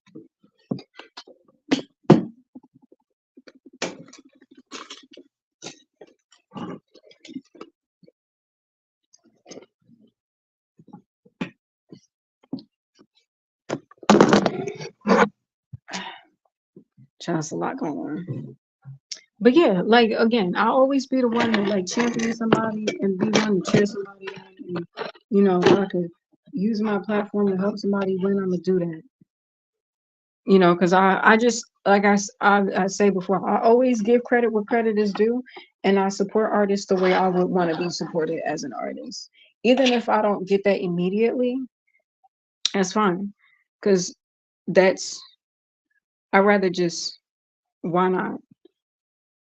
[SPEAKER 1] Just a lot going on. But yeah, like again, I'll always be the one to like champion somebody and be one to cheer somebody on. And, if I could use my platform to help somebody win, I'm gonna do that. Because I just like I say before, I always give credit where credit is due, and I support artists the way I would want to be supported as an artist. Even if I don't get that immediately, that's fine, because that's I rather just why not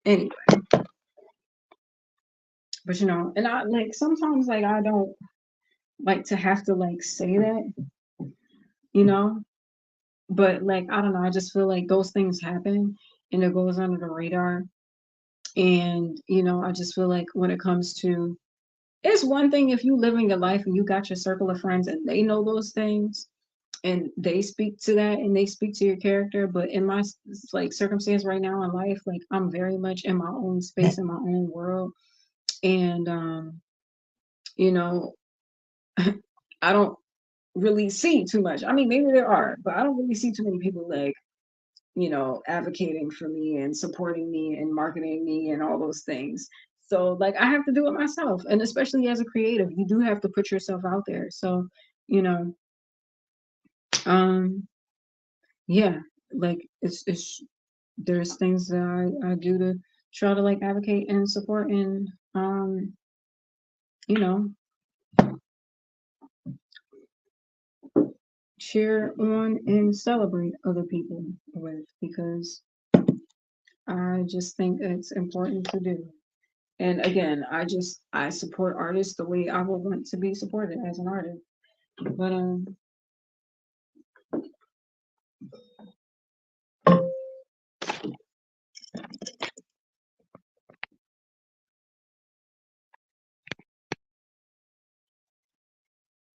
[SPEAKER 1] anyway. But and I like sometimes like I don't like to have to like say that, you know, but like I don't know, I just feel like those things happen and it goes under the radar. And I just feel like when it comes to it's one thing if you living your life and you got your circle of friends and they know those things and they speak to that and they speak to your character. But in my like circumstance right now in life, like I'm very much in my own space, in my own world. And you know, I don't really see too much. I mean, maybe there are, but I don't really see too many people like, advocating for me and supporting me and marketing me and all those things. So like I have to do it myself. And especially as a creative, you do have to put yourself out there. So, you know, um, yeah, like it's there's things that I do to try to like advocate and support and you know, cheer on and celebrate other people with because I just think it's important to do. And again, I support artists the way I would want to be supported as an artist. But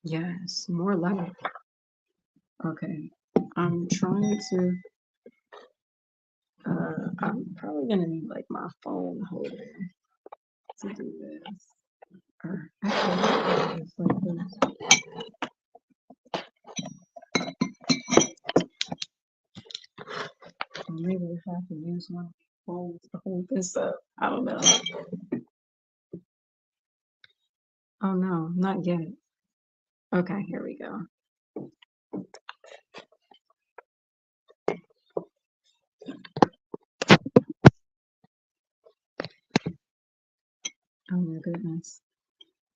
[SPEAKER 1] yes, more love. Okay. I'm trying to. I'm probably gonna need like my phone holder to do this. Or actually, it's like this. Or maybe if I can use my phone to hold this up. I don't know. Oh no, not yet. Okay, here we go. Oh my goodness.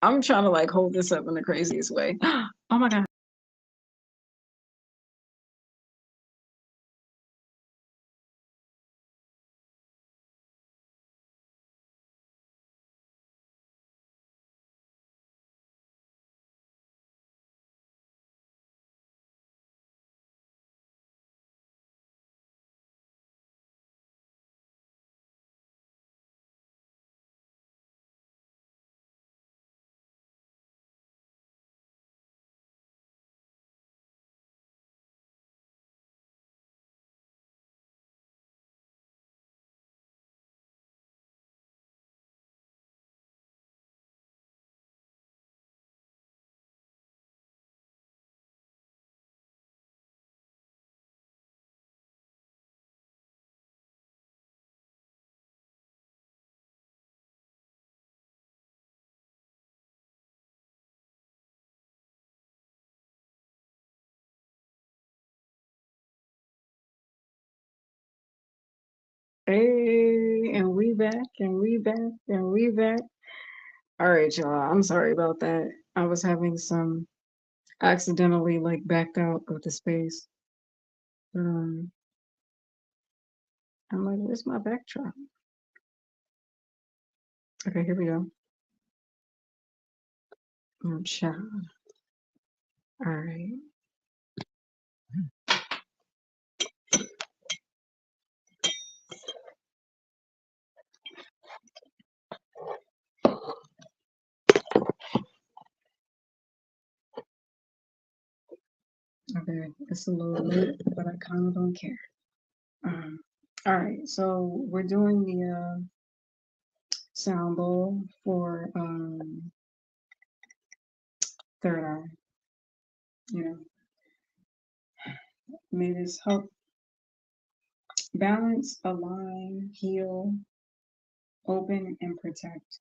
[SPEAKER 1] I'm trying to like hold this up in the craziest way. Oh my God. Hey, and we back, and we back, and we back. All right, y'all. I'm sorry about that. I was having some accidentally like backed out of the space. Um, I'm like, where's my backdrop? Okay, here we go. Oh, child. All right. Okay, it's a little late, but I kind of don't care. Um, all right, so we're doing the sound bowl for third eye. You know, may this help balance, align, heal, open, and protect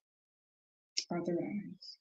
[SPEAKER 1] our third eyes.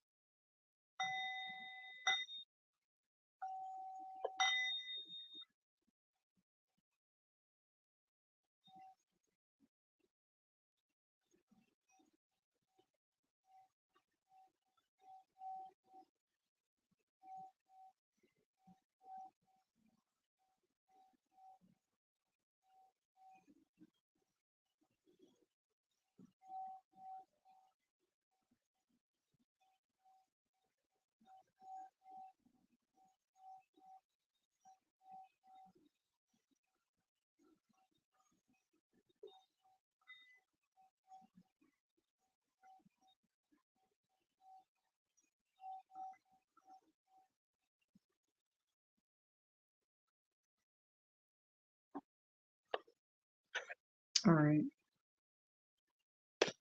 [SPEAKER 1] All right,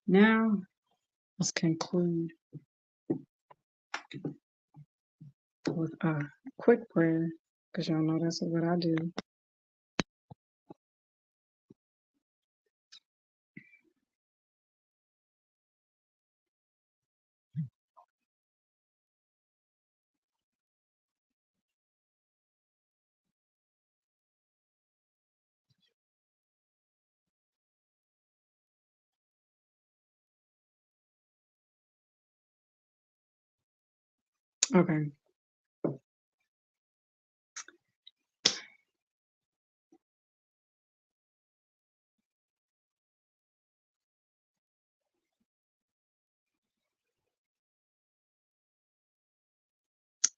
[SPEAKER 1] now let's conclude with a quick prayer, because y'all know that's what I do. Okay,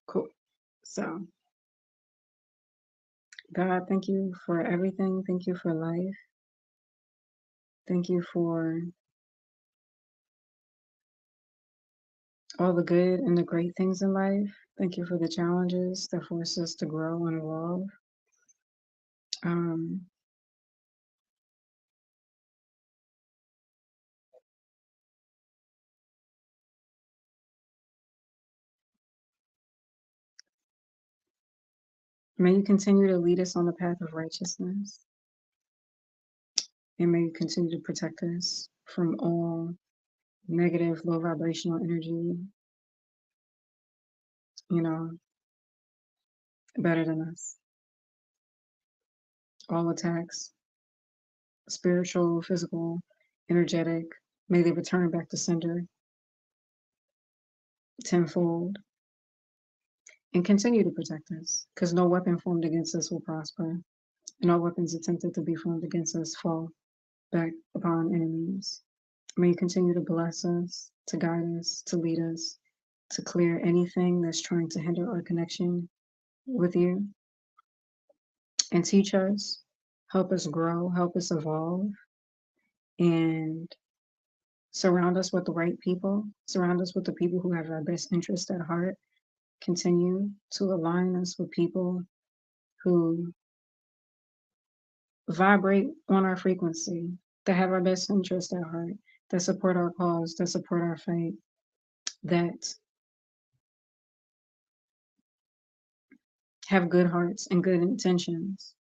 [SPEAKER 1] cool. So, God, thank you for everything. Thank you for life. Thank you for all the good and the great things in life. Thank you for the challenges that force us to grow and evolve. Um, May you continue to lead us on the path of righteousness, and may you continue to protect us from all negative, low vibrational energy, you know, better than us. All attacks, spiritual, physical, energetic, may they return back to sender tenfold and continue to protect us because no weapon formed against us will prosper. And all weapons attempted to be formed against us fall back upon enemies. May you continue to bless us, to guide us, to lead us, to clear anything that's trying to hinder our connection with you and teach us, help us grow, help us evolve, and surround us with the right people, surround us with the people who have our best interest at heart. Continue to align us with people who vibrate on our frequency, that have our best interest at heart, that support our cause, that support our fight, that have good hearts and good intentions,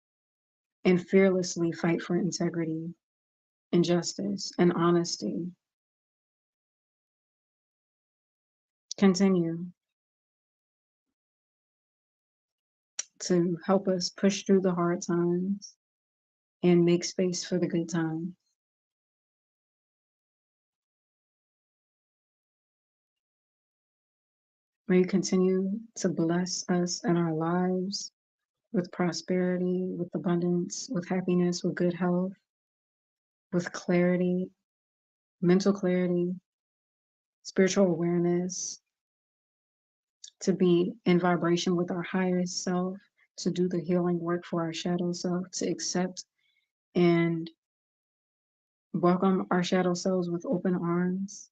[SPEAKER 1] and fearlessly fight for integrity and justice and honesty. Continue to help us push through the hard times and make space for the good times. May you continue to bless us in our lives with prosperity, with abundance, with happiness, with good health, with clarity, mental clarity, spiritual awareness, to be in vibration with our higher self, to do the healing work for our shadow self, to accept and welcome our shadow selves with open arms,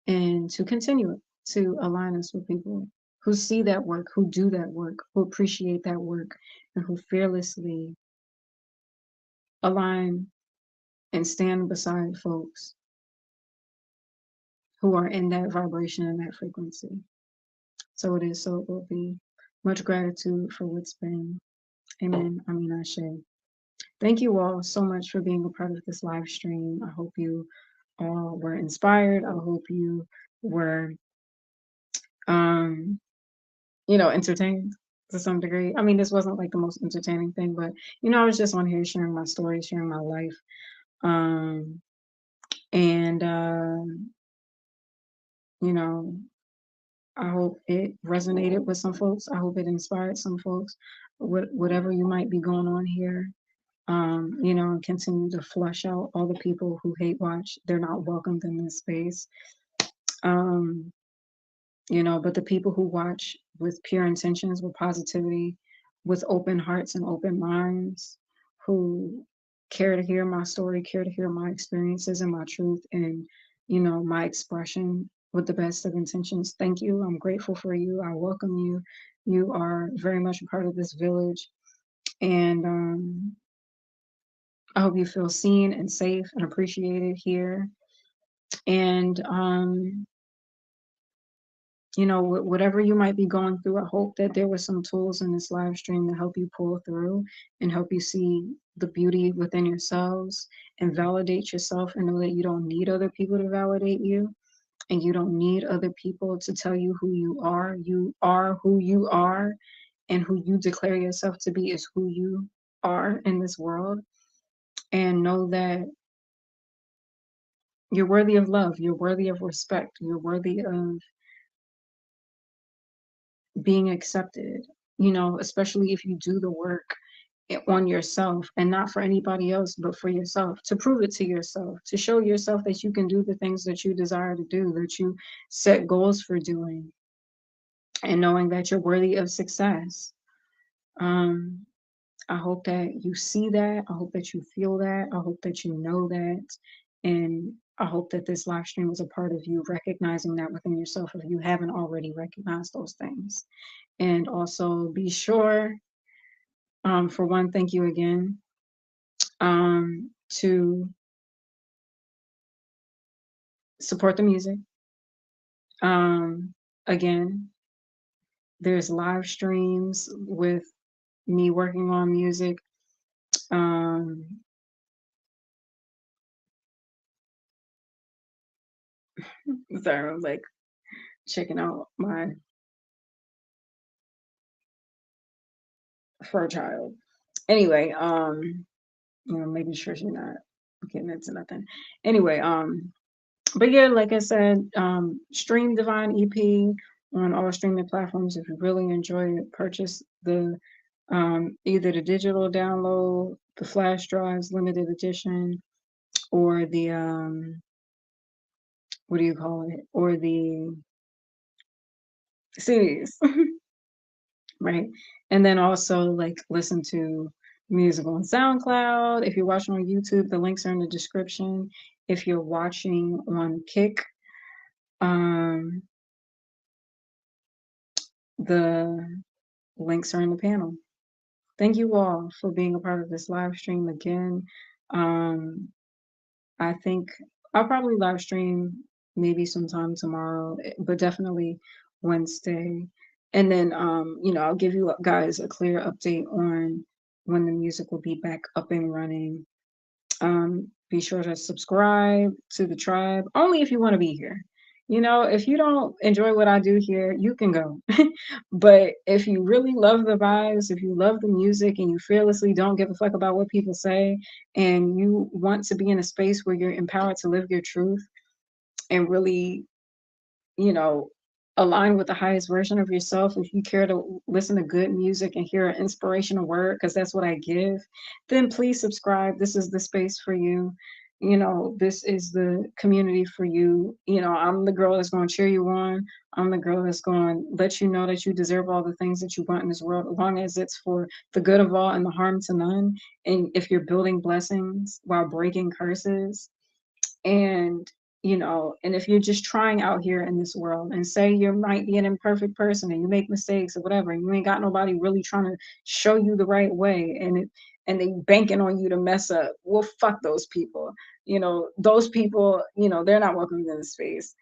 [SPEAKER 1] and to continue it, to align us with people who see that work, who do that work, who appreciate that work, and who fearlessly align and stand beside folks who are in that vibration and that frequency. So it is, so it will be. Much gratitude for what's been. Amen. I mean, Ashe. Thank you all so much for being a part of this live stream. I hope you all were inspired. I hope you were, um, entertained to some degree. I mean, this wasn't like the most entertaining thing, but I was just on here sharing my story, sharing my life. Um, and you know, I hope it resonated with some folks. I hope it inspired some folks. Whatever you might be going on here, and continue to flush out all the people who hate watch. They're not welcomed in this space. Um, but the people who watch with pure intentions, with positivity, with open hearts and open minds, who care to hear my story, care to hear my experiences and my truth, and my expression with the best of intentions. Thank you. I'm grateful for you. I welcome you. You are very much a part of this village, and I hope you feel seen and safe and appreciated here. And whatever you might be going through, I hope that there were some tools in this live stream to help you pull through and help you see the beauty within yourselves and validate yourself, and know that you don't need other people to validate you, and you don't need other people to tell you who you are. You are who you are, and who you declare yourself to be is who you are in this world. And know that you're worthy of love, you're worthy of respect, you're worthy of being accepted, especially if you do the work on yourself, and not for anybody else, but for yourself, to prove it to yourself, to show yourself that you can do the things that you desire to do, that you set goals for doing, and knowing that you're worthy of success. Um, I hope that you see that. I hope that you feel that. I hope that you know that. And I hope that this live stream is a part of you recognizing that within yourself if you haven't already recognized those things. And also be sure, for one, thank you again, to support the music. Again, there's live streams with me working on music. Um, sorry, I'm like checking out my fur child. Anyway, making sure she's not getting into nothing. Anyway, but yeah, like I said, stream Divine EP on all streaming platforms. If you really enjoy it, purchase the either the digital download, the flash drives, limited edition, or the what do you call it? Or the CDs, right? And then also like listen to music on SoundCloud. If you're watching on YouTube, the links are in the description. If you're watching on Kick, um, the links are in the panel. Thank you all for being a part of this live stream again. Um, I think I'll probably live stream maybe sometime tomorrow, but definitely Wednesday. And then, I'll give you guys a clear update on when the music will be back up and running. Be sure to subscribe to the tribe only if you want to be here. If you don't enjoy what I do here, you can go. But if you really love the vibes, if you love the music and you fearlessly don't give a fuck about what people say, and you want to be in a space where you're empowered to live your truth and really you know, align with the highest version of yourself, if you care to listen to good music and hear an inspirational word, because that's what I give, then please subscribe. This is the space for you. This is the community for you. I'm the girl that's going to cheer you on. I'm the girl that's going to let you know that you deserve all the things that you want in this world, as long as it's for the good of all and the harm to none. And if you're building blessings while breaking curses, and if you're just trying out here in this world, and say you might be an imperfect person and you make mistakes or whatever, and you ain't got nobody really trying to show you the right way, and they banking on you to mess up, well, fuck those people. Those people, they're not welcome in this space.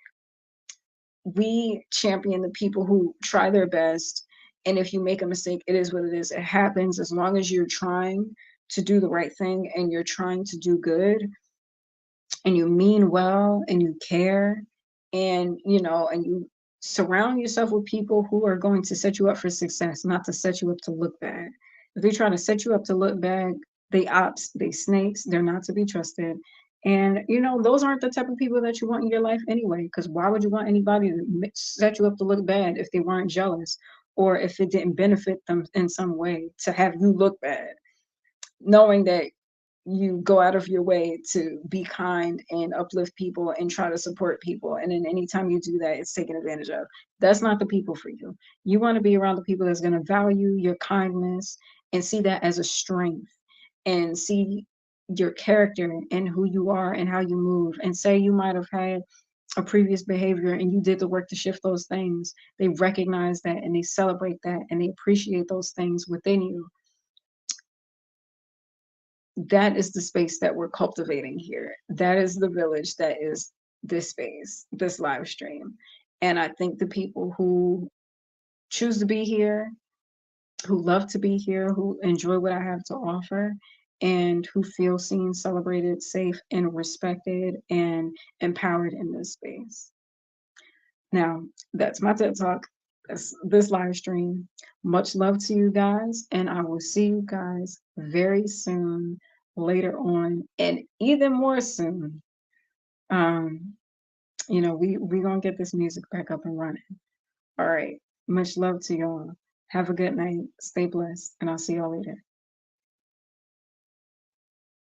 [SPEAKER 1] We champion the people who try their best, and if you make a mistake, it is what it is. It happens. As long as you're trying to do the right thing and you're trying to do good, and you mean well and you care, and you surround yourself with people who are going to set you up for success, not to set you up to look bad. If they try to set you up to look bad, they ops, they snakes, they're not to be trusted. And those aren't the type of people that you want in your life anyway, because why would you want anybody to set you up to look bad if they weren't jealous, or if it didn't benefit them in some way to have you look bad, knowing that you go out of your way to be kind and uplift people and try to support people. And then anytime you do that, it's taken advantage of. That's not the people for you. You want to be around the people that's going to value your kindness and see that as a strength, and see your character and who you are and how you move. And say you might have had a previous behavior and you did the work to shift those things. They recognize that and they celebrate that and they appreciate those things within you. That is the space that we're cultivating here. That is the village that is this space, this live stream. And I think the people who choose to be here, who love to be here, who enjoy what I have to offer, and who feel seen, celebrated, safe, and respected and empowered in this space. Now, that's my TED Talk. That's this live stream. Much love to you guys, and I will see you guys very soon later on, and even more soon. Um, we gonna get this music back up and running. All right. Much love to y'all. Have a good night. Stay blessed, and I'll see y'all later.